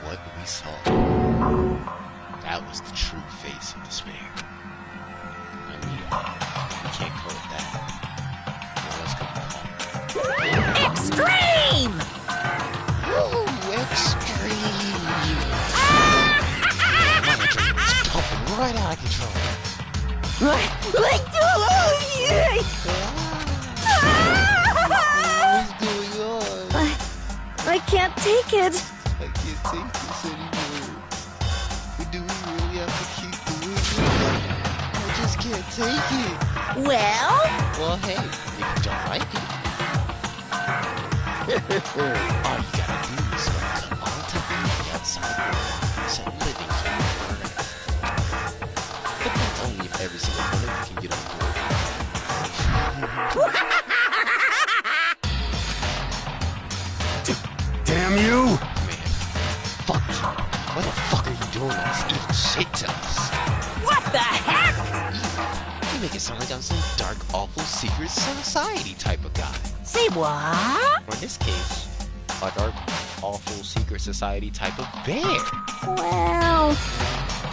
What we saw, that was the true face of despair. I mean, you can't call it that. What else can you call it? Extreme! Ooh, extreme! My adrenaline is pumping right out of control. take it. I can't take this anymore. Do we really have to keep doing this? I just can't take it. Well, hey, if you don't like it, all you gotta do is come on to the outside world. It's a living here. But that's only if every single one of you can get on board. Damn you! Man, fuck you. What the fuck are you doing all this evil shit to us? What the heck? You make it sound like I'm some dark, awful, secret society type of guy. say what? Or in this case, a dark, awful, secret society type of bear. Well...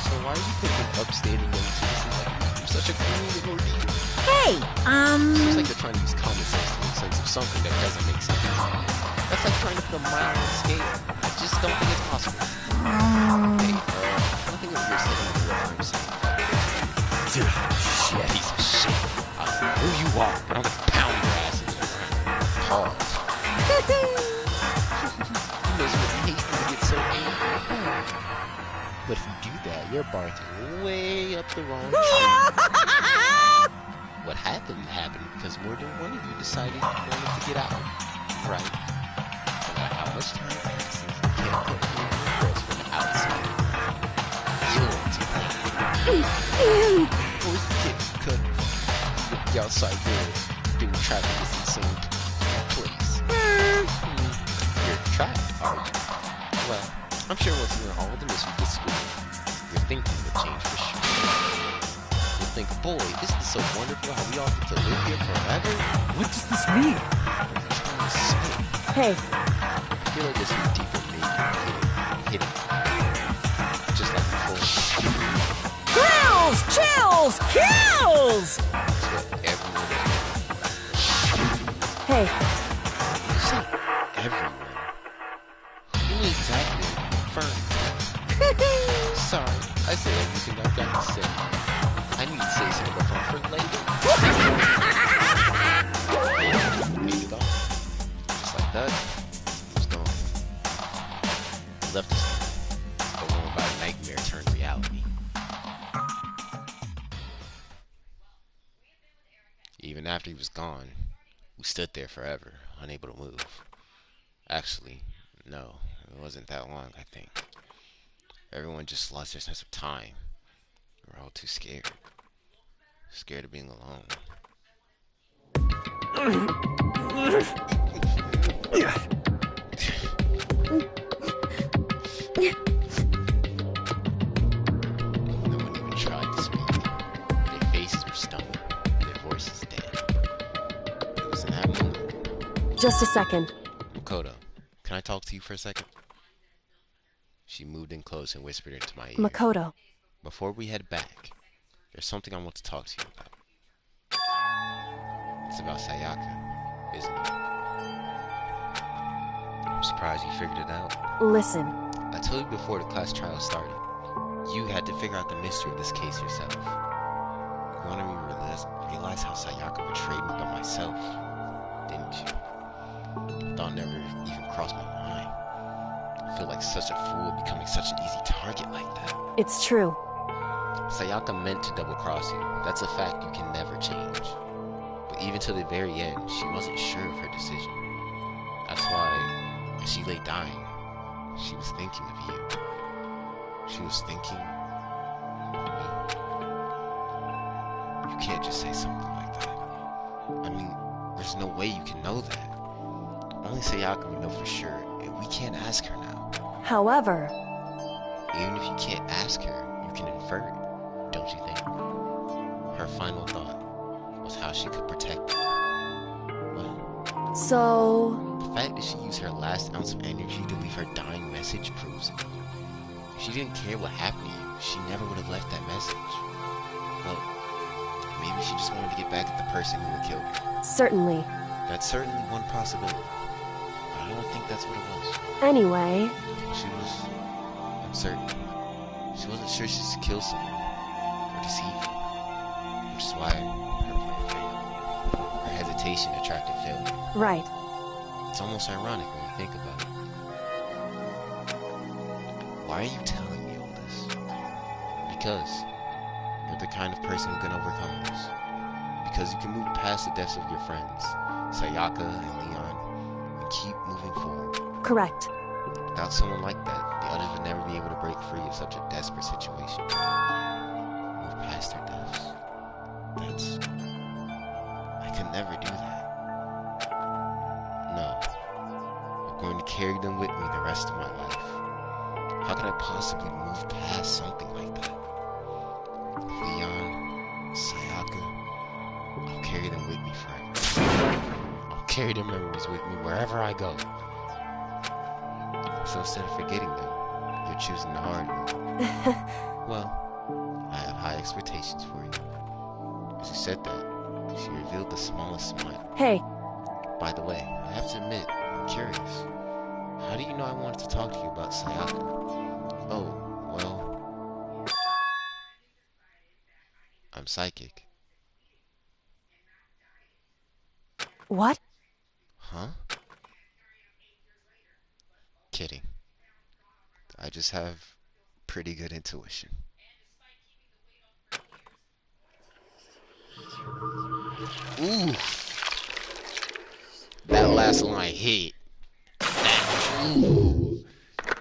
So why are you picking upstanding young citizens like me? You're such a cool little ordeal. Hey, Seems like they're trying to use common sense to make sense of something that doesn't make sense. That's like trying to put a mile on a scale. I just don't think it's possible. Hey, I don't think what you're saying is what I'm saying. Dude, shit. Piece of shit. I don't know who you are, but I'm gonna pound your ass into the ground. Pause. You must really hate me to get so angry. But if you do that, you're barking way up the wrong tree. What happened because more than one of you decided you wanted to get out. Right? No matter how much time passes, you can't put in your girls from the outside. You want to play. Of course you can't cut the outside world doing trapping this insane place. You're trapped, are you? Well, I'm sure once you learn all the mysteries at school, your thinking will change for sure. You'll think, boy, isn't this so wonderful how we all get to live here forever? What does this mean? Hey. I feel like this is deeper meaning hidden. Just like before. Grills! Chills! Kills! That's what everyone is. Hey. You say everyone. Who exactly are you referring to? Sorry, I said everything I've got to say. I need to say some of the fun for later. Maybe gone. Just like that, he was gone. He left us alone by a nightmare turned reality. Even after he was gone, we stood there forever, unable to move. Actually, no, it wasn't that long, I think. Everyone just lost their sense of time. We were all too scared. Scared of being alone. No one even tried to speak. Their faces were stone, their voices dead. It was in that moment. Just a second. Makoto, can I talk to you for a second? She moved in close and whispered into my ear. Makoto. Before we head back, there's something I want to talk to you about. It's about Sayaka, isn't it? I'm surprised you figured it out. Listen. I told you before the class trial started. You had to figure out the mystery of this case yourself. You wanted me to realize how Sayaka betrayed me by myself, didn't you? Thought never even crossed my mind. I feel like such a fool becoming such an easy target like that. It's true. Sayaka meant to double-cross you. That's a fact you can never change. But even to the very end, she wasn't sure of her decision. That's why, as she lay dying, she was thinking of you. She was thinking of me. You can't just say something like that. I mean, there's no way you can know that. Only Sayaka would know for sure, and we can't ask her now. However... Even if you can't ask her, you can infer it, don't you think? Her final thought was how she could protect you. What? So... The fact that she used her last ounce of energy to leave her dying message proves it. If she didn't care what happened to you, she never would have left that message. Well, maybe she just wanted to get back at the person who had killed her. Certainly. That's certainly one possibility. But I don't think that's what it was. Anyway... She was uncertain. She wasn't sure she should kill someone or deceive you. Which is why her hesitation attracted failure. Right. It's almost ironic when you think about it. Why are you telling me all this? Because you're the kind of person who can overcome this. Because you can move past the deaths of your friends, Sayaka and Leon, and keep moving forward. Correct. Without someone like that, the others would never be able to break free of such a desperate situation. Move past their deaths. I could never do that. No. I'm going to carry them with me the rest of my life. How could I possibly move past something like that? Leon, Sayaka, I'll carry them with me forever. I'll carry their memories with me wherever I go. So instead of forgetting them, you're choosing the hard road. Well, I have high expectations for you. As you said that, she revealed the smallest smile. Hey. By the way, I have to admit, I'm curious. How do you know I wanted to talk to you about Sayaka? Oh, well... I'm psychic. What? Huh? Kidding. I just have pretty good intuition. Ooh. That last line hit.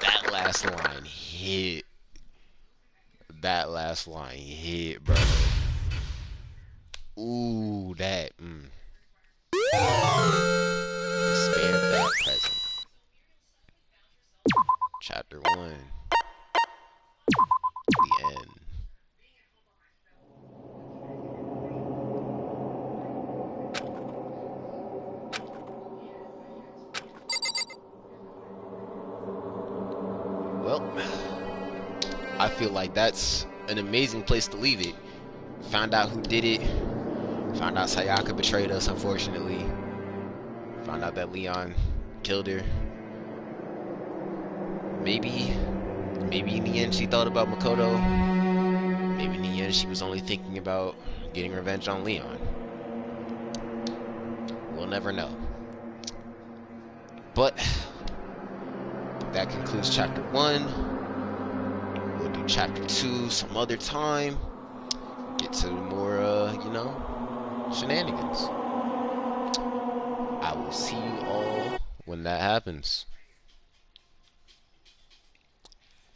That last line hit. That last line hit, bro. Ooh, that. Spare that present. Chapter 1. The end. Well, I feel like that's an amazing place to leave it. Found out who did it. Found out Sayaka betrayed us, unfortunately. Found out that Leon killed her. Maybe in the end she thought about Makoto. Maybe in the end she was only thinking about getting revenge on Leon. We'll never know. But that concludes chapter 1. We'll do chapter 2 some other time. Get to more, shenanigans. I will see you all when that happens.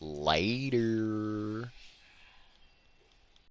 Later.